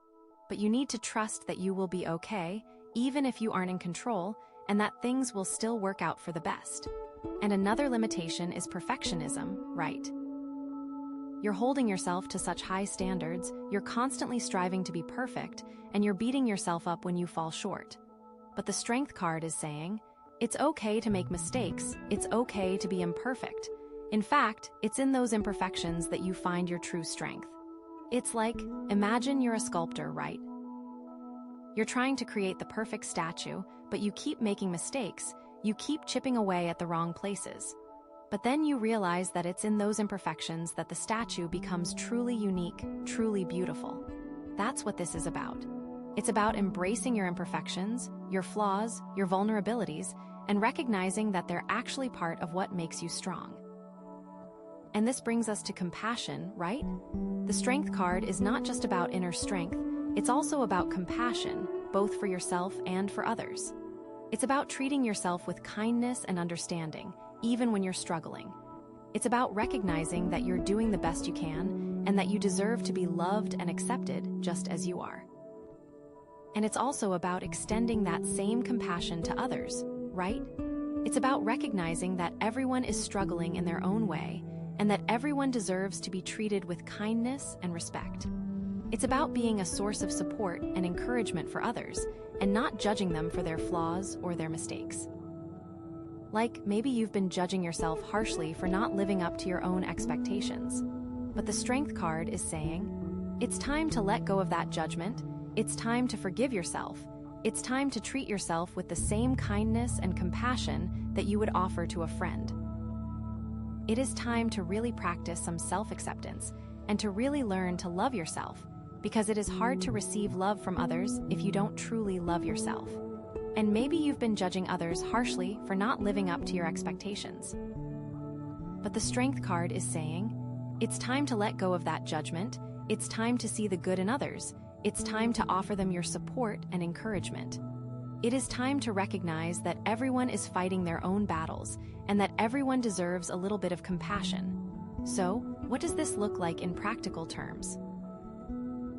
But you need to trust that you will be okay, even if you aren't in control, and that things will still work out for the best. And another limitation is perfectionism, right? You're holding yourself to such high standards, you're constantly striving to be perfect, and you're beating yourself up when you fall short. But the Strength card is saying, it's okay to make mistakes, it's okay to be imperfect. In fact, it's in those imperfections that you find your true strength. It's like, imagine you're a sculptor, right? You're trying to create the perfect statue, but you keep making mistakes, you keep chipping away at the wrong places. But then you realize that it's in those imperfections that the statue becomes truly unique, truly beautiful. That's what this is about. It's about embracing your imperfections, your flaws, your vulnerabilities, and recognizing that they're actually part of what makes you strong. And this brings us to compassion, right? The Strength card is not just about inner strength, it's also about compassion, both for yourself and for others. It's about treating yourself with kindness and understanding, even when you're struggling. It's about recognizing that you're doing the best you can and that you deserve to be loved and accepted just as you are. And it's also about extending that same compassion to others, right? It's about recognizing that everyone is struggling in their own way and that everyone deserves to be treated with kindness and respect. It's about being a source of support and encouragement for others and not judging them for their flaws or their mistakes. Like, maybe you've been judging yourself harshly for not living up to your own expectations. But the Strength card is saying, it's time to let go of that judgment, it's time to forgive yourself, it's time to treat yourself with the same kindness and compassion that you would offer to a friend. It is time to really practice some self-acceptance and to really learn to love yourself, because it is hard to receive love from others if you don't truly love yourself. And maybe you've been judging others harshly for not living up to your expectations. But the Strength card is saying, it's time to let go of that judgment. It's time to see the good in others. It's time to offer them your support and encouragement. It is time to recognize that everyone is fighting their own battles and that everyone deserves a little bit of compassion. So, what does this look like in practical terms?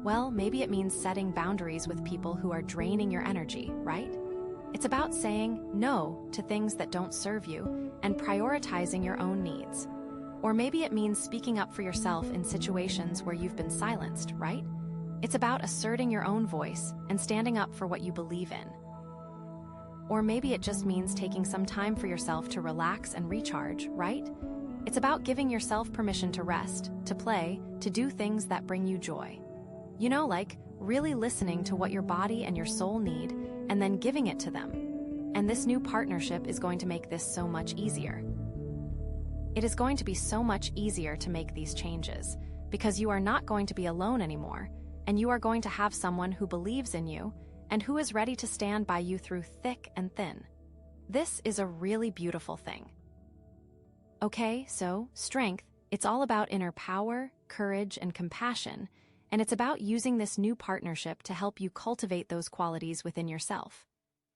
Well, maybe it means setting boundaries with people who are draining your energy, right? It's about saying no to things that don't serve you and prioritizing your own needs. Or maybe it means speaking up for yourself in situations where you've been silenced, right? It's about asserting your own voice and standing up for what you believe in. Or maybe it just means taking some time for yourself to relax and recharge, right? It's about giving yourself permission to rest, to play, to do things that bring you joy. You know, like really listening to what your body and your soul need and then giving it to them. And this new partnership is going to make this so much easier. It is going to be so much easier to make these changes because you are not going to be alone anymore, and you are going to have someone who believes in you and who is ready to stand by you through thick and thin. This is a really beautiful thing. Okay, so Strength, it's all about inner power, courage, and compassion, and it's about using this new partnership to help you cultivate those qualities within yourself.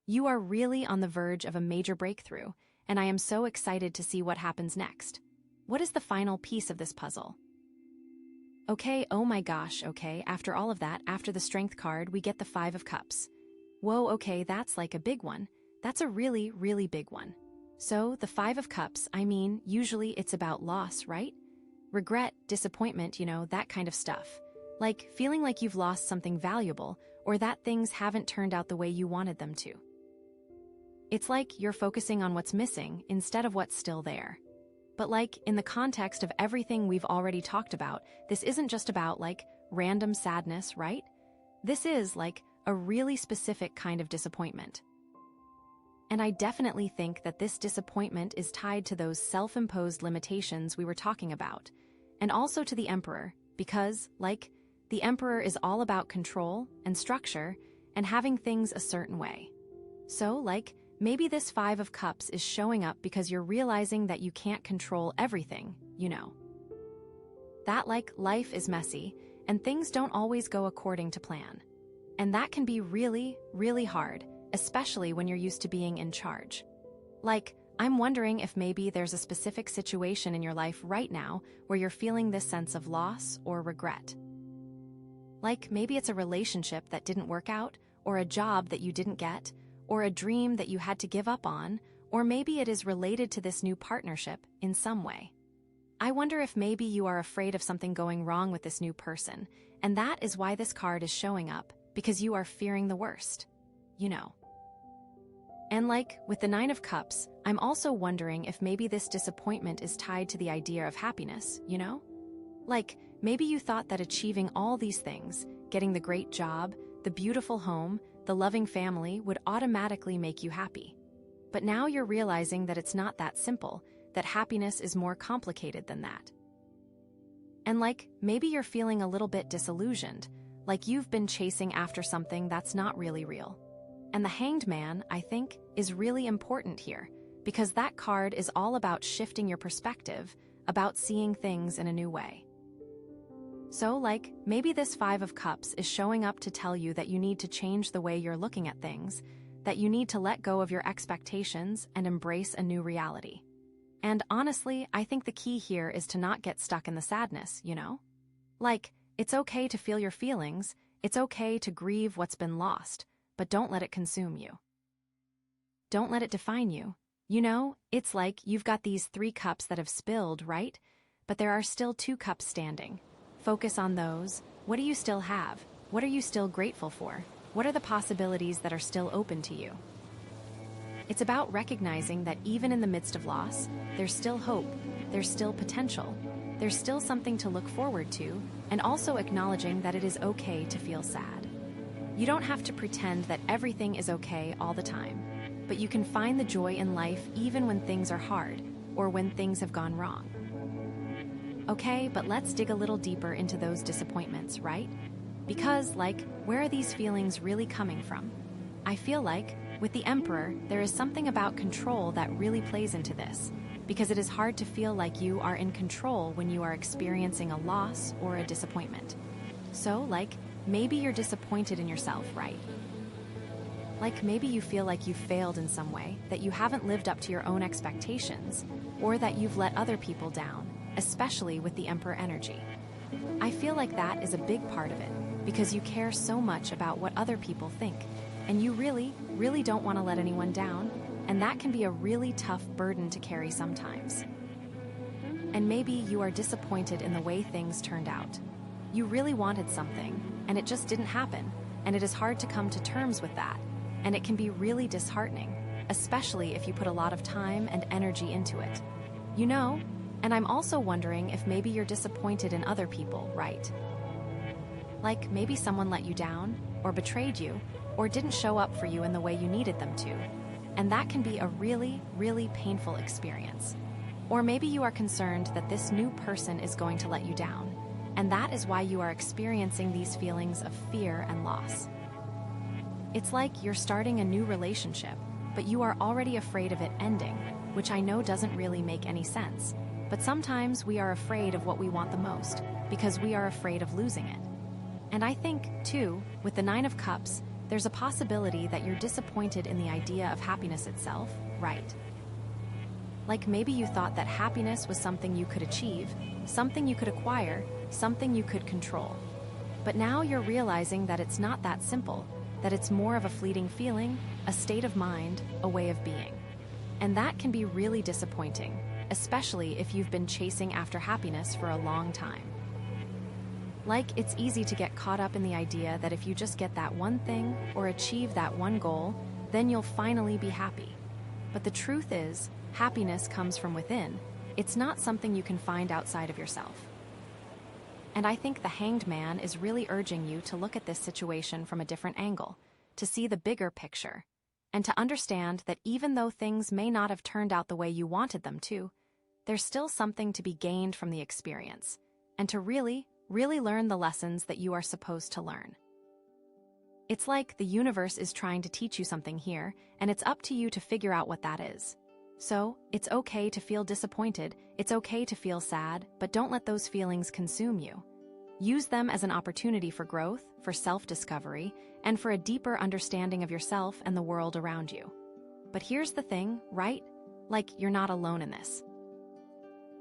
You are really on the verge of a major breakthrough, and I am so excited to see what happens next. What is the final piece of this puzzle? Okay, oh my gosh, okay, after all of that, after the Strength card, we get the Five of Cups. Whoa, okay, that's like a big one. That's a really, really big one. So, the Five of Cups, I mean, usually it's about loss, right? Regret, disappointment, you know, that kind of stuff. Like feeling like you've lost something valuable or that things haven't turned out the way you wanted them to. It's like you're focusing on what's missing instead of what's still there. But like, in the context of everything we've already talked about, this isn't just about like random sadness, right? This is like a really specific kind of disappointment. And I definitely think that this disappointment is tied to those self-imposed limitations we were talking about, and also to the Emperor, because, like, the Emperor is all about control and structure and having things a certain way. So, like, maybe this Five of Cups is showing up because you're realizing that you can't control everything, you know. That, like, life is messy and things don't always go according to plan. And that can be really, really hard, especially when you're used to being in charge. Like, I'm wondering if maybe there's a specific situation in your life right now where you're feeling this sense of loss or regret. Like, maybe it's a relationship that didn't work out, or a job that you didn't get, or a dream that you had to give up on, or maybe it is related to this new partnership in some way. I wonder if maybe you are afraid of something going wrong with this new person, and that is why this card is showing up, because you are fearing the worst. You know. And like, with the Nine of Cups, I'm also wondering if maybe this disappointment is tied to the idea of happiness, you know? Like, maybe you thought that achieving all these things, getting the great job, the beautiful home, the loving family would automatically make you happy. But now you're realizing that it's not that simple, that happiness is more complicated than that. And like, maybe you're feeling a little bit disillusioned, like you've been chasing after something that's not really real. And the Hanged Man, I think, is really important here, because that card is all about shifting your perspective, about seeing things in a new way. So, like, maybe this Five of Cups is showing up to tell you that you need to change the way you're looking at things, that you need to let go of your expectations and embrace a new reality. And honestly, I think the key here is to not get stuck in the sadness, you know? Like, it's okay to feel your feelings, it's okay to grieve what's been lost, but don't let it consume you. Don't let it define you. You know, it's like you've got these 3 cups that have spilled, right? But there are still 2 cups standing. Focus on those. What do you still have? What are you still grateful for? What are the possibilities that are still open to you? It's about recognizing that even in the midst of loss, there's still hope, there's still potential, there's still something to look forward to, and also acknowledging that it is okay to feel sad. You don't have to pretend that everything is okay all the time, but you can find the joy in life even when things are hard or when things have gone wrong. Okay, but let's dig a little deeper into those disappointments, right? Because, where are these feelings really coming from? I feel like, with the Emperor, there is something about control that really plays into this, because it is hard to feel like you are in control when you are experiencing a loss or a disappointment. So, maybe you're disappointed in yourself, right? Maybe you feel like you've failed in some way, that you haven't lived up to your own expectations, or that you've let other people down, especially with the Emperor energy. I feel like that is a big part of it, because you care so much about what other people think, and you really, really don't want to let anyone down, and that can be a really tough burden to carry sometimes. And maybe you are disappointed in the way things turned out. You really wanted something, and it just didn't happen, and it is hard to come to terms with that, and it can be really disheartening, especially if you put a lot of time and energy into it. And I'm also wondering if maybe you're disappointed in other people, right? Maybe someone let you down, or betrayed you, or didn't show up for you in the way you needed them to. And that can be a really, really painful experience. Or maybe you are concerned that this new person is going to let you down, and that is why you are experiencing these feelings of fear and loss. It's like you're starting a new relationship, but you are already afraid of it ending, which I know doesn't really make any sense. But sometimes we are afraid of what we want the most, because we are afraid of losing it. And I think, too, with the Nine of Cups, there's a possibility that you're disappointed in the idea of happiness itself, right? Maybe you thought that happiness was something you could achieve, something you could acquire, something you could control. But now you're realizing that it's not that simple, that it's more of a fleeting feeling, a state of mind, a way of being. And that can be really disappointing, especially if you've been chasing after happiness for a long time. It's easy to get caught up in the idea that if you just get that one thing or achieve that one goal, then you'll finally be happy. But the truth is, happiness comes from within. It's not something you can find outside of yourself. And I think the Hanged Man is really urging you to look at this situation from a different angle, to see the bigger picture, and to understand that even though things may not have turned out the way you wanted them to, there's still something to be gained from the experience, and to really, really learn the lessons that you are supposed to learn. It's like the universe is trying to teach you something here, and it's up to you to figure out what that is. So, it's okay to feel disappointed, it's okay to feel sad, but don't let those feelings consume you. Use them as an opportunity for growth, for self-discovery, and for a deeper understanding of yourself and the world around you. But here's the thing, right? You're not alone in this.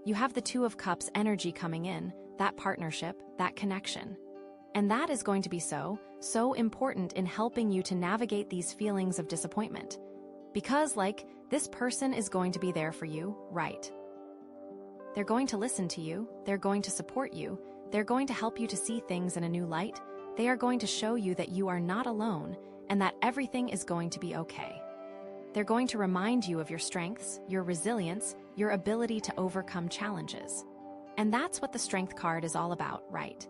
You have the Two of Cups energy coming in, that partnership, that connection. And that is going to be so important in helping you to navigate these feelings of disappointment. Because, this person is going to be there for you, right? They're going to listen to you, they're going to support you, they're going to help you to see things in a new light, they are going to show you that you are not alone and that everything is going to be okay. They're going to remind you of your strengths, your resilience, your ability to overcome challenges. And that's what the Strength card is all about, right?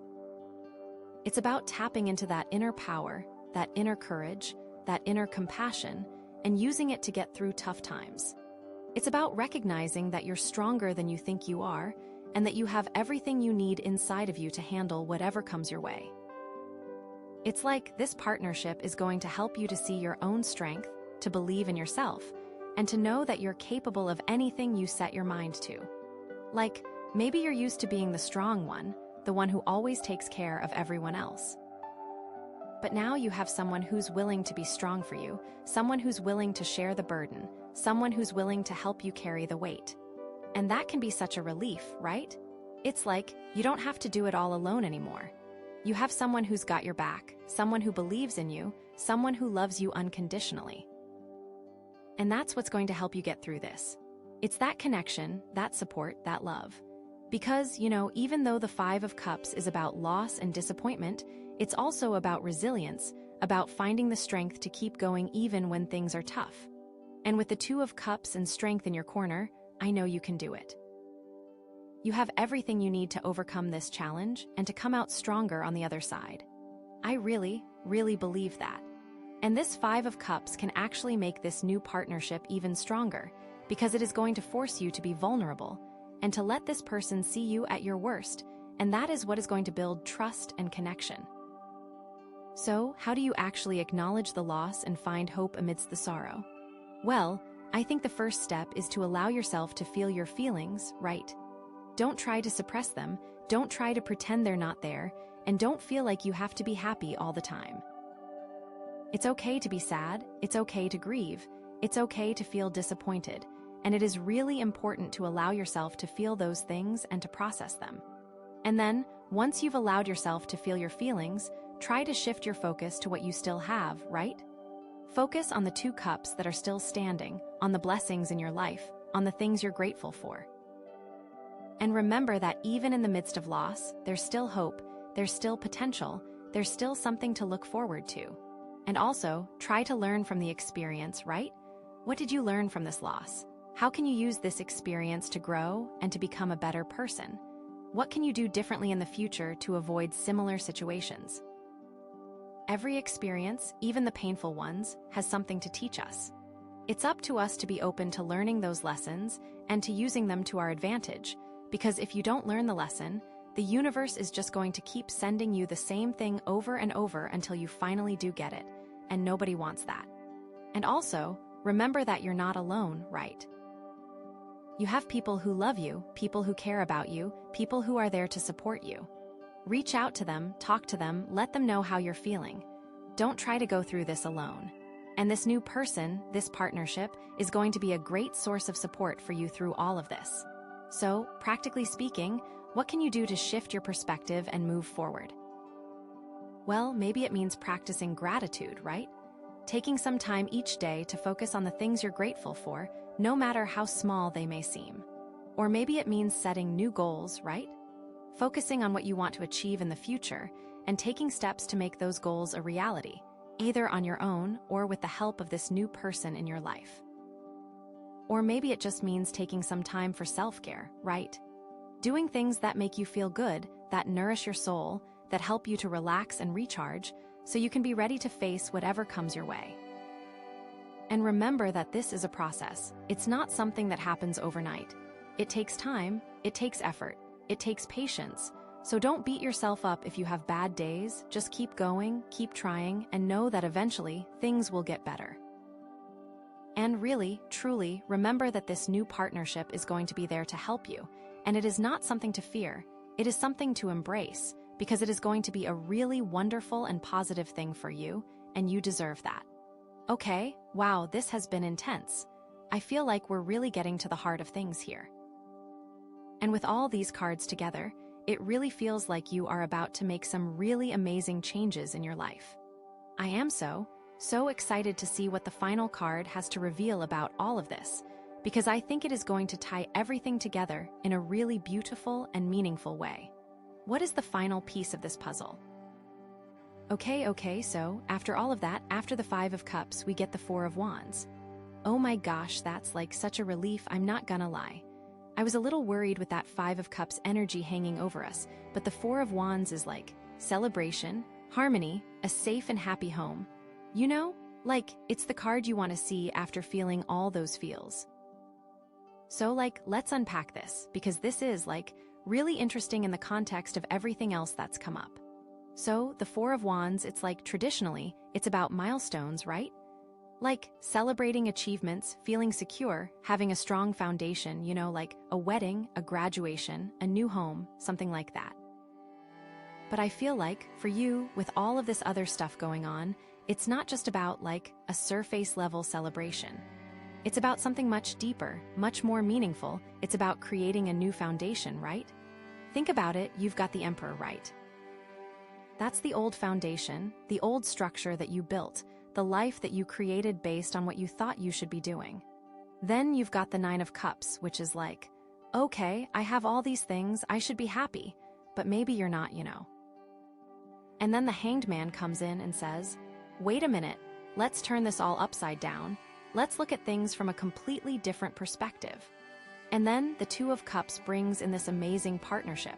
It's about tapping into that inner power, that inner courage, that inner compassion, and using it to get through tough times. It's about recognizing that you're stronger than you think you are, and that you have everything you need inside of you to handle whatever comes your way. It's like this partnership is going to help you to see your own strength, to believe in yourself, and to know that you're capable of anything you set your mind to. Maybe you're used to being the strong one, the one who always takes care of everyone else. But now you have someone who's willing to be strong for you, someone who's willing to share the burden, someone who's willing to help you carry the weight. And that can be such a relief, right? It's like you don't have to do it all alone anymore. You have someone who's got your back, someone who believes in you, someone who loves you unconditionally. And that's what's going to help you get through this. It's that connection, that support, that love. Because, even though the Five of Cups is about loss and disappointment, it's also about resilience, about finding the strength to keep going even when things are tough. And with the Two of Cups and strength in your corner, I know you can do it. You have everything you need to overcome this challenge and to come out stronger on the other side. I really, really believe that. And this Five of Cups can actually make this new partnership even stronger, because it is going to force you to be vulnerable, and to let this person see you at your worst, and that is what is going to build trust and connection. So, how do you actually acknowledge the loss and find hope amidst the sorrow? Well, I think the first step is to allow yourself to feel your feelings, right? Don't try to suppress them, don't try to pretend they're not there, and don't feel like you have to be happy all the time. It's okay to be sad, it's okay to grieve, it's okay to feel disappointed, and it is really important to allow yourself to feel those things and to process them. And then, once you've allowed yourself to feel your feelings, try to shift your focus to what you still have, right? Focus on the 2 cups that are still standing, on the blessings in your life, on the things you're grateful for. And remember that even in the midst of loss, there's still hope, there's still potential, there's still something to look forward to. And also, try to learn from the experience, right? What did you learn from this loss? How can you use this experience to grow and to become a better person? What can you do differently in the future to avoid similar situations? Every experience, even the painful ones, has something to teach us. It's up to us to be open to learning those lessons and to using them to our advantage, because if you don't learn the lesson, the universe is just going to keep sending you the same thing over and over until you finally do get it, and nobody wants that. And also, remember that you're not alone, right? You have people who love you, people who care about you, people who are there to support you. Reach out to them, talk to them, let them know how you're feeling. Don't try to go through this alone. And this new person, this partnership, is going to be a great source of support for you through all of this. So, practically speaking, what can you do to shift your perspective and move forward? Well, maybe it means practicing gratitude, right? Taking some time each day to focus on the things you're grateful for, no matter how small they may seem. Or maybe it means setting new goals, right? Focusing on what you want to achieve in the future and taking steps to make those goals a reality, either on your own or with the help of this new person in your life. Or maybe it just means taking some time for self-care, right? Doing things that make you feel good, that nourish your soul, that help you to relax and recharge, so you can be ready to face whatever comes your way. And remember that this is a process. It's not something that happens overnight. It takes time, it takes effort, it takes patience. So don't beat yourself up if you have bad days, just keep going, keep trying, and know that eventually things will get better. And really, truly, remember that this new partnership is going to be there to help you, and it is not something to fear, it is something to embrace, because it is going to be a really wonderful and positive thing for you, and you deserve that. Okay, wow, this has been intense. I feel like we're really getting to the heart of things here. And with all these cards together, it really feels like you are about to make some really amazing changes in your life. I am so excited to see what the final card has to reveal about all of this, because I think it is going to tie everything together in a really beautiful and meaningful way. What is the final piece of this puzzle? Okay, so after all of that, after the 5 of Cups, we get the 4 of Wands. Oh my gosh, that's like such a relief, I'm not gonna lie. I was a little worried with that 5 of Cups energy hanging over us, but the 4 of Wands is like celebration, harmony, a safe and happy home. You know, like it's the card you want to see after feeling all those feels. So let's unpack this, because this is really interesting in the context of everything else that's come up. So the 4 of Wands, it's traditionally, it's about milestones, right? Like celebrating achievements, feeling secure, having a strong foundation, you know, like a wedding, a graduation, a new home, something like that. But I feel like, for you, with all of this other stuff going on, it's not just about a surface level celebration. It's about something much deeper, much more meaningful. It's about creating a new foundation, right? Think about it, you've got the Emperor, right? That's the old foundation, the old structure that you built, the life that you created based on what you thought you should be doing. Then you've got the 9 of Cups, which is okay, I have all these things, I should be happy, but maybe you're not, you know. And then the Hanged Man comes in and says, wait a minute, let's turn this all upside down. Let's look at things from a completely different perspective. And then the 2 of Cups brings in this amazing partnership,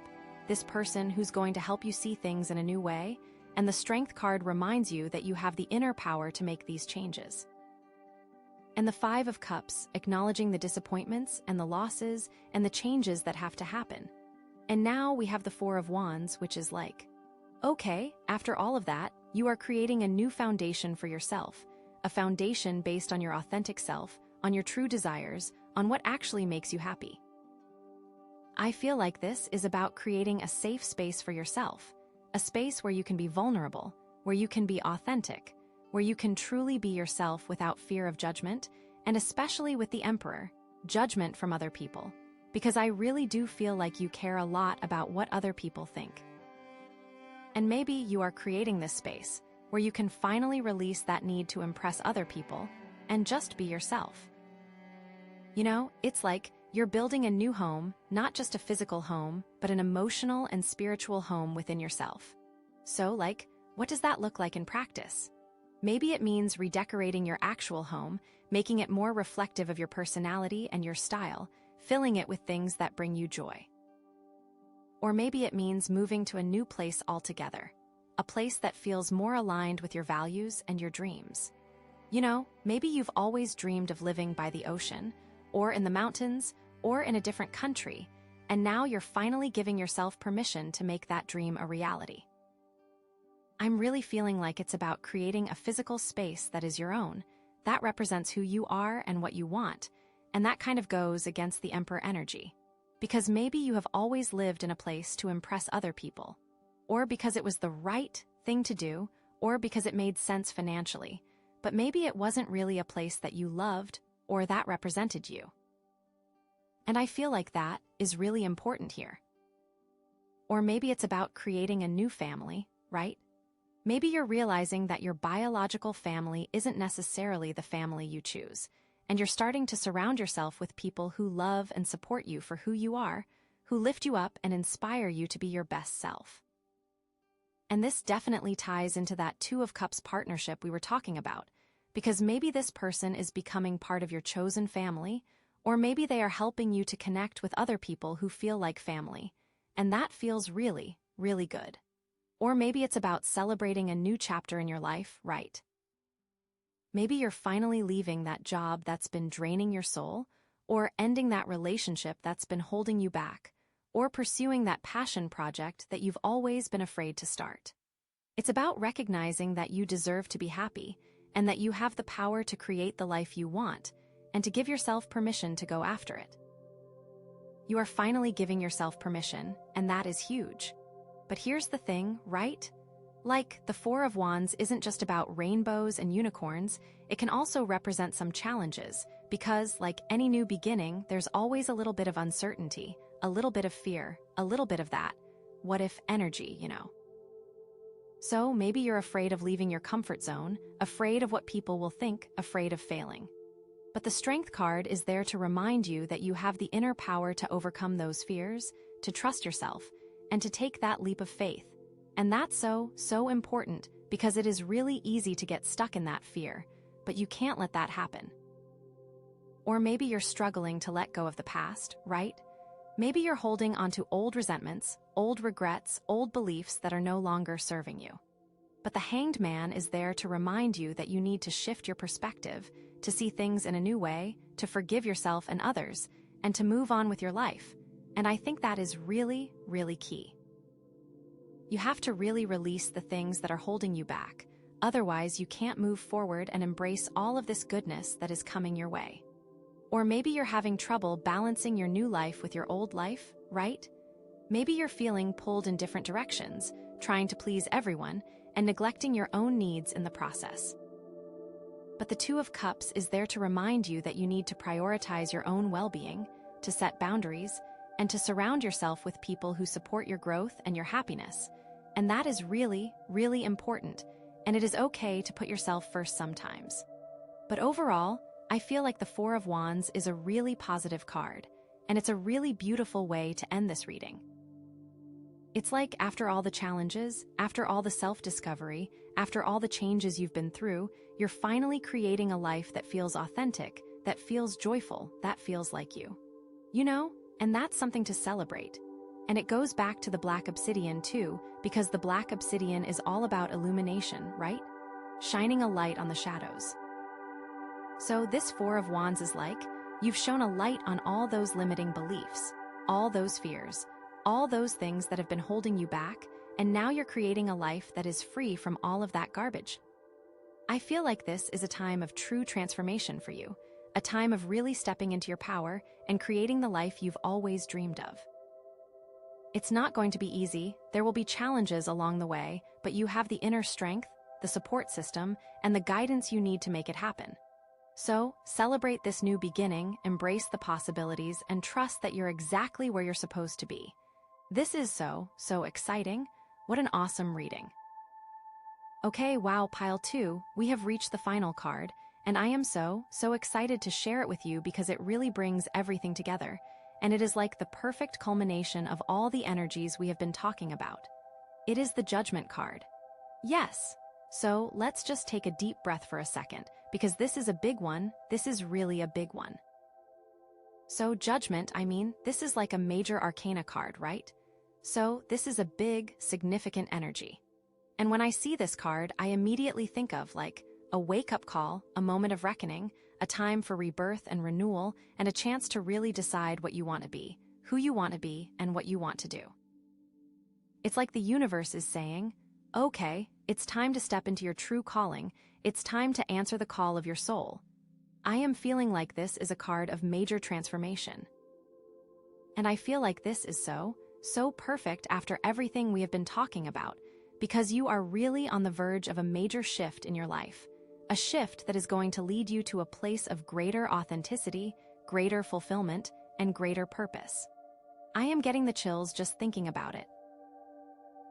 this person who's going to help you see things in a new way, and the Strength card reminds you that you have the inner power to make these changes. And the Five of Cups, acknowledging the disappointments and the losses and the changes that have to happen. And now we have the Four of Wands, which is like, okay, after all of that, you are creating a new foundation for yourself, a foundation based on your authentic self, on your true desires, on what actually makes you happy. I feel like this is about creating a safe space for yourself, a space where you can be vulnerable, where you can be authentic, where you can truly be yourself without fear of judgment, and especially with the Emperor, judgment from other people, because I really do feel like you care a lot about what other people think. And maybe you are creating this space where you can finally release that need to impress other people and just be yourself. You know, it's like you're building a new home, not just a physical home, but an emotional and spiritual home within yourself. So, like, what does that look like in practice? Maybe it means redecorating your actual home, making it more reflective of your personality and your style, filling it with things that bring you joy. Or maybe it means moving to a new place altogether, a place that feels more aligned with your values and your dreams. You know, maybe you've always dreamed of living by the ocean, or in the mountains, or in a different country, and now you're finally giving yourself permission to make that dream a reality. I'm really feeling like it's about creating a physical space that is your own, that represents who you are and what you want, and that kind of goes against the Emperor energy. Because maybe you have always lived in a place to impress other people, or because it was the right thing to do, or because it made sense financially, but maybe it wasn't really a place that you loved or that represented you. And I feel like that is really important here. Or maybe it's about creating a new family, right? Maybe you're realizing that your biological family isn't necessarily the family you choose, and you're starting to surround yourself with people who love and support you for who you are, who lift you up and inspire you to be your best self. And this definitely ties into that Two of Cups partnership we were talking about, because maybe this person is becoming part of your chosen family, or maybe they are helping you to connect with other people who feel like family, and that feels really, really good. Or maybe it's about celebrating a new chapter in your life, right? Maybe you're finally leaving that job that's been draining your soul, or ending that relationship that's been holding you back, or pursuing that passion project that you've always been afraid to start. It's about recognizing that you deserve to be happy, and that you have the power to create the life you want, and to give yourself permission to go after it. You are finally giving yourself permission, and that is huge. But here's the thing, right? Like, the Four of Wands isn't just about rainbows and unicorns, it can also represent some challenges, because, like any new beginning, there's always a little bit of uncertainty, a little bit of fear, a little bit of that what if energy, you know. So maybe you're afraid of leaving your comfort zone, afraid of what people will think, afraid of failing. But the Strength card is there to remind you that you have the inner power to overcome those fears, to trust yourself, and to take that leap of faith. And that's so important, because it is really easy to get stuck in that fear, but you can't let that happen. Or maybe you're struggling to let go of the past, right? Maybe you're holding onto old resentments, old regrets, old beliefs that are no longer serving you. But the Hanged Man is there to remind you that you need to shift your perspective, to see things in a new way, to forgive yourself and others, and to move on with your life. And I think that is really, really key. You have to really release the things that are holding you back. Otherwise, you can't move forward and embrace all of this goodness that is coming your way. Or maybe you're having trouble balancing your new life with your old life, right? Maybe you're feeling pulled in different directions, trying to please everyone, and neglecting your own needs in the process. But the Two of Cups is there to remind you that you need to prioritize your own well-being, to set boundaries, and to surround yourself with people who support your growth and your happiness. And that is really, really important, and it is okay to put yourself first sometimes. But overall, I feel like the Four of Wands is a really positive card, and it's a really beautiful way to end this reading. It's like after all the challenges, after all the self-discovery, after all the changes you've been through, you're finally creating a life that feels authentic, that feels joyful, that feels like you. You know, and that's something to celebrate. And it goes back to the Black Obsidian too, because the Black Obsidian is all about illumination, right? Shining a light on the shadows. So this Four of Wands is like, you've shone a light on all those limiting beliefs, all those fears, all those things that have been holding you back, and now you're creating a life that is free from all of that garbage. I feel like this is a time of true transformation for you, a time of really stepping into your power and creating the life you've always dreamed of. It's not going to be easy, there will be challenges along the way, but you have the inner strength, the support system, and the guidance you need to make it happen. So, celebrate this new beginning, embrace the possibilities, and trust that you're exactly where you're supposed to be. This is so exciting. What an awesome reading. Okay, wow, pile 2, we have reached the final card, and I am so excited to share it with you because it really brings everything together, and it is like the perfect culmination of all the energies we have been talking about. It is the Judgment card. Yes. So let's just take a deep breath for a second, because this is a big one, this is really a big one. So Judgment, this is like a major arcana card, right? So this is a big, significant energy. And when I see this card, I immediately think of like a wake-up call, a moment of reckoning, a time for rebirth and renewal, and a chance to really decide what you want to be, who you want to be, and what you want to do. It's like the universe is saying, okay, it's time to step into your true calling, it's time to answer the call of your soul. I am feeling like this is a card of major transformation. And I feel like this is so perfect after everything we have been talking about, because you are really on the verge of a major shift in your life, a shift that is going to lead you to a place of greater authenticity, greater fulfillment, and greater purpose. I am getting the chills just thinking about it.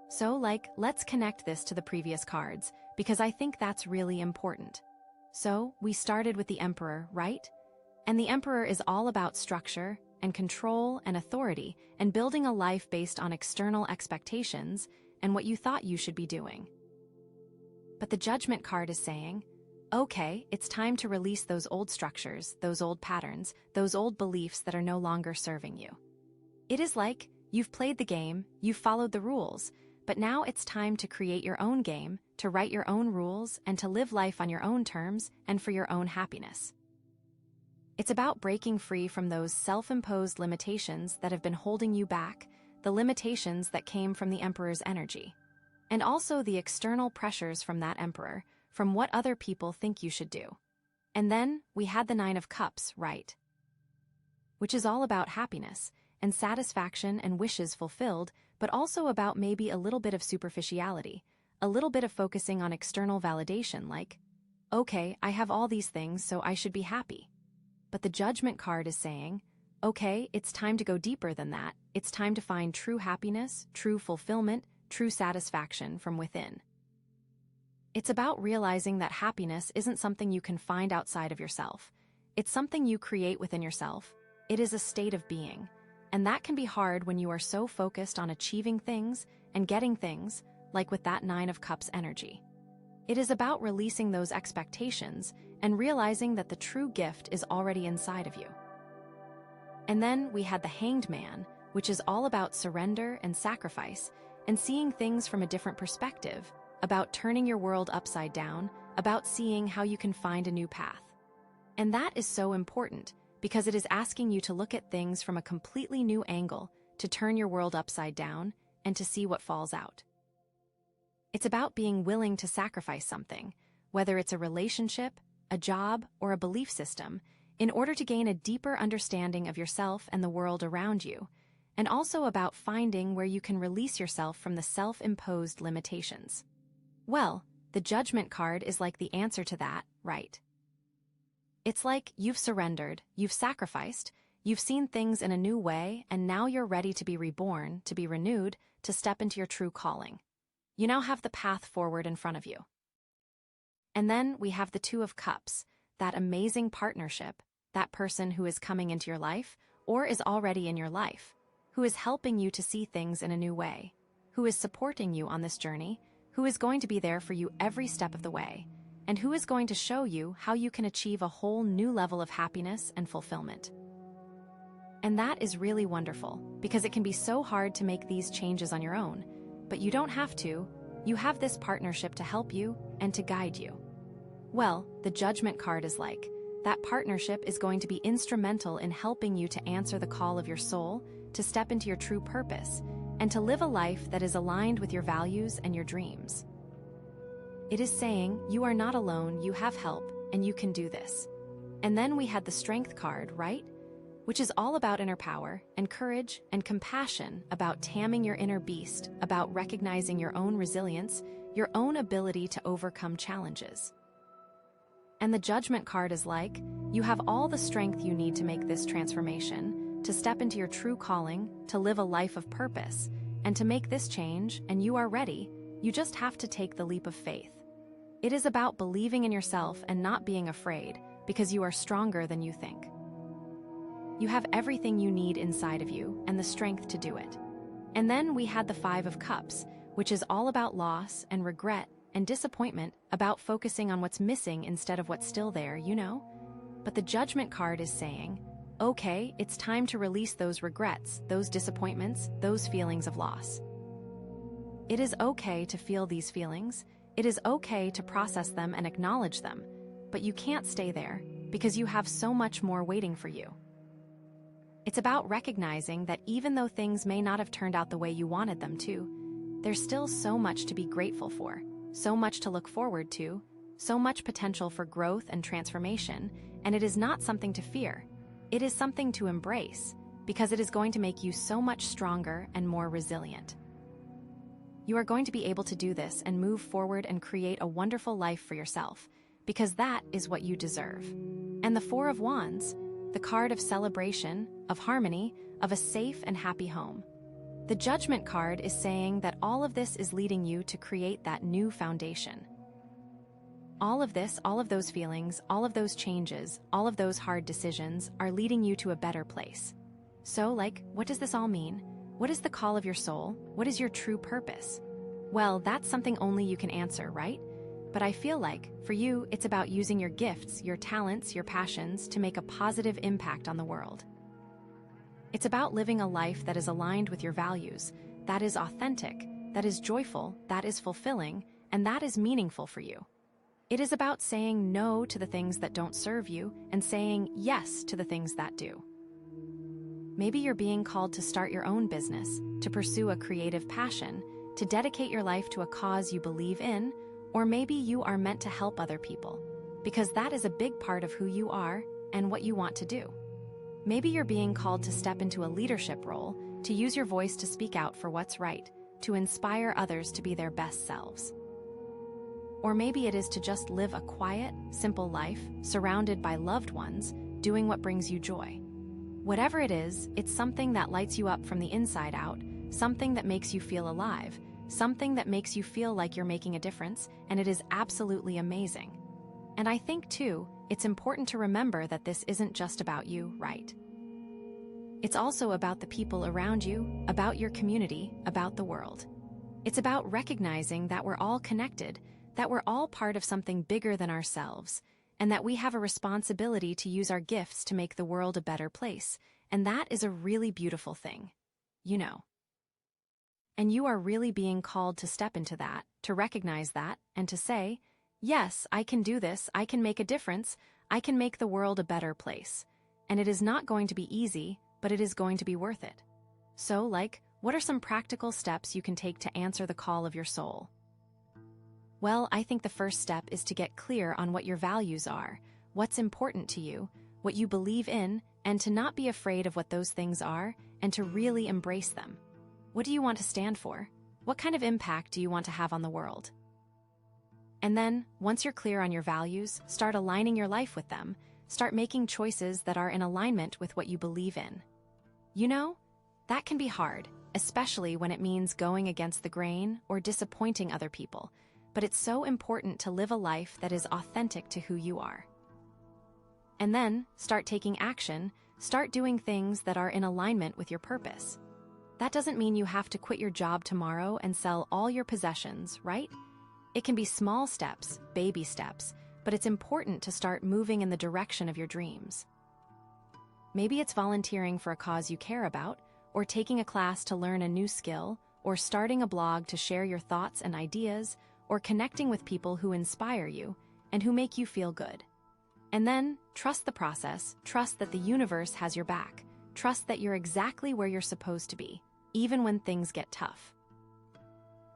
So, let's connect this to the previous cards, because I think that's really important. So, we started with the Emperor, right? And the Emperor is all about structure and control and authority and building a life based on external expectations and what you thought you should be doing. But the Judgment card is saying, okay, it's time to release those old structures, those old patterns, those old beliefs that are no longer serving you. It is like, you've played the game, you've followed the rules, but now it's time to create your own game, to write your own rules, and to live life on your own terms and for your own happiness. It's about breaking free from those self-imposed limitations that have been holding you back, the limitations that came from the Emperor's energy, and also the external pressures from that Emperor, from what other people think you should do. And then we had the Nine of Cups, right? Which is all about happiness and satisfaction and wishes fulfilled, but also about maybe a little bit of superficiality, a little bit of focusing on external validation like, okay, I have all these things, so I should be happy. But the Judgment card is saying, okay, it's time to go deeper than that. It's time to find true happiness, true fulfillment, true satisfaction from within. It's about realizing that happiness isn't something you can find outside of yourself. It's something you create within yourself. It is a state of being. And that can be hard when you are so focused on achieving things and getting things, like with that Nine of Cups energy. It is about releasing those expectations and realizing that the true gift is already inside of you. And then we had the Hanged Man, which is all about surrender and sacrifice, and seeing things from a different perspective, about turning your world upside down, about seeing how you can find a new path. And that is so important, because it is asking you to look at things from a completely new angle, to turn your world upside down, and to see what falls out. It's about being willing to sacrifice something, whether it's a relationship, a job, or a belief system, in order to gain a deeper understanding of yourself and the world around you, and also about finding where you can release yourself from the self-imposed limitations. Well, the Judgment card is like the answer to that, right? It's like you've surrendered, you've sacrificed, you've seen things in a new way, and now you're ready to be reborn, to be renewed, to step into your true calling. You now have the path forward in front of you. And then we have the Two of Cups, that amazing partnership, that person who is coming into your life, or is already in your life, who is helping you to see things in a new way, who is supporting you on this journey, who is going to be there for you every step of the way, and who is going to show you how you can achieve a whole new level of happiness and fulfillment. And that is really wonderful, because it can be so hard to make these changes on your own, but you don't have to. You have this partnership to help you and to guide you. Well, the Judgment card is like, that partnership is going to be instrumental in helping you to answer the call of your soul, to step into your true purpose, and to live a life that is aligned with your values and your dreams. It is saying, you are not alone, you have help, and you can do this. And then we had the Strength card, right? Which is all about inner power and courage and compassion, about taming your inner beast, about recognizing your own resilience, your own ability to overcome challenges. And the Judgment card is like, you have all the strength you need to make this transformation, to step into your true calling, to live a life of purpose, and to make this change, and you are ready. You just have to take the leap of faith. It is about believing in yourself and not being afraid, because you are stronger than you think. You have everything you need inside of you and the strength to do it. And then we had the Five of Cups, which is all about loss and regret and disappointment, about focusing on what's missing instead of what's still there, you know? But the Judgment card is saying, okay, it's time to release those regrets, those disappointments, those feelings of loss. It is okay to feel these feelings. It is okay to process them and acknowledge them, but you can't stay there because you have so much more waiting for you. It's about recognizing that even though things may not have turned out the way you wanted them to, there's still so much to be grateful for, so much to look forward to, so much potential for growth and transformation, and it is not something to fear. It is something to embrace, because it is going to make you so much stronger and more resilient. You are going to be able to do this and move forward and create a wonderful life for yourself, because that is what you deserve. And the Four of Wands, the card of celebration, of harmony, of a safe and happy home. The Judgment card is saying that all of this is leading you to create that new foundation. All of this, all of those feelings, all of those changes, all of those hard decisions are leading you to a better place. So, what does this all mean? What is the call of your soul? What is your true purpose? Well, that's something only you can answer, right? But I feel like, for you, it's about using your gifts, your talents, your passions to make a positive impact on the world. It's about living a life that is aligned with your values, that is authentic, that is joyful, that is fulfilling, and that is meaningful for you. It is about saying no to the things that don't serve you and saying yes to the things that do. Maybe you're being called to start your own business, to pursue a creative passion, to dedicate your life to a cause you believe in, or maybe you are meant to help other people, because that is a big part of who you are and what you want to do. Maybe you're being called to step into a leadership role, to use your voice to speak out for what's right, to inspire others to be their best selves. Or maybe it is to just live a quiet, simple life, surrounded by loved ones, doing what brings you joy. Whatever it is, it's something that lights you up from the inside out, something that makes you feel alive, something that makes you feel like you're making a difference, and it is absolutely amazing. And I think, too, it's important to remember that this isn't just about you, right? It's also about the people around you, about your community, about the world. It's about recognizing that we're all connected, that we're all part of something bigger than ourselves, and that we have a responsibility to use our gifts to make the world a better place, and that is a really beautiful thing, you know. And you are really being called to step into that, to recognize that, and to say, yes, I can do this, I can make a difference, I can make the world a better place. And it is not going to be easy, but it is going to be worth it. So, what are some practical steps you can take to answer the call of your soul? Well, I think the first step is to get clear on what your values are, what's important to you, what you believe in, and to not be afraid of what those things are, and to really embrace them. What do you want to stand for? What kind of impact do you want to have on the world? And then, once you're clear on your values, start aligning your life with them. Start making choices that are in alignment with what you believe in. You know, that can be hard, especially when it means going against the grain or disappointing other people. But it's so important to live a life that is authentic to who you are. And then, start taking action, start doing things that are in alignment with your purpose. That doesn't mean you have to quit your job tomorrow and sell all your possessions, right? It can be small steps, baby steps, but it's important to start moving in the direction of your dreams. Maybe it's volunteering for a cause you care about, or taking a class to learn a new skill, or starting a blog to share your thoughts and ideas, or connecting with people who inspire you and who make you feel good. And then, trust the process, trust that the universe has your back, trust that you're exactly where you're supposed to be, even when things get tough.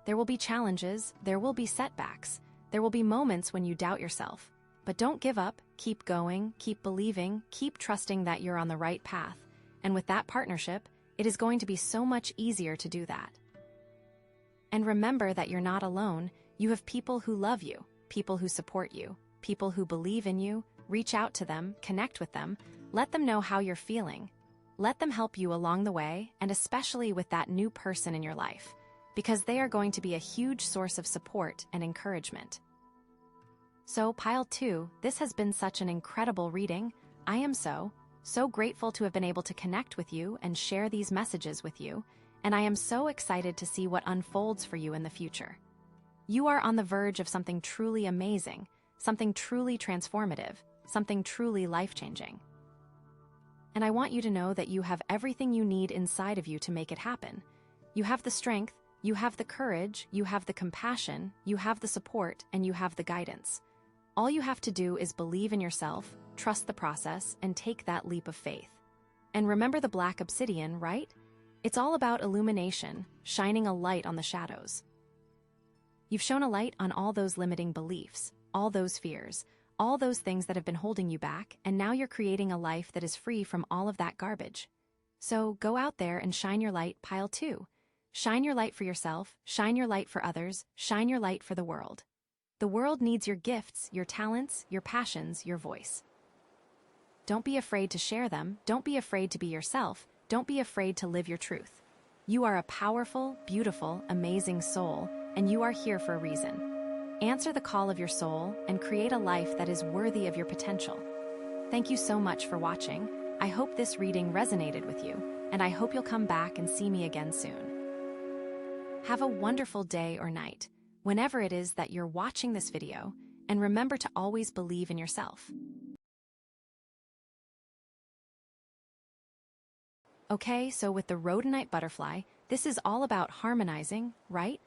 There will be challenges, there will be setbacks, there will be moments when you doubt yourself. But don't give up, keep going, keep believing, keep trusting that you're on the right path. And with that partnership, it is going to be so much easier to do that. And remember that you're not alone. You have people who love you, people who support you, people who believe in you. Reach out to them, connect with them, let them know how you're feeling. Let them help you along the way, and especially with that new person in your life, because they are going to be a huge source of support and encouragement. So, Pile 2, this has been such an incredible reading. I am so grateful to have been able to connect with you and share these messages with you, and I am so excited to see what unfolds for you in the future. You are on the verge of something truly amazing, something truly transformative, something truly life-changing. And I want you to know that you have everything you need inside of you to make it happen. You have the strength, you have the courage, you have the compassion, you have the support, and you have the guidance. All you have to do is believe in yourself, trust the process, and take that leap of faith. And remember the black obsidian, right? It's all about illumination, shining a light on the shadows. You've shown a light on all those limiting beliefs, all those fears, all those things that have been holding you back, and now you're creating a life that is free from all of that garbage. So go out there and shine your light, Pile 2. Shine your light for yourself, shine your light for others, shine your light for the world. The world needs your gifts, your talents, your passions, your voice. Don't be afraid to share them, don't be afraid to be yourself, don't be afraid to live your truth. You are a powerful, beautiful, amazing soul, and you are here for a reason. Answer the call of your soul and create a life that is worthy of your potential. Thank you so much for watching. I hope this reading resonated with you, and I hope you'll come back and see me again soon. Have a wonderful day or night, whenever it is that you're watching this video, and remember to always believe in yourself. Okay, so with the Rhodonite butterfly, this is all about harmonizing, right?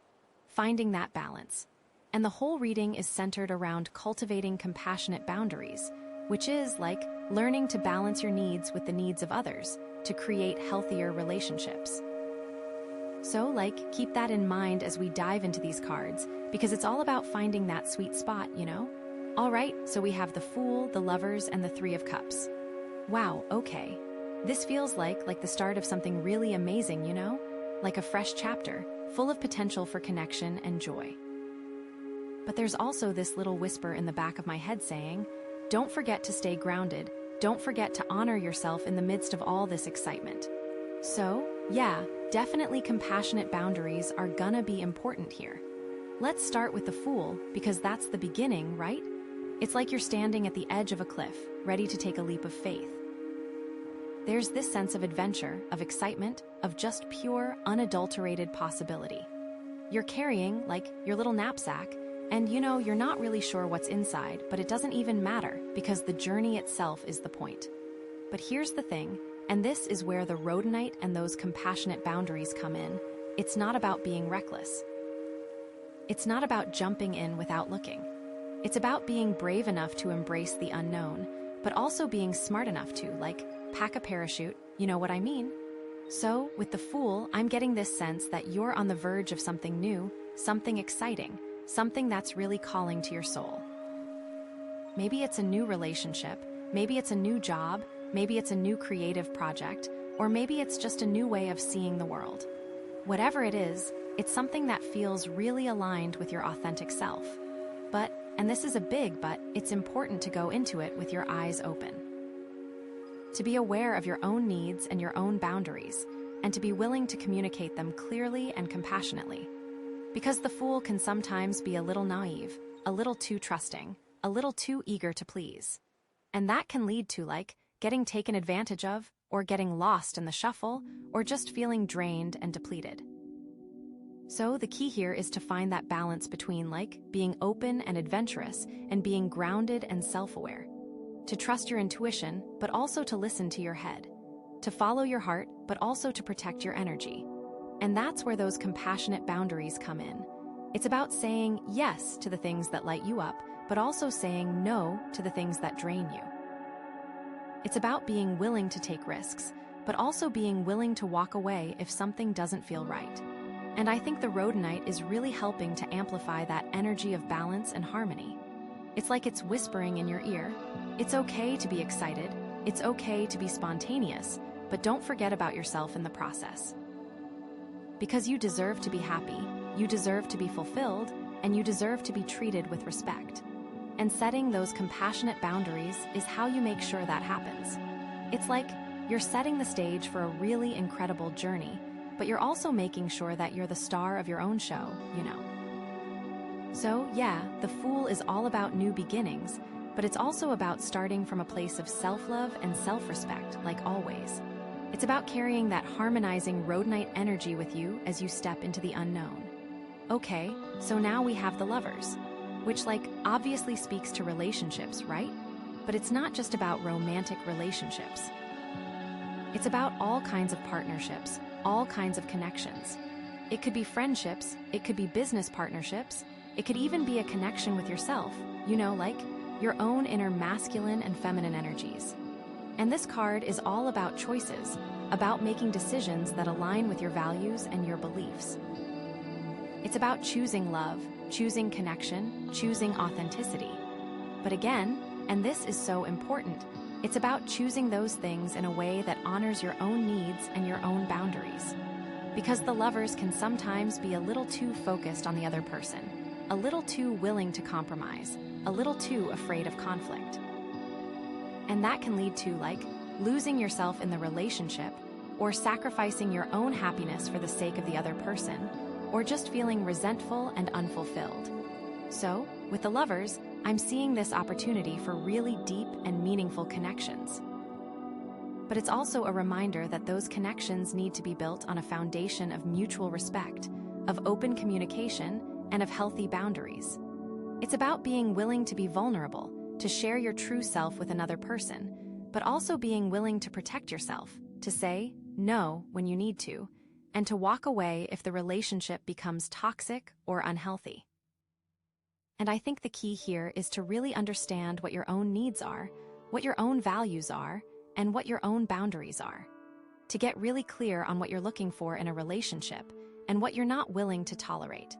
Finding that balance. And the whole reading is centered around cultivating compassionate boundaries, which is like learning to balance your needs with the needs of others to create healthier relationships. So, keep that in mind as we dive into these cards, because it's all about finding that sweet spot, you know? All right, so we have the Fool, the Lovers, and the Three of Cups. Wow, okay. This feels like the start of something really amazing, you know? Like a fresh chapter, full of potential for connection and joy. But there's also this little whisper in the back of my head saying, don't forget to stay grounded, don't forget to honor yourself in the midst of all this excitement. So, yeah, definitely compassionate boundaries are gonna be important here. Let's start with the Fool, because that's the beginning, right? It's like you're standing at the edge of a cliff, ready to take a leap of faith. There's this sense of adventure, of excitement, of just pure, unadulterated possibility. You're carrying, your little knapsack, and you're not really sure what's inside, but it doesn't even matter, because the journey itself is the point. But here's the thing, and this is where the Rhodonite and those compassionate boundaries come in. It's not about being reckless. It's not about jumping in without looking. It's about being brave enough to embrace the unknown, but also being smart enough to, pack a parachute, you know what I mean? So, with the Fool, I'm getting this sense that you're on the verge of something new, something exciting, something that's really calling to your soul. Maybe it's a new relationship, maybe it's a new job, maybe it's a new creative project, or maybe it's just a new way of seeing the world. Whatever it is, it's something that feels really aligned with your authentic self. But, and this is a big but, it's important to go into it with your eyes open. To be aware of your own needs and your own boundaries, and to be willing to communicate them clearly and compassionately. Because the Fool can sometimes be a little naive, a little too trusting, a little too eager to please. And that can lead to, getting taken advantage of, or getting lost in the shuffle, or just feeling drained and depleted. So the key here is to find that balance between, being open and adventurous, and being grounded and self-aware. To trust your intuition, but also to listen to your head. To follow your heart, but also to protect your energy. And that's where those compassionate boundaries come in. It's about saying yes to the things that light you up, but also saying no to the things that drain you. It's about being willing to take risks, but also being willing to walk away if something doesn't feel right. And I think the Rhodonite is really helping to amplify that energy of balance and harmony. It's like it's whispering in your ear, it's okay to be excited, it's okay to be spontaneous, but don't forget about yourself in the process. Because you deserve to be happy, you deserve to be fulfilled, and you deserve to be treated with respect. And setting those compassionate boundaries is how you make sure that happens. It's like you're setting the stage for a really incredible journey, but you're also making sure that you're the star of your own show, you know. So, yeah, The Fool is all about new beginnings, but it's also about starting from a place of self-love and self-respect, like always. It's about carrying that harmonizing Rhodonite energy with you as you step into the unknown. Okay, so now we have the Lovers, which obviously speaks to relationships, right? But it's not just about romantic relationships. It's about all kinds of partnerships, all kinds of connections. It could be friendships, it could be business partnerships, it could even be a connection with yourself, your own inner masculine and feminine energies. And this card is all about choices, about making decisions that align with your values and your beliefs. It's about choosing love, choosing connection, choosing authenticity. But again, and this is so important, it's about choosing those things in a way that honors your own needs and your own boundaries. Because the Lovers can sometimes be a little too focused on the other person, a little too willing to compromise, a little too afraid of conflict. And that can lead to, losing yourself in the relationship, or sacrificing your own happiness for the sake of the other person, or just feeling resentful and unfulfilled. So, with the Lovers, I'm seeing this opportunity for really deep and meaningful connections. But it's also a reminder that those connections need to be built on a foundation of mutual respect, of open communication, and of healthy boundaries. It's about being willing to be vulnerable, to share your true self with another person, but also being willing to protect yourself, to say no when you need to, and to walk away if the relationship becomes toxic or unhealthy. And I think the key here is to really understand what your own needs are, what your own values are, and what your own boundaries are. To get really clear on what you're looking for in a relationship and what you're not willing to tolerate.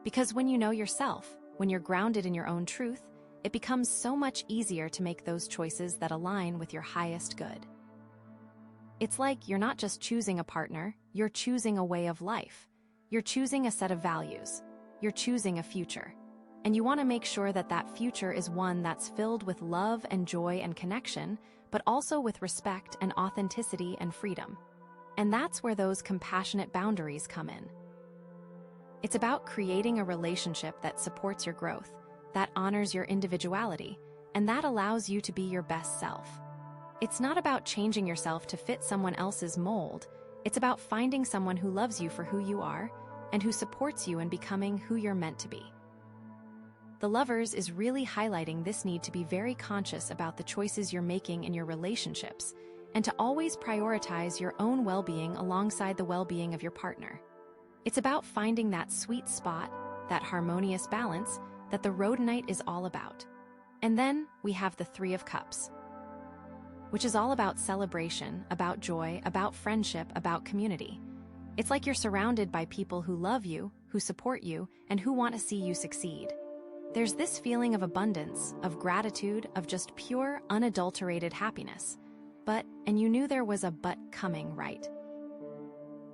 Because when you know yourself, when you're grounded in your own truth, it becomes so much easier to make those choices that align with your highest good. It's like you're not just choosing a partner, you're choosing a way of life. You're choosing a set of values. You're choosing a future. And you want to make sure that that future is one that's filled with love and joy and connection, but also with respect and authenticity and freedom. And that's where those compassionate boundaries come in. It's about creating a relationship that supports your growth, that honors your individuality, and that allows you to be your best self. It's not about changing yourself to fit someone else's mold. It's about finding someone who loves you for who you are and who supports you in becoming who you're meant to be. The Lovers is really highlighting this need to be very conscious about the choices you're making in your relationships and to always prioritize your own well-being alongside the well-being of your partner. It's about finding that sweet spot, that harmonious balance that the Rhodonite is all about. And then we have the Three of Cups, which is all about celebration, about joy, about friendship, about community. It's like you're surrounded by people who love you, who support you, and who want to see you succeed. There's this feeling of abundance, of gratitude, of just pure, unadulterated happiness. And you knew there was a but coming, right?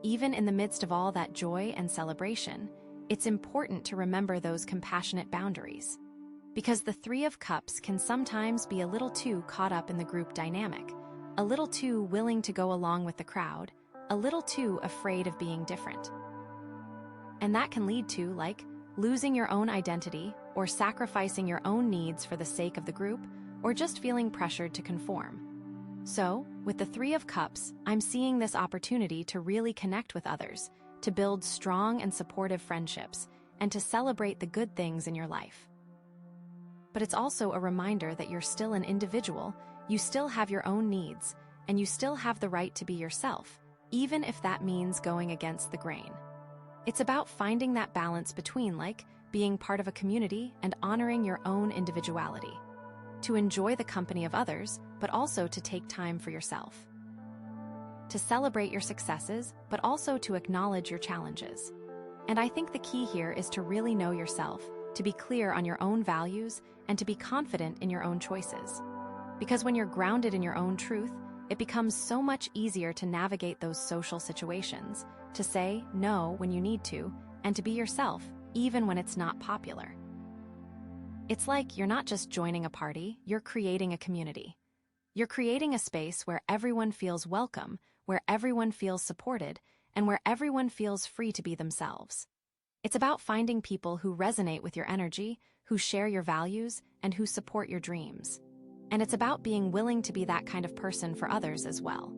Even in the midst of all that joy and celebration, it's important to remember those compassionate boundaries. Because the Three of Cups can sometimes be a little too caught up in the group dynamic, a little too willing to go along with the crowd, a little too afraid of being different. And that can lead to, losing your own identity, or sacrificing your own needs for the sake of the group, or just feeling pressured to conform. So, with the Three of Cups, I'm seeing this opportunity to really connect with others, to build strong and supportive friendships, and to celebrate the good things in your life. But it's also a reminder that you're still an individual, you still have your own needs, and you still have the right to be yourself, even if that means going against the grain. It's about finding that balance between, like, being part of a community and honoring your own individuality. To enjoy the company of others, but also to take time for yourself. To celebrate your successes, but also to acknowledge your challenges. And I think the key here is to really know yourself, to be clear on your own values, and to be confident in your own choices. Because when you're grounded in your own truth, it becomes so much easier to navigate those social situations, to say no when you need to, and to be yourself, even when it's not popular. It's like you're not just joining a party, you're creating a community. You're creating a space where everyone feels welcome, where everyone feels supported, and where everyone feels free to be themselves. It's about finding people who resonate with your energy, who share your values, and who support your dreams. And it's about being willing to be that kind of person for others as well.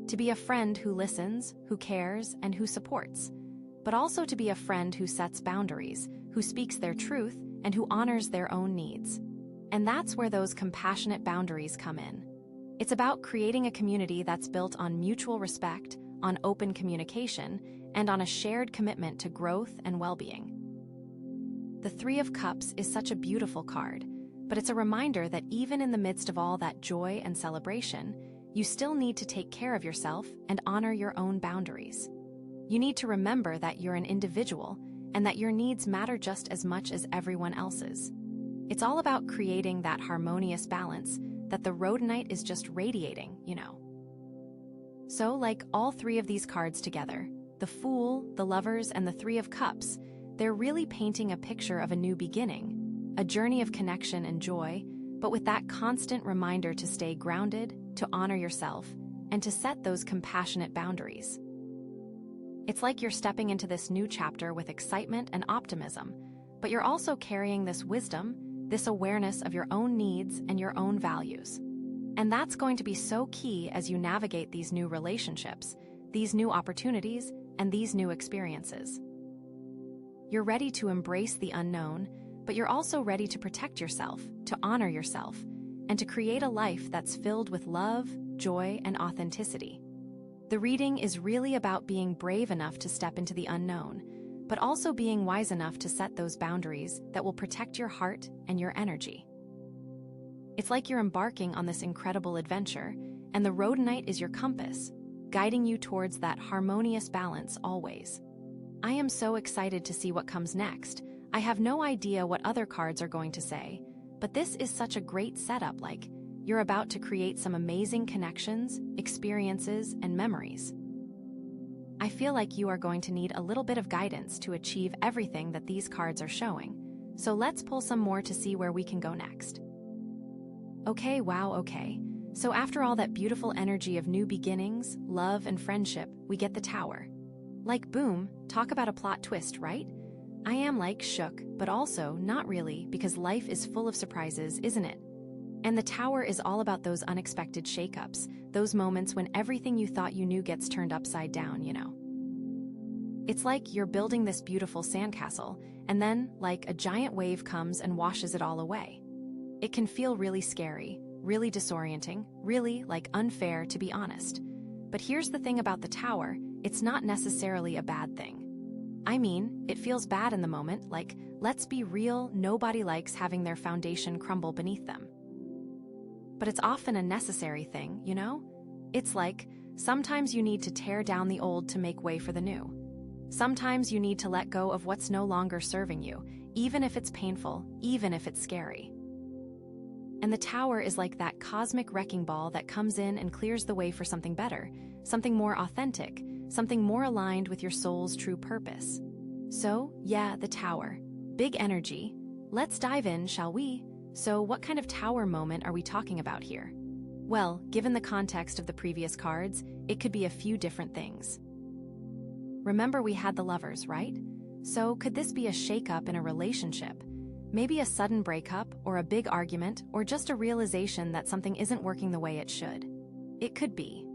To be a friend who listens, who cares, and who supports. But also to be a friend who sets boundaries, who speaks their truth, and who honors their own needs. And that's where those compassionate boundaries come in. It's about creating a community that's built on mutual respect, on open communication, and on a shared commitment to growth and well-being. The Three of Cups is such a beautiful card, but it's a reminder that even in the midst of all that joy and celebration, you still need to take care of yourself and honor your own boundaries. You need to remember that you're an individual and that your needs matter just as much as everyone else's. It's all about creating that harmonious balance that the Rhodonite is just radiating, you know. So, like all three of these cards together, the Fool, the Lovers, and the Three of Cups, they're really painting a picture of a new beginning, a journey of connection and joy, but with that constant reminder to stay grounded, to honor yourself, and to set those compassionate boundaries. It's like you're stepping into this new chapter with excitement and optimism, but you're also carrying this wisdom, this awareness of your own needs and your own values. And that's going to be so key as you navigate these new relationships, these new opportunities, and these new experiences. You're ready to embrace the unknown, but you're also ready to protect yourself, to honor yourself, and to create a life that's filled with love, joy, and authenticity. The reading is really about being brave enough to step into the unknown, but also being wise enough to set those boundaries that will protect your heart and your energy. It's like you're embarking on this incredible adventure, and the Rhodonite is your compass, guiding you towards that harmonious balance always. I am so excited to see what comes next. I have no idea what other cards are going to say, but this is such a great setup, like you're about to create some amazing connections, experiences, and memories. I feel like you are going to need a little bit of guidance to achieve everything that these cards are showing, so let's pull some more to see where we can go next. Okay, wow, okay. So after all that beautiful energy of new beginnings, love, and friendship, we get the Tower. Like boom, talk about a plot twist, right? I am like shook, but also not really, because life is full of surprises, isn't it? And the Tower is all about those unexpected shakeups, those moments when everything you thought you knew gets turned upside down, you know. It's like you're building this beautiful sandcastle, and then, like, a giant wave comes and washes it all away. It can feel really scary, really disorienting, really, like, unfair, to be honest. But here's the thing about the Tower, it's not necessarily a bad thing. I mean, it feels bad in the moment, like, let's be real, nobody likes having their foundation crumble beneath them. But it's often a necessary thing, you know? It's like, sometimes you need to tear down the old to make way for the new. Sometimes you need to let go of what's no longer serving you, even if it's painful, even if it's scary. And the Tower is like that cosmic wrecking ball that comes in and clears the way for something better, something more authentic, something more aligned with your soul's true purpose. So, yeah, the Tower. Big energy. Let's dive in, shall we? So, what kind of Tower moment are we talking about here? Well, given the context of the previous cards, it could be a few different things. Remember we had the Lovers, right? So, could this be a shakeup in a relationship? Maybe a sudden breakup, or a big argument, or just a realization that something isn't working the way it should. It could be.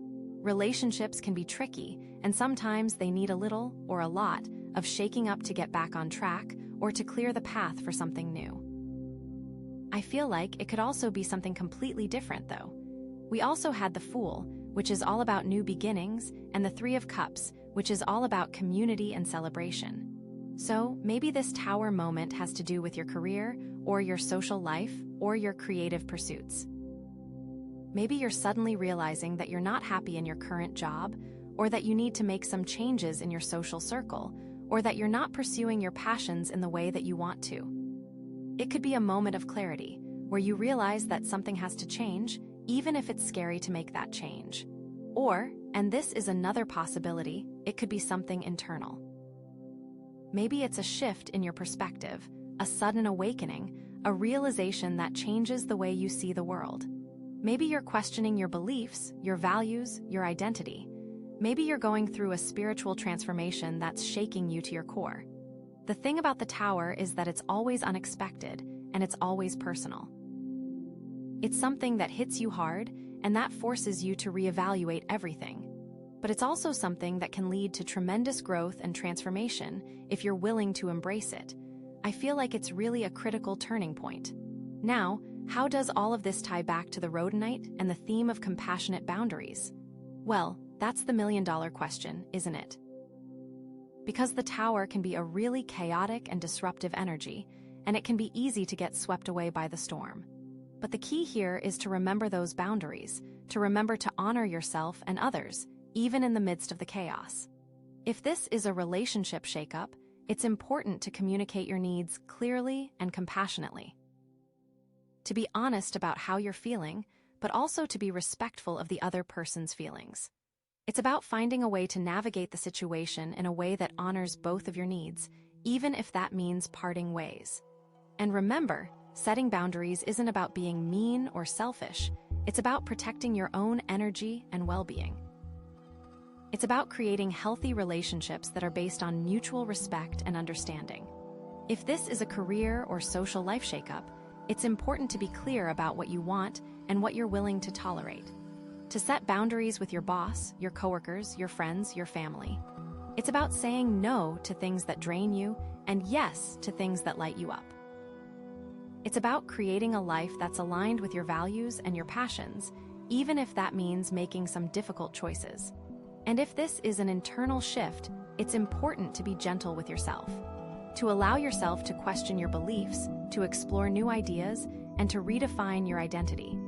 Relationships can be tricky, and sometimes they need a little, or a lot, of shaking up to get back on track, or to clear the path for something new. I feel like it could also be something completely different, though. We also had the Fool, which is all about new beginnings, and the Three of Cups, which is all about community and celebration. So, maybe this tower moment has to do with your career, or your social life, or your creative pursuits. Maybe you're suddenly realizing that you're not happy in your current job, or that you need to make some changes in your social circle, or that you're not pursuing your passions in the way that you want to. It could be a moment of clarity, where you realize that something has to change, even if it's scary to make that change. Or, and this is another possibility, it could be something internal. Maybe it's a shift in your perspective, a sudden awakening, a realization that changes the way you see the world. Maybe you're questioning your beliefs, your values, your identity. Maybe you're going through a spiritual transformation that's shaking you to your core. The thing about the tower is that it's always unexpected, and it's always personal. It's something that hits you hard, and that forces you to reevaluate everything. But it's also something that can lead to tremendous growth and transformation if you're willing to embrace it. I feel like it's really a critical turning point. Now, how does all of this tie back to the Rhodonite and the theme of compassionate boundaries? Well, that's the million-dollar question, isn't it? Because the tower can be a really chaotic and disruptive energy, and it can be easy to get swept away by the storm. But the key here is to remember those boundaries, to remember to honor yourself and others, even in the midst of the chaos. If this is a relationship shakeup, it's important to communicate your needs clearly and compassionately. To be honest about how you're feeling, but also to be respectful of the other person's feelings. It's about finding a way to navigate the situation in a way that honors both of your needs, even if that means parting ways. And remember, setting boundaries isn't about being mean or selfish. It's about protecting your own energy and well-being. It's about creating healthy relationships that are based on mutual respect and understanding. If this is a career or social life shakeup, it's important to be clear about what you want and what you're willing to tolerate. To set boundaries with your boss, your coworkers, your friends, your family. It's about saying no to things that drain you and yes to things that light you up. It's about creating a life that's aligned with your values and your passions, even if that means making some difficult choices. And if this is an internal shift, it's important to be gentle with yourself. To allow yourself to question your beliefs, to explore new ideas, and to redefine your identity.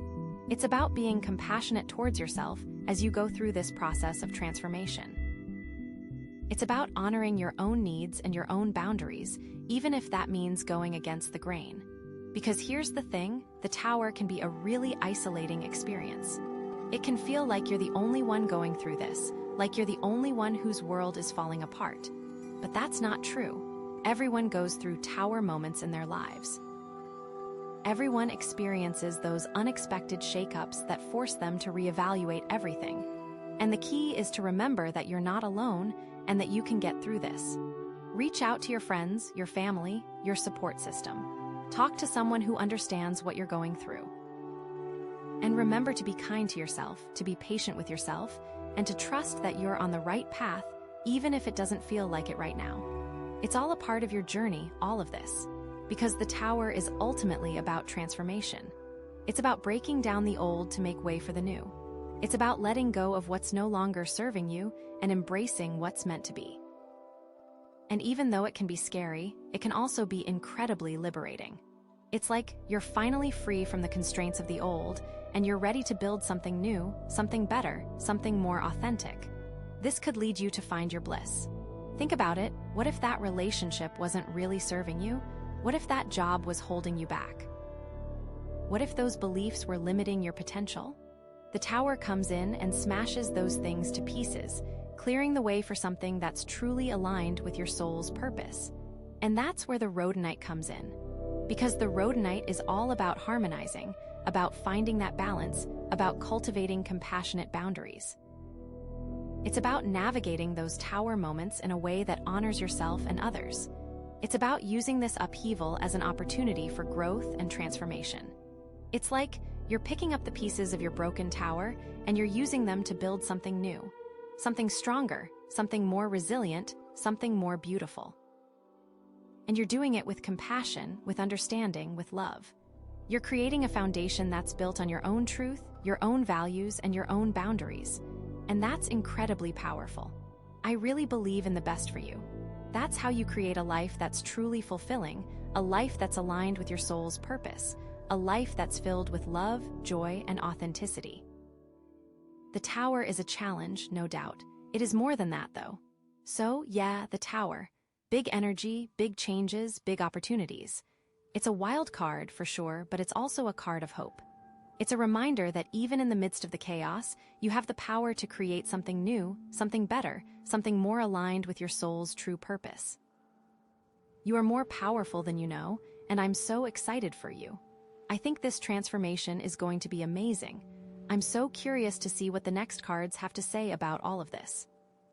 It's about being compassionate towards yourself as you go through this process of transformation. It's about honoring your own needs and your own boundaries, even if that means going against the grain. Because here's the thing, the tower can be a really isolating experience. It can feel like you're the only one going through this, like you're the only one whose world is falling apart. But that's not true. Everyone goes through tower moments in their lives. Everyone experiences those unexpected shakeups that force them to reevaluate everything. And the key is to remember that you're not alone and that you can get through this. Reach out to your friends, your family, your support system. Talk to someone who understands what you're going through. And remember to be kind to yourself, to be patient with yourself, and to trust that you're on the right path, even if it doesn't feel like it right now. It's all a part of your journey, all of this. Because the tower is ultimately about transformation. It's about breaking down the old to make way for the new. It's about letting go of what's no longer serving you and embracing what's meant to be. And even though it can be scary, it can also be incredibly liberating. It's like you're finally free from the constraints of the old, and you're ready to build something new, something better, something more authentic. This could lead you to find your bliss. Think about it, what if that relationship wasn't really serving you? What if that job was holding you back? What if those beliefs were limiting your potential? The tower comes in and smashes those things to pieces, clearing the way for something that's truly aligned with your soul's purpose. And that's where the Rhodonite comes in. Because the Rhodonite is all about harmonizing, about finding that balance, about cultivating compassionate boundaries. It's about navigating those tower moments in a way that honors yourself and others. It's about using this upheaval as an opportunity for growth and transformation. It's like you're picking up the pieces of your broken tower and you're using them to build something new, something stronger, something more resilient, something more beautiful. And you're doing it with compassion, with understanding, with love. You're creating a foundation that's built on your own truth, your own values, and your own boundaries. And that's incredibly powerful. I really believe in the best for you. That's how you create a life that's truly fulfilling, a life that's aligned with your soul's purpose, a life that's filled with love, joy, and authenticity. The tower is a challenge, no doubt. It is more than that, though. So, yeah, the tower. Big energy, big changes, big opportunities. It's a wild card, for sure, but it's also a card of hope. It's a reminder that even in the midst of the chaos, you have the power to create something new, something better, something more aligned with your soul's true purpose. You are more powerful than you know, and I'm so excited for you. I think this transformation is going to be amazing. I'm so curious to see what the next cards have to say about all of this.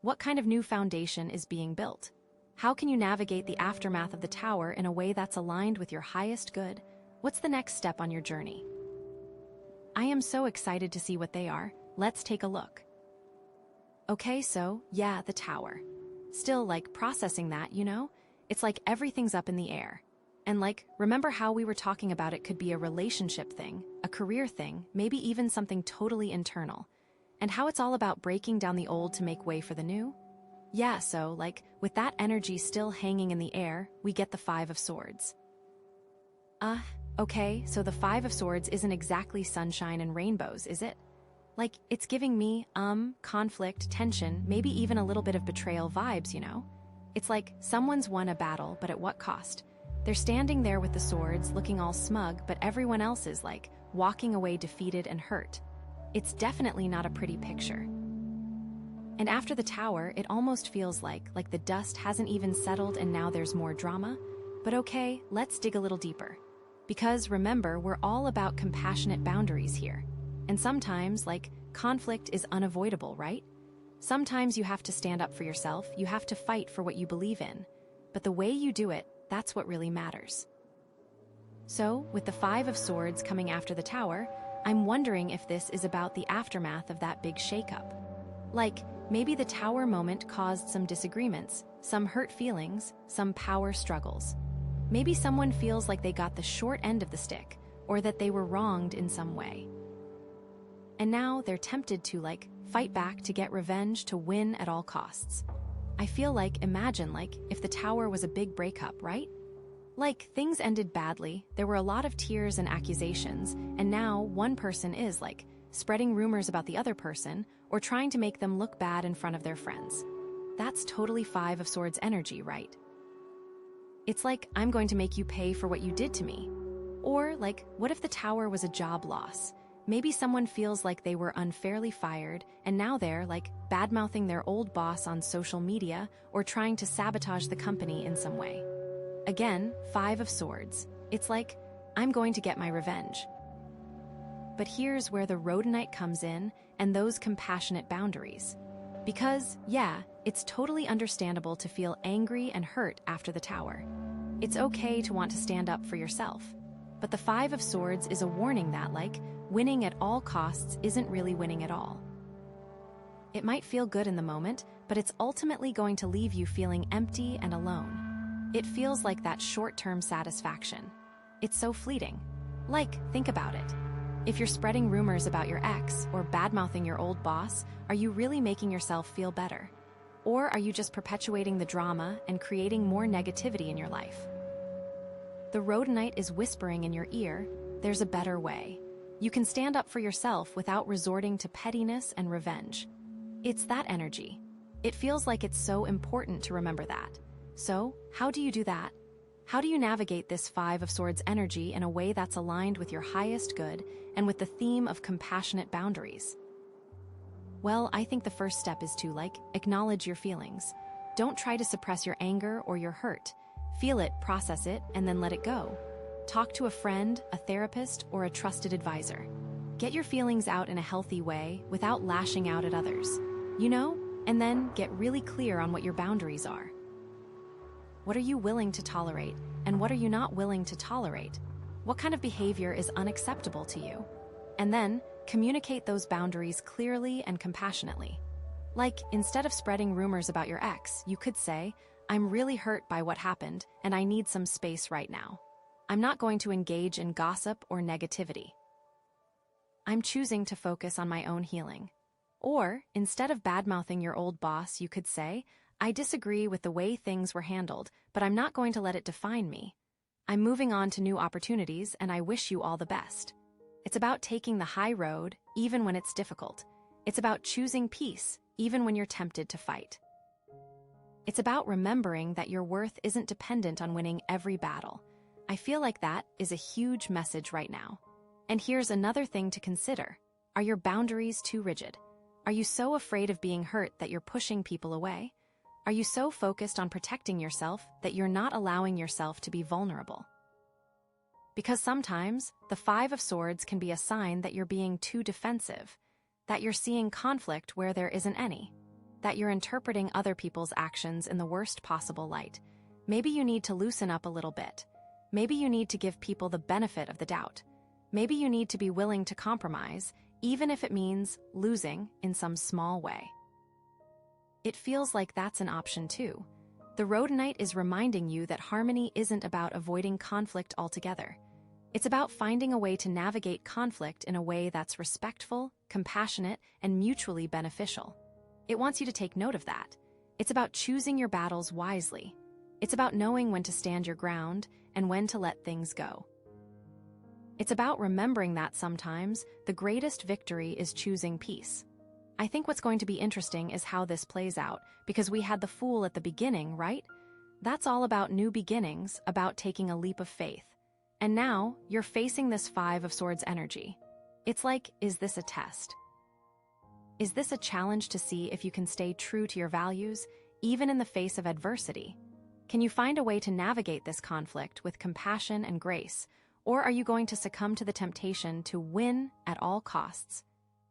What kind of new foundation is being built? How can you navigate the aftermath of the tower in a way that's aligned with your highest good? What's the next step on your journey? I am so excited to see what they are. Let's take a look. Okay, so, yeah, the tower. Still, like, processing that, you know? It's like everything's up in the air. And like, remember how we were talking about it could be a relationship thing, a career thing, maybe even something totally internal. And how it's all about breaking down the old to make way for the new? Yeah, so, like, with that energy still hanging in the air, we get the Five of Swords. Okay, so the Five of Swords isn't exactly sunshine and rainbows, is it? Like, it's giving me, conflict, tension, maybe even a little bit of betrayal vibes, you know? It's like someone's won a battle, but at what cost? They're standing there with the swords, looking all smug, but everyone else is, like, walking away defeated and hurt. It's definitely not a pretty picture. And after the tower, it almost feels like the dust hasn't even settled and now there's more drama. But okay, let's dig a little deeper. Because remember, we're all about compassionate boundaries here. And sometimes, like, conflict is unavoidable, right? Sometimes you have to stand up for yourself, you have to fight for what you believe in. But the way you do it, that's what really matters. So, with the Five of Swords coming after the tower, I'm wondering if this is about the aftermath of that big shakeup. Like, maybe the tower moment caused some disagreements, some hurt feelings, some power struggles. Maybe someone feels like they got the short end of the stick, or that they were wronged in some way. And now they're tempted to, like, fight back, to get revenge, to win at all costs. I feel like, imagine, like, if the tower was a big breakup, right? Like, things ended badly, there were a lot of tears and accusations, and now one person is, like, spreading rumors about the other person, or trying to make them look bad in front of their friends. That's totally Five of Swords energy, right? It's like, I'm going to make you pay for what you did to me. Or, like, what if the tower was a job loss? Maybe someone feels like they were unfairly fired, and now they're, like, bad-mouthing their old boss on social media, or trying to sabotage the company in some way. Again, Five of Swords. It's like, I'm going to get my revenge. But here's where the Rhodonite comes in, and those compassionate boundaries. Because, yeah, it's totally understandable to feel angry and hurt after the tower. It's okay to want to stand up for yourself. But the Five of Swords is a warning that, like, winning at all costs isn't really winning at all. It might feel good in the moment, but it's ultimately going to leave you feeling empty and alone. It feels like that short-term satisfaction. It's so fleeting. Like, think about it. If you're spreading rumors about your ex or bad-mouthing your old boss, are you really making yourself feel better? Or are you just perpetuating the drama and creating more negativity in your life? The Rhodonite is whispering in your ear, there's a better way. You can stand up for yourself without resorting to pettiness and revenge. It's that energy. It feels like it's so important to remember that. So, how do you do that? How do you navigate this Five of Swords energy in a way that's aligned with your highest good and with the theme of compassionate boundaries? Well, I think the first step is to, like, acknowledge your feelings. Don't try to suppress your anger or your hurt. Feel it, process it, and then let it go. Talk to a friend, a therapist, or a trusted advisor. Get your feelings out in a healthy way without lashing out at others. You know? And then get really clear on what your boundaries are. What are you willing to tolerate, and what are you not willing to tolerate? What kind of behavior is unacceptable to you? And then, communicate those boundaries clearly and compassionately. Like, instead of spreading rumors about your ex, you could say, I'm really hurt by what happened, and I need some space right now. I'm not going to engage in gossip or negativity. I'm choosing to focus on my own healing. Or, instead of badmouthing your old boss, you could say, I disagree with the way things were handled, but I'm not going to let it define me. I'm moving on to new opportunities, and I wish you all the best. It's about taking the high road, even when it's difficult. It's about choosing peace, even when you're tempted to fight. It's about remembering that your worth isn't dependent on winning every battle. I feel like that is a huge message right now. And here's another thing to consider. Are your boundaries too rigid? Are you so afraid of being hurt that you're pushing people away? Are you so focused on protecting yourself that you're not allowing yourself to be vulnerable? Because sometimes, the Five of Swords can be a sign that you're being too defensive, that you're seeing conflict where there isn't any, that you're interpreting other people's actions in the worst possible light. Maybe you need to loosen up a little bit. Maybe you need to give people the benefit of the doubt. Maybe you need to be willing to compromise, even if it means losing in some small way. It feels like that's an option too. The Rhodonite is reminding you that harmony isn't about avoiding conflict altogether. It's about finding a way to navigate conflict in a way that's respectful, compassionate, and mutually beneficial. It wants you to take note of that. It's about choosing your battles wisely. It's about knowing when to stand your ground and when to let things go. It's about remembering that sometimes the greatest victory is choosing peace. I think what's going to be interesting is how this plays out, because we had the Fool at the beginning, right? That's all about new beginnings, about taking a leap of faith. And now, you're facing this Five of Swords energy. It's like, is this a test? Is this a challenge to see if you can stay true to your values, even in the face of adversity? Can you find a way to navigate this conflict with compassion and grace, or are you going to succumb to the temptation to win at all costs?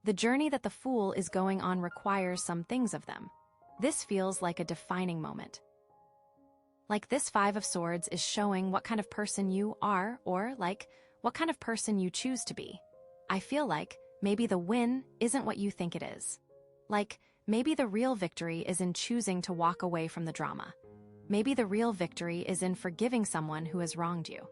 The journey that the Fool is going on requires some things of them. This feels like a defining moment. Like this Five of Swords is showing what kind of person you are, or like, what kind of person you choose to be. I feel like maybe the win isn't what you think it is. Like, maybe the real victory is in choosing to walk away from the drama. Maybe the real victory is in forgiving someone who has wronged you.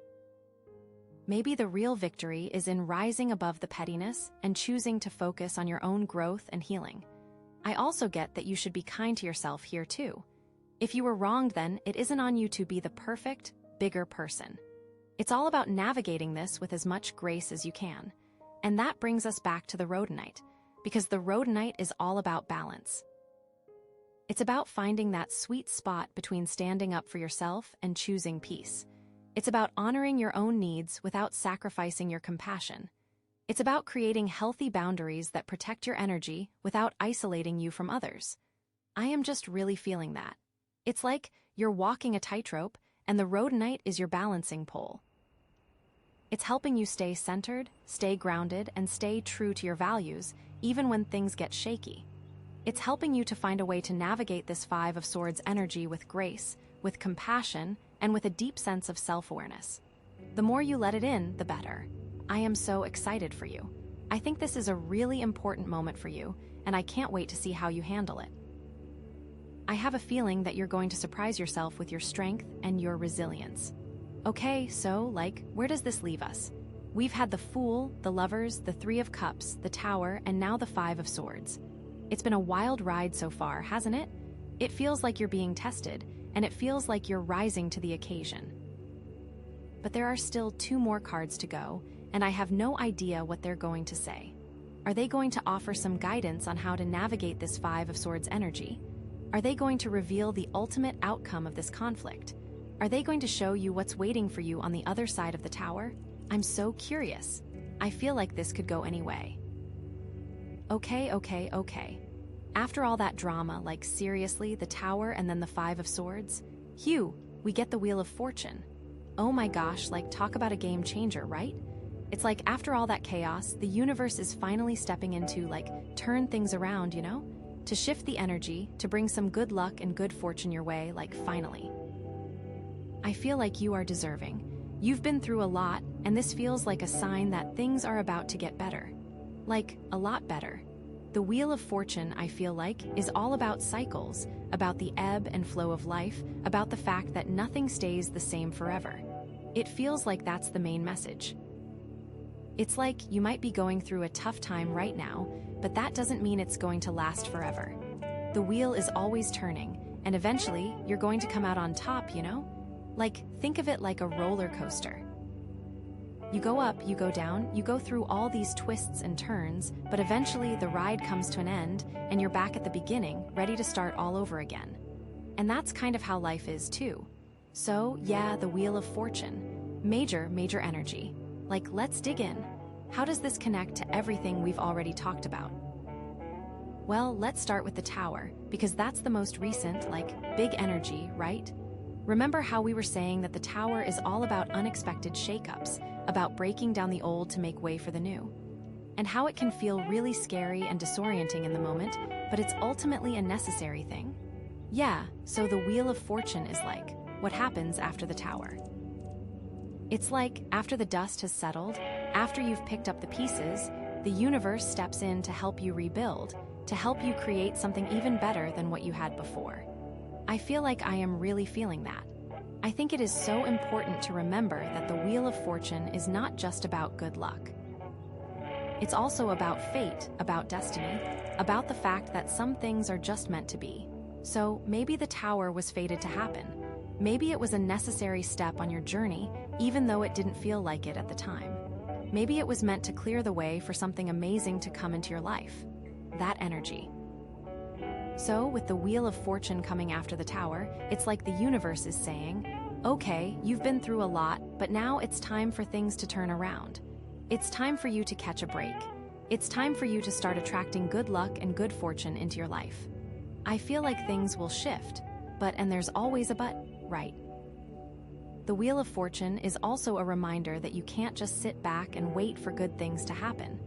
Maybe the real victory is in rising above the pettiness and choosing to focus on your own growth and healing. I also get that you should be kind to yourself here too. If you were wronged, then it isn't on you to be the perfect, bigger person. It's all about navigating this with as much grace as you can. And that brings us back to the Rhodonite, because the Rhodonite is all about balance. It's about finding that sweet spot between standing up for yourself and choosing peace. It's about honoring your own needs without sacrificing your compassion. It's about creating healthy boundaries that protect your energy without isolating you from others. I am just really feeling that. It's like you're walking a tightrope, and the Rhodonite is your balancing pole. It's helping you stay centered, stay grounded, and stay true to your values, even when things get shaky. It's helping you to find a way to navigate this Five of Swords energy with grace, with compassion, and with a deep sense of self-awareness. The more you let it in, the better. I am so excited for you. I think this is a really important moment for you, and I can't wait to see how you handle it. I have a feeling that you're going to surprise yourself with your strength and your resilience. Okay, so, where does this leave us? We've had the Fool, the Lovers, the Three of Cups, the Tower, and now the Five of Swords. It's been a wild ride so far, hasn't it? It feels like you're being tested, and it feels like you're rising to the occasion. But there are still 2 more cards to go, and I have no idea what they're going to say. Are they going to offer some guidance on how to navigate this Five of Swords energy? Are they going to reveal the ultimate outcome of this conflict? Are they going to show you what's waiting for you on the other side of the Tower? I'm so curious. I feel like this could go any way. Okay. After all that drama, seriously, the Tower and then the Five of Swords? Phew, we get the Wheel of Fortune. Oh my gosh, talk about a game changer, right? It's like after all that chaos, the universe is finally stepping in to turn things around, To shift the energy, to bring some good luck and good fortune your way, finally. I feel like you are deserving. You've been through a lot, and this feels like a sign that things are about to get better. A lot better. The Wheel of Fortune, I feel like, is all about cycles, about the ebb and flow of life, about the fact that nothing stays the same forever. It feels like that's the main message. It's like you might be going through a tough time right now, but that doesn't mean it's going to last forever. The wheel is always turning, and eventually, you're going to come out on top, you know? Like, think of it like a roller coaster. You go up, you go down, you go through all these twists and turns, but eventually the ride comes to an end, and you're back at the beginning, ready to start all over again. And that's kind of how life is, too. So, yeah, the Wheel of Fortune. Major energy. Like, let's dig in. How does this connect to everything we've already talked about? Well, let's start with the Tower, because that's the most recent, like, big energy, right? Remember how we were saying that the Tower is all about unexpected shakeups, about breaking down the old to make way for the new? And how it can feel really scary and disorienting in the moment, but it's ultimately a necessary thing? Yeah, so the Wheel of Fortune is like, what happens after the Tower? It's like, after the dust has settled, after you've picked up the pieces, the universe steps in to help you rebuild, to help you create something even better than what you had before. I feel like I am really feeling that. I think it is so important to remember that the Wheel of Fortune is not just about good luck. It's also about fate, about destiny, about the fact that some things are just meant to be. So maybe the Tower was fated to happen. Maybe it was a necessary step on your journey, even though it didn't feel like it at the time. Maybe it was meant to clear the way for something amazing to come into your life. That energy. So, with the Wheel of Fortune coming after the Tower, it's like the universe is saying, okay, you've been through a lot, but now it's time for things to turn around. It's time for you to catch a break. It's time for you to start attracting good luck and good fortune into your life. I feel like things will shift, and there's always a but, right? The Wheel of Fortune is also a reminder that you can't just sit back and wait for good things to happen.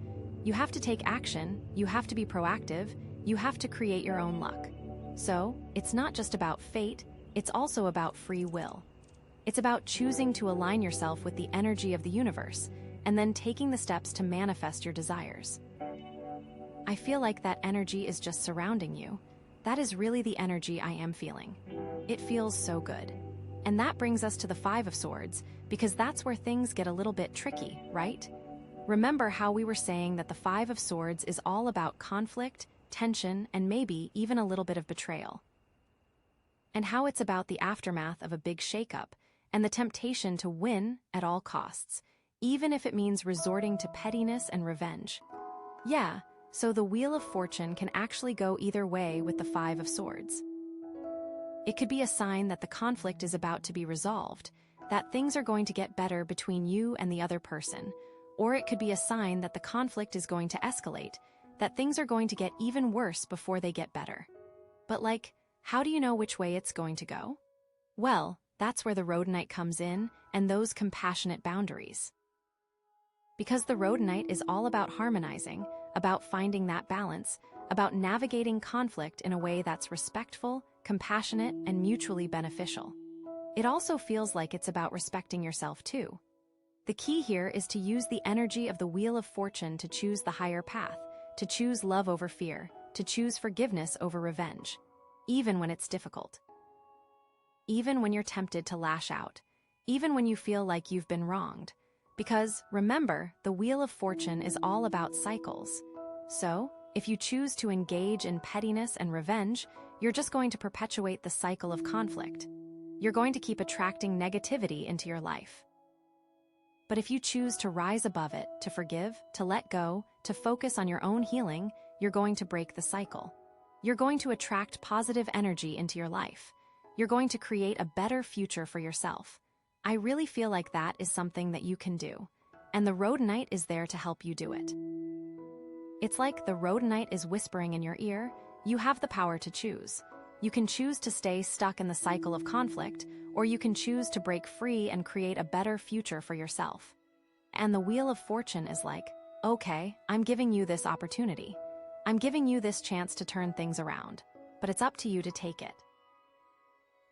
You have to take action, you have to be proactive, you have to create your own luck. So, it's not just about fate, it's also about free will. It's about choosing to align yourself with the energy of the universe, and then taking the steps to manifest your desires. I feel like that energy is just surrounding you. That is really the energy I am feeling. It feels so good. And that brings us to the Five of Swords, because that's where things get a little bit tricky, right? Remember how we were saying that the Five of Swords is all about conflict, tension, and maybe even a little bit of betrayal. And how it's about the aftermath of a big shakeup and the temptation to win at all costs, even if it means resorting to pettiness and revenge. Yeah, so the Wheel of Fortune can actually go either way with the Five of Swords. It could be a sign that the conflict is about to be resolved, that things are going to get better between you and the other person, or it could be a sign that the conflict is going to escalate, that things are going to get even worse before they get better. But like, how do you know which way it's going to go? Well, that's where the Rhodonite comes in, and those compassionate boundaries. Because the Rhodonite is all about harmonizing, about finding that balance, about navigating conflict in a way that's respectful, compassionate, and mutually beneficial. It also feels like it's about respecting yourself too. The key here is to use the energy of the Wheel of Fortune to choose the higher path, to choose love over fear, to choose forgiveness over revenge, even when it's difficult. Even when you're tempted to lash out, even when you feel like you've been wronged. Because, remember, the Wheel of Fortune is all about cycles. So, if you choose to engage in pettiness and revenge, you're just going to perpetuate the cycle of conflict. You're going to keep attracting negativity into your life. But if you choose to rise above it, to forgive, to let go, to focus on your own healing, you're going to break the cycle. You're going to attract positive energy into your life. You're going to create a better future for yourself. I really feel like that is something that you can do. And the Rhodonite is there to help you do it. It's like the Rhodonite is whispering in your ear, you have the power to choose. You can choose to stay stuck in the cycle of conflict, or you can choose to break free and create a better future for yourself. And the Wheel of Fortune is like, okay, I'm giving you this opportunity. I'm giving you this chance to turn things around, but it's up to you to take it.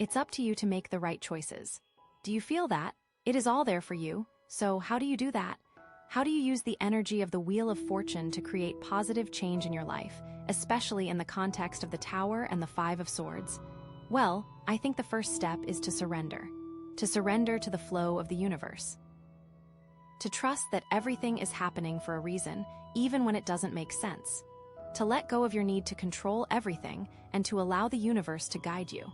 It's up to you to make the right choices. Do you feel that? It is all there for you. So how do you do that? How do you use the energy of the Wheel of Fortune to create positive change in your life, especially in the context of the Tower and the Five of Swords? Well, I think the first step is to surrender to the flow of the universe. To trust that everything is happening for a reason, even when it doesn't make sense. to let go of your need to control everything and to allow the universe to guide you.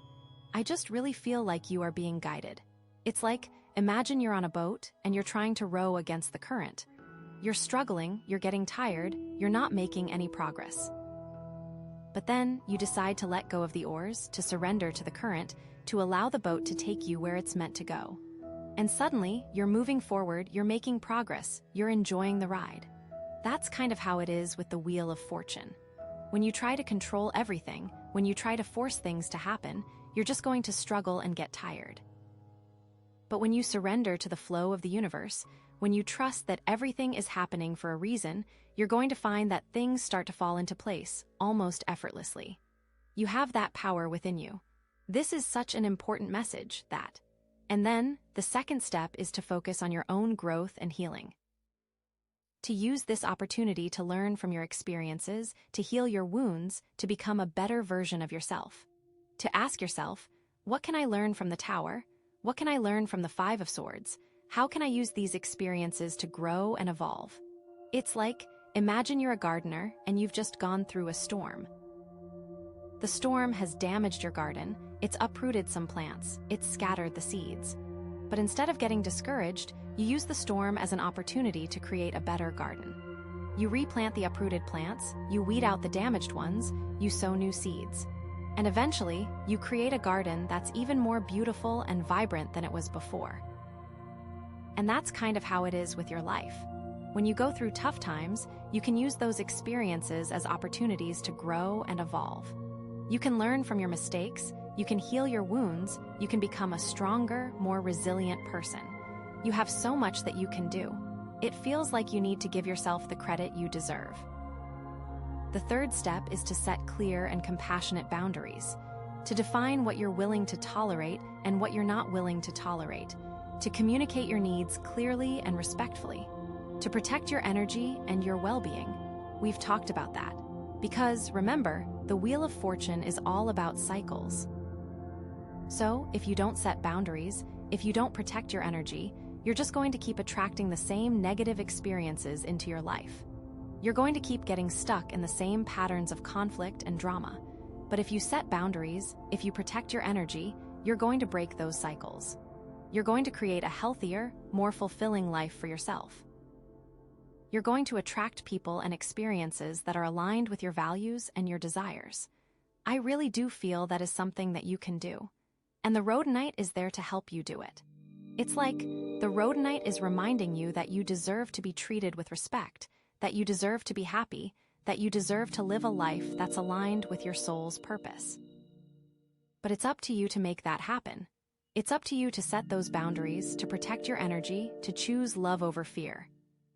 I just really feel like you are being guided. It's like, imagine you're on a boat and you're trying to row against the current. You're struggling, you're getting tired, you're not making any progress. But then you decide to let go of the oars, to surrender to the current, to allow the boat to take you where it's meant to go. And suddenly, you're moving forward, you're making progress, you're enjoying the ride. That's kind of how it is with the Wheel of Fortune. When you try to control everything, when you try to force things to happen, you're just going to struggle and get tired. But when you surrender to the flow of the universe, when you trust that everything is happening for a reason, you're going to find that things start to fall into place, almost effortlessly. You have that power within you. This is such an important message, that. And then, the second step is to focus on your own growth and healing. To use this opportunity to learn from your experiences, to heal your wounds, to become a better version of yourself. To ask yourself, what can I learn from the Tower? What can I learn from the Five of Swords? How can I use these experiences to grow and evolve? It's like, imagine you're a gardener and you've just gone through a storm. The storm has damaged your garden, it's uprooted some plants, it's scattered the seeds. But instead of getting discouraged, you use the storm as an opportunity to create a better garden. You replant the uprooted plants, you weed out the damaged ones, you sow new seeds. And eventually, you create a garden that's even more beautiful and vibrant than it was before. And that's kind of how it is with your life. When you go through tough times, you can use those experiences as opportunities to grow and evolve. You can learn from your mistakes, you can heal your wounds, you can become a stronger, more resilient person. You have so much that you can do. It feels like you need to give yourself the credit you deserve. The third step is to set clear and compassionate boundaries, to define what you're willing to tolerate and what you're not willing to tolerate, to communicate your needs clearly and respectfully, to protect your energy and your well-being. We've talked about that. Because, remember, the Wheel of Fortune is all about cycles. So, if you don't set boundaries, if you don't protect your energy, you're just going to keep attracting the same negative experiences into your life. You're going to keep getting stuck in the same patterns of conflict and drama. But if you set boundaries, if you protect your energy, you're going to break those cycles. You're going to create a healthier, more fulfilling life for yourself. You're going to attract people and experiences that are aligned with your values and your desires. I really do feel that is something that you can do. And the Rhodonite is there to help you do it. It's like, the Rhodonite is reminding you that you deserve to be treated with respect, that you deserve to be happy, that you deserve to live a life that's aligned with your soul's purpose. But it's up to you to make that happen. It's up to you to set those boundaries, to protect your energy, to choose love over fear.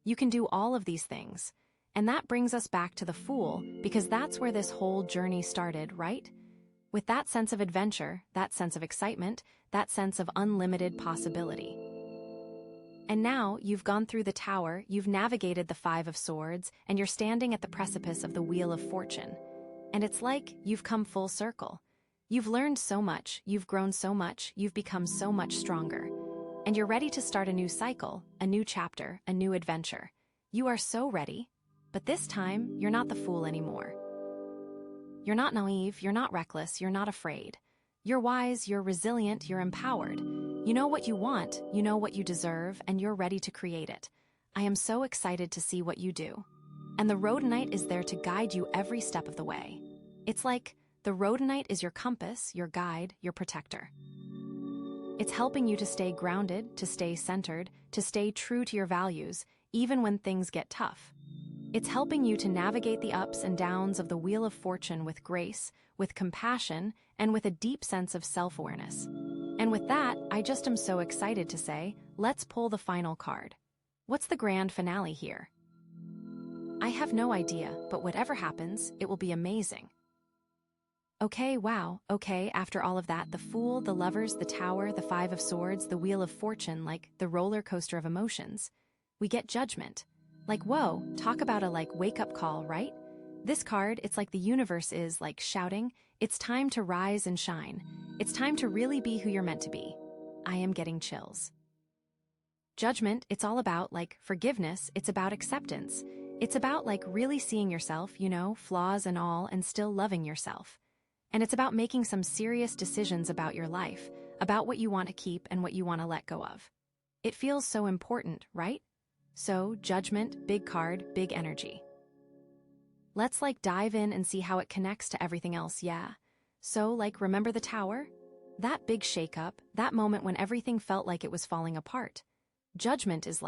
You can do all of these things. And that brings us back to the Fool, because that's where this whole journey started, right? With that sense of adventure, that sense of excitement, that sense of unlimited possibility. And now, you've gone through the Tower, you've navigated the Five of Swords, and you're standing at the precipice of the Wheel of Fortune. And it's like you've come full circle. You've learned so much, you've grown so much, you've become so much stronger. And you're ready to start a new cycle, a new chapter, a new adventure. You are so ready. But this time, you're not the fool anymore. You're not naive, you're not reckless, you're not afraid. You're wise, you're resilient, you're empowered. You know what you want, you know what you deserve, and you're ready to create it. I am so excited to see what you do. And the Rhodonite is there to guide you every step of the way. It's like, the Rhodonite is your compass, your guide, your protector. It's helping you to stay grounded, to stay centered, to stay true to your values, even when things get tough. It's helping you to navigate the ups and downs of the Wheel of Fortune with grace, with compassion, and with a deep sense of self-awareness. And with that, I just am so excited to say, let's pull the final card. What's the grand finale here? I have no idea, but whatever happens, it will be amazing. Okay, wow, okay, after all of that, the Fool, the Lovers, the Tower, the Five of Swords, the Wheel of Fortune, like the roller coaster of emotions. We get Judgment. Like, whoa, talk about a wake-up call, right? This card, it's like the universe is shouting, it's time to rise and shine. It's time to really be who you're meant to be. I am getting chills. Judgment, it's all about forgiveness, it's about acceptance. It's about like really seeing yourself, flaws and all, and still loving yourself. And it's about making some serious decisions about your life, about what you want to keep and what you want to let go of. It feels so important, right? So, judgment, big card, big energy. Let's dive in and see how it connects to everything else, yeah. So, remember the tower? That big shakeup, that moment when everything felt like it was falling apart. Judgment is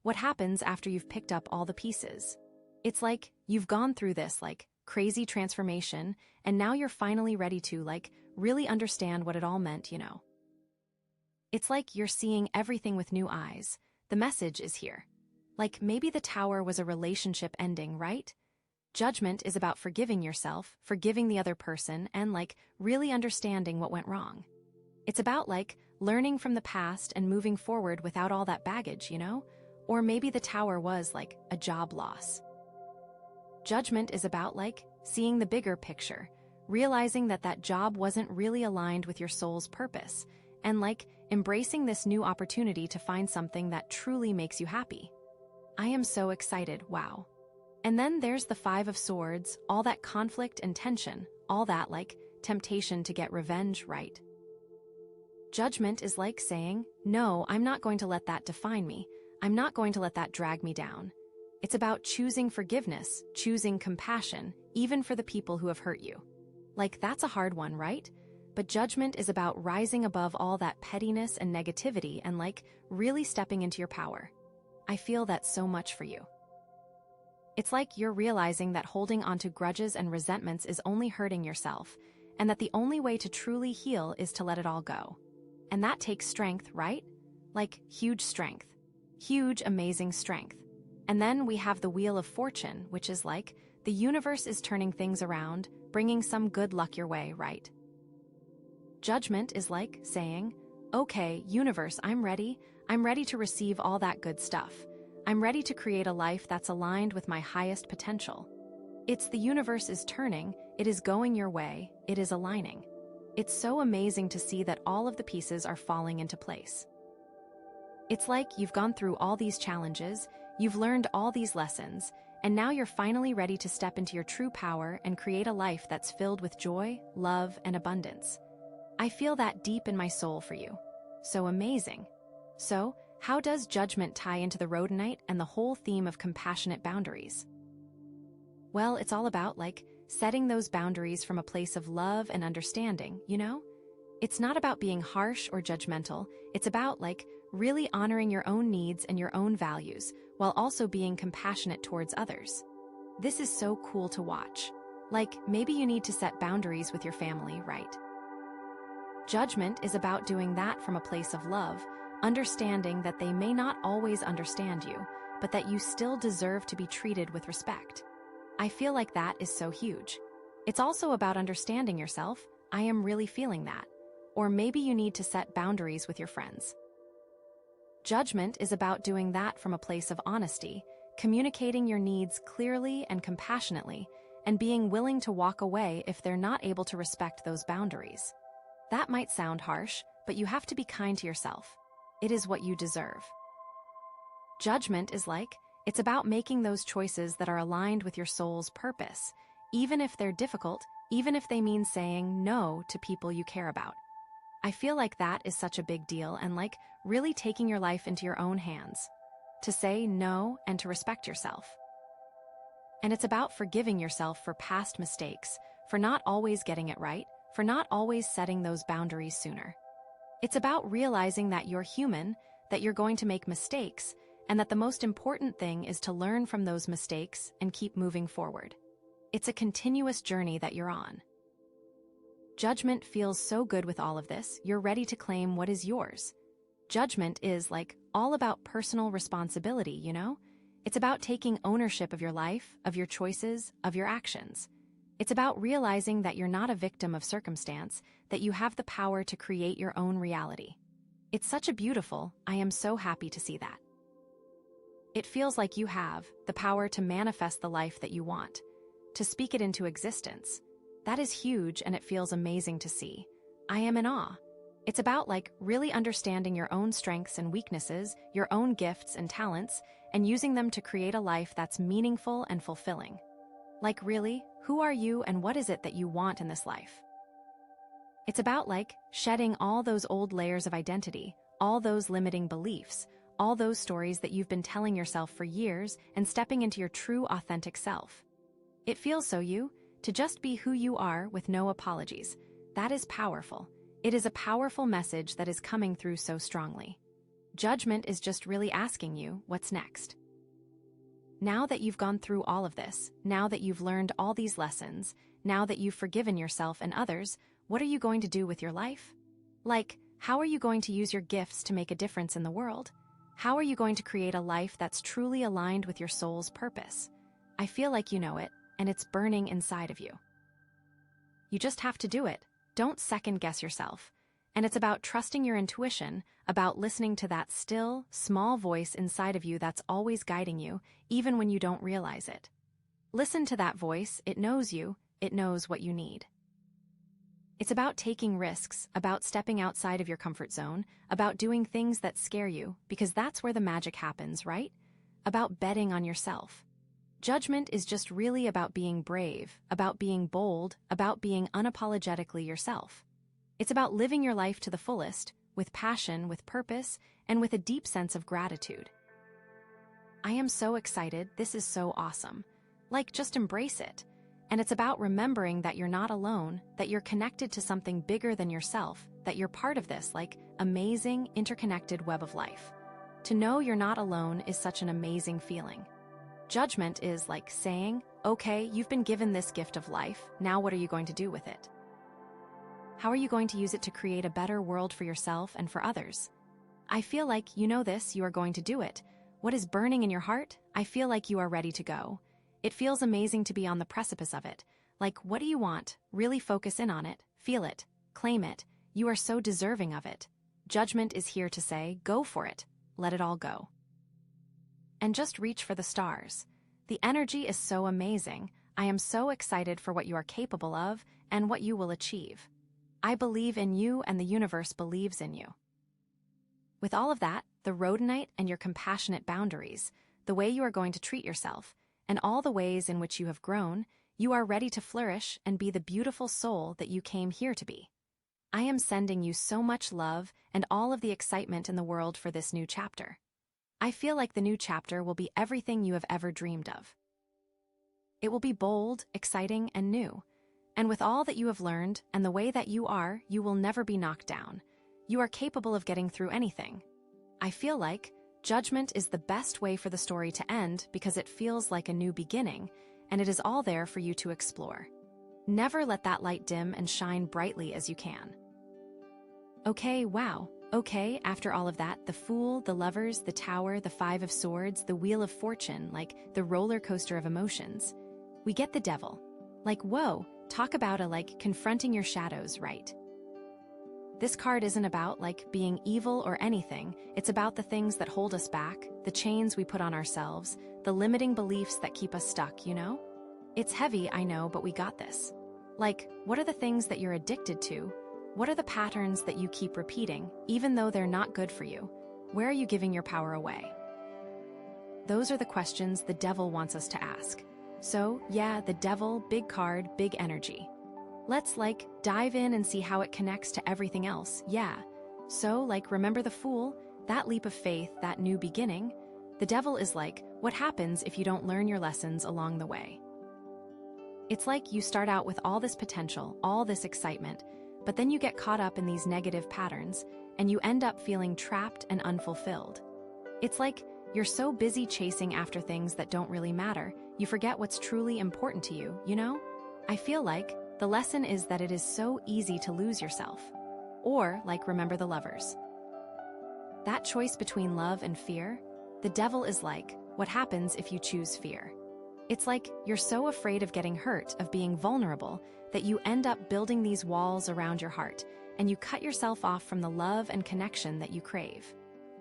what happens after you've picked up all the pieces. It's you've gone through this, crazy transformation, and now you're finally ready to, really understand what it all meant, It's you're seeing everything with new eyes. The message is here. Maybe the tower was a relationship ending, right? Judgment is about forgiving yourself, forgiving the other person, and really understanding what went wrong. It's about learning from the past and moving forward without all that baggage, Or maybe the tower was a job loss. Judgment is about seeing the bigger picture, realizing that that job wasn't really aligned with your soul's purpose, and embracing this new opportunity to find something that truly makes you happy. I am so excited, wow. And then there's the Five of Swords, all that conflict and tension, all that temptation to get revenge, right? Judgment is saying, no, I'm not going to let that define me. I'm not going to let that drag me down. It's about choosing forgiveness, choosing compassion, even for the people who have hurt you. That's a hard one, right? But judgment is about rising above all that pettiness and negativity and really stepping into your power. I feel that so much for you. It's you're realizing that holding onto grudges and resentments is only hurting yourself, and that the only way to truly heal is to let it all go. And that takes strength, right? Huge strength. Huge, amazing strength. And then we have the Wheel of Fortune, which is the universe is turning things around, bringing some good luck your way, right? Judgment is saying, okay, universe, I'm ready. I'm ready to receive all that good stuff. I'm ready to create a life that's aligned with my highest potential. It's the universe is turning, it is going your way, it is aligning. It's so amazing to see that all of the pieces are falling into place. It's you've gone through all these challenges, you've learned all these lessons, and now you're finally ready to step into your true power and create a life that's filled with joy, love, and abundance. I feel that deep in my soul for you. So amazing. So, how does judgment tie into the Rhodonite and the whole theme of compassionate boundaries? Well, it's all about, setting those boundaries from a place of love and understanding, It's not about being harsh or judgmental, it's about, really honoring your own needs and your own values, while also being compassionate towards others. This is so cool to watch. Maybe you need to set boundaries with your family, right? Judgment is about doing that from a place of love, understanding that they may not always understand you, but that you still deserve to be treated with respect. I feel that is so huge. It's also about understanding yourself. I am really feeling that. Or maybe you need to set boundaries with your friends. Judgment is about doing that from a place of honesty, communicating your needs clearly and compassionately, and being willing to walk away if they're not able to respect those boundaries. That might sound harsh, but you have to be kind to yourself. It is what you deserve. Judgment is it's about making those choices that are aligned with your soul's purpose, even if they're difficult, even if they mean saying no to people you care about. I feel that is such a big deal and really taking your life into your own hands. To say no and to respect yourself. And it's about forgiving yourself for past mistakes, for not always getting it right, for not always setting those boundaries sooner. It's about realizing that you're human, that you're going to make mistakes, and that the most important thing is to learn from those mistakes and keep moving forward. It's a continuous journey that you're on. Judgment feels so good with all of this, you're ready to claim what is yours. Judgment is all about personal responsibility, It's about taking ownership of your life, of your choices, of your actions. It's about realizing that you're not a victim of circumstance, that you have the power to create your own reality. It's such a beautiful, I am so happy to see that. It feels like you have the power to manifest the life that you want, to speak it into existence. That is huge and it feels amazing to see. I am in awe. It's about really understanding your own strengths and weaknesses, your own gifts and talents, and using them to create a life that's meaningful and fulfilling. Really, who are you and what is it that you want in this life? It's about shedding all those old layers of identity, all those limiting beliefs, all those stories that you've been telling yourself for years and stepping into your true authentic self. It feels so you, to just be who you are with no apologies. That is powerful. It is a powerful message that is coming through so strongly. Judgment is just really asking you, what's next? Now that you've gone through all of this, now that you've learned all these lessons, now that you've forgiven yourself and others, what are you going to do with your life? How are you going to use your gifts to make a difference in the world? How are you going to create a life that's truly aligned with your soul's purpose? I feel like you know it, and it's burning inside of you. You just have to do it. Don't second-guess yourself. And it's about trusting your intuition, about listening to that still, small voice inside of you that's always guiding you, even when you don't realize it. Listen to that voice. It knows you. It knows what you need. It's about taking risks, about stepping outside of your comfort zone, about doing things that scare you, because that's where the magic happens, right? About betting on yourself. Judgment is just really about being brave, about being bold, about being unapologetically yourself. It's about living your life to the fullest, with passion, with purpose, and with a deep sense of gratitude. I am so excited. This is so awesome. Just embrace it. And it's about remembering that you're not alone, that you're connected to something bigger than yourself, that you're part of this, amazing, interconnected web of life. To know you're not alone is such an amazing feeling. Judgment is saying, okay, you've been given this gift of life, now what are you going to do with it? How are you going to use it to create a better world for yourself and for others? I feel like you know this, you are going to do it. What is burning in your heart? I feel like you are ready to go. It feels amazing to be on the precipice of it. What do you want? Really focus in on it, feel it, claim it. You are so deserving of it. Judgment is here to say, go for it, let it all go. And just reach for the stars. The energy is so amazing. I am so excited for what you are capable of and what you will achieve. I believe in you and the universe believes in you. With all of that, the Rhodonite and your compassionate boundaries, the way you are going to treat yourself, and all the ways in which you have grown, you are ready to flourish and be the beautiful soul that you came here to be. I am sending you so much love and all of the excitement in the world for this new chapter. I feel like the new chapter will be everything you have ever dreamed of. It will be bold, exciting, and new. And with all that you have learned and the way that you are, you will never be knocked down. You are capable of getting through anything. I feel like judgment is the best way for the story to end because it feels like a new beginning, and it is all there for you to explore. Never let that light dim and shine brightly as you can. Okay, wow. Okay, after all of that, the Fool, the Lovers, the Tower, the Five of Swords, the Wheel of Fortune, the roller coaster of emotions. We get the Devil. Whoa, talk about confronting your shadows, right? This card isn't about being evil or anything. It's about the things that hold us back, the chains we put on ourselves, the limiting beliefs that keep us stuck, you know? It's heavy, I know, but we got this. What are the things that you're addicted to? What are the patterns that you keep repeating, even though they're not good for you? Where are you giving your power away? Those are the questions the devil wants us to ask. So, yeah, the devil, big card, big energy. Let's dive in and see how it connects to everything else, yeah. So, remember the Fool, that leap of faith, that new beginning? The devil is what happens if you don't learn your lessons along the way? It's you start out with all this potential, all this excitement, but then you get caught up in these negative patterns, and you end up feeling trapped and unfulfilled. It's you're so busy chasing after things that don't really matter, you forget what's truly important to you, you know? I feel the lesson is that it is so easy to lose yourself. Or, remember the Lovers. That choice between love and fear, the devil is what happens if you choose fear? It's you're so afraid of getting hurt, of being vulnerable, that you end up building these walls around your heart, and you cut yourself off from the love and connection that you crave.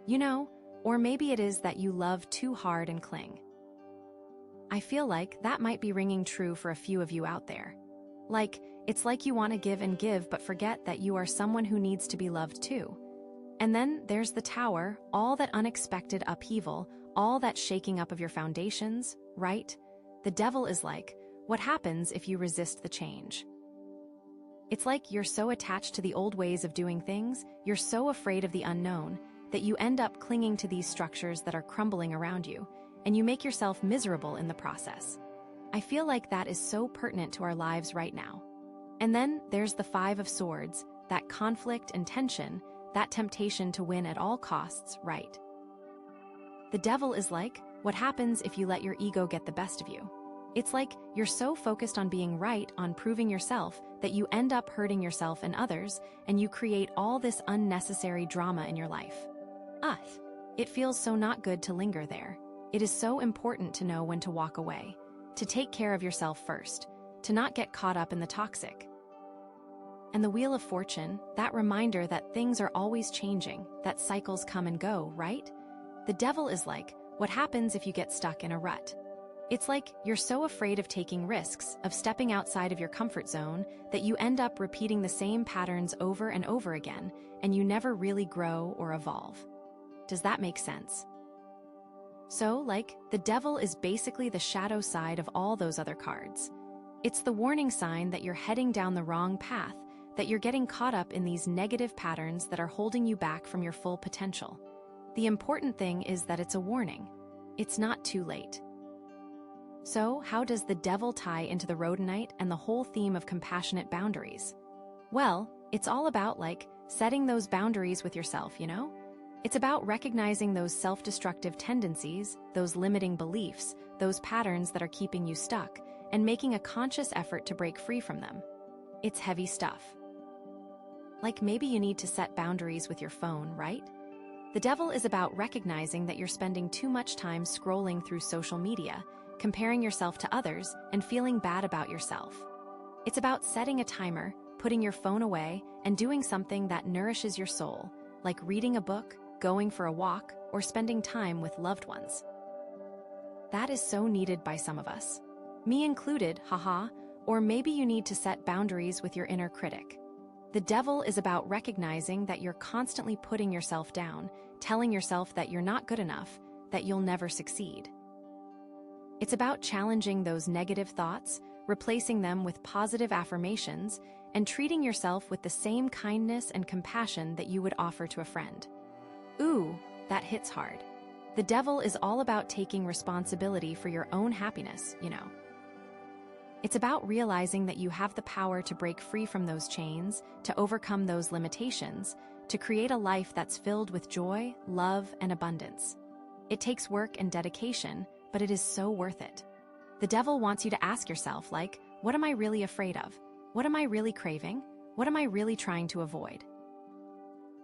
You know, or maybe it is that you love too hard and cling. I feel that might be ringing true for a few of you out there. It's like you want to give and give but forget that you are someone who needs to be loved too. And then there's the Tower, all that unexpected upheaval, all that shaking up of your foundations, right? The devil is like, what happens if you resist the change? It's like you're so attached to the old ways of doing things, you're so afraid of the unknown, that you end up clinging to these structures that are crumbling around you, and you make yourself miserable in the process. I feel like that is so pertinent to our lives right now. And then there's the Five of Swords, that conflict and tension, that temptation to win at all costs, right? The devil is like, what happens if you let your ego get the best of you? It's like you're so focused on being right, on proving yourself, that you end up hurting yourself and others, and you create all this unnecessary drama in your life. It feels so not good to linger there. It is so important to know when to walk away, to take care of yourself first, to not get caught up in the toxic. And the Wheel of Fortune, that reminder that things are always changing, that cycles come and go, right? The devil is like, what happens if you get stuck in a rut? It's like you're so afraid of taking risks, of stepping outside of your comfort zone, that you end up repeating the same patterns over and over again, and you never really grow or evolve. Does that make sense? So, the devil is basically the shadow side of all those other cards. It's the warning sign that you're heading down the wrong path, that you're getting caught up in these negative patterns that are holding you back from your full potential. The important thing is that it's a warning. It's not too late. So, how does the devil tie into the Rhodonite and the whole theme of compassionate boundaries? Well, it's all about, setting those boundaries with yourself, you know? It's about recognizing those self-destructive tendencies, those limiting beliefs, those patterns that are keeping you stuck, and making a conscious effort to break free from them. It's heavy stuff. Maybe you need to set boundaries with your phone, right? The devil is about recognizing that you're spending too much time scrolling through social media, comparing yourself to others, and feeling bad about yourself. It's about setting a timer, putting your phone away, and doing something that nourishes your soul, like reading a book, going for a walk, or spending time with loved ones. That is so needed by some of us. Me included, haha, or maybe you need to set boundaries with your inner critic. The devil is about recognizing that you're constantly putting yourself down, telling yourself that you're not good enough, that you'll never succeed. It's about challenging those negative thoughts, replacing them with positive affirmations, and treating yourself with the same kindness and compassion that you would offer to a friend. Ooh, that hits hard. The devil is all about taking responsibility for your own happiness, you know. It's about realizing that you have the power to break free from those chains, to overcome those limitations, to create a life that's filled with joy, love, and abundance. It takes work and dedication, but it is so worth it. The devil wants you to ask yourself, what am I really afraid of? What am I really craving? What am I really trying to avoid?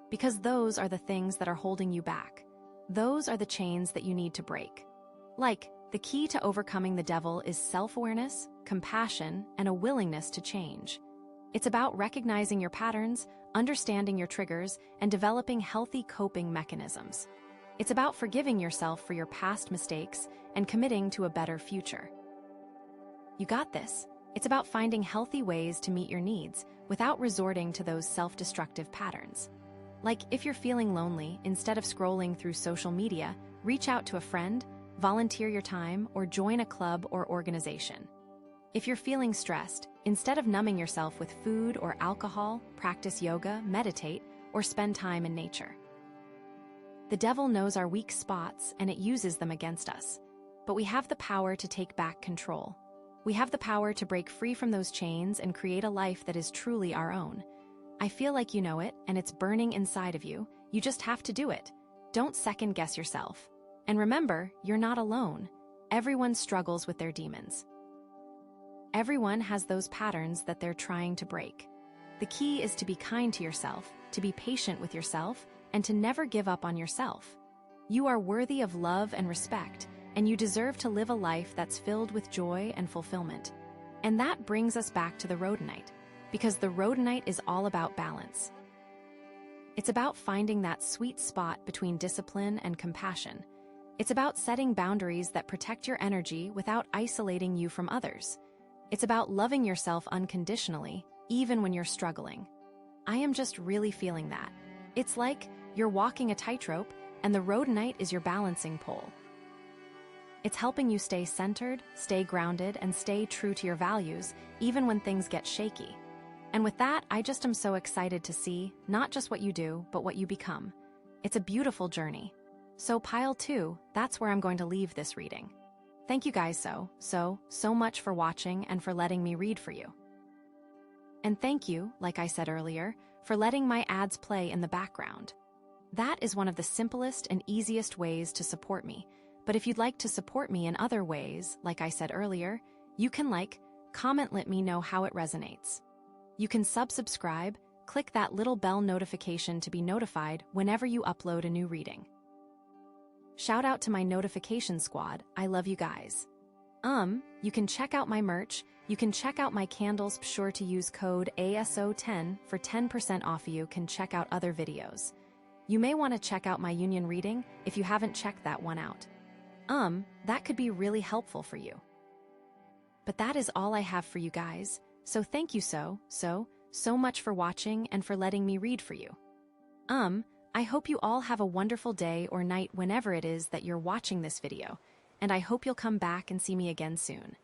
Because those are the things that are holding you back. Those are the chains that you need to break. The key to overcoming the devil is self-awareness, compassion, and a willingness to change. It's about recognizing your patterns, understanding your triggers, and developing healthy coping mechanisms. It's about forgiving yourself for your past mistakes and committing to a better future. You got this. It's about finding healthy ways to meet your needs without resorting to those self-destructive patterns. If you're feeling lonely, instead of scrolling through social media, reach out to a friend, volunteer your time, or join a club or organization. If you're feeling stressed, instead of numbing yourself with food or alcohol, practice yoga, meditate, or spend time in nature. The devil knows our weak spots and it uses them against us. But we have the power to take back control. We have the power to break free from those chains and create a life that is truly our own. I feel like you know it, and it's burning inside of you. You just have to do it. Don't second-guess yourself. And remember, you're not alone. Everyone struggles with their demons. Everyone has those patterns that they're trying to break. The key is to be kind to yourself, to be patient with yourself, and to never give up on yourself. You are worthy of love and respect, and you deserve to live a life that's filled with joy and fulfillment. And that brings us back to the Rhodonite, because the Rhodonite is all about balance. It's about finding that sweet spot between discipline and compassion. It's about setting boundaries that protect your energy without isolating you from others. It's about loving yourself unconditionally, even when you're struggling. I am just really feeling that. It's like you're walking a tightrope, and the Rhodonite is your balancing pole. It's helping you stay centered, stay grounded, and stay true to your values, even when things get shaky. And with that, I just am so excited to see not just what you do, but what you become. It's a beautiful journey. So pile 2, that's where I'm going to leave this reading. Thank you guys so much for watching and for letting me read for you. And thank you, like I said earlier, for letting my ads play in the background. That is one of the simplest and easiest ways to support me. But if you'd like to support me in other ways, like I said earlier, you can comment, let me know how it resonates. You can subscribe, click that little bell notification to be notified whenever you upload a new reading. Shout out to my notification squad, I love you guys. You can check out my merch, you can check out my candles, be sure to use code ASO10 for 10% off. You can check out other videos. You may want to check out my union reading if you haven't checked that one out. That could be really helpful for you. But that is all I have for you guys, so thank you so much for watching and for letting me read for you. I hope you all have a wonderful day or night whenever it is that you're watching this video, and I hope you'll come back and see me again soon.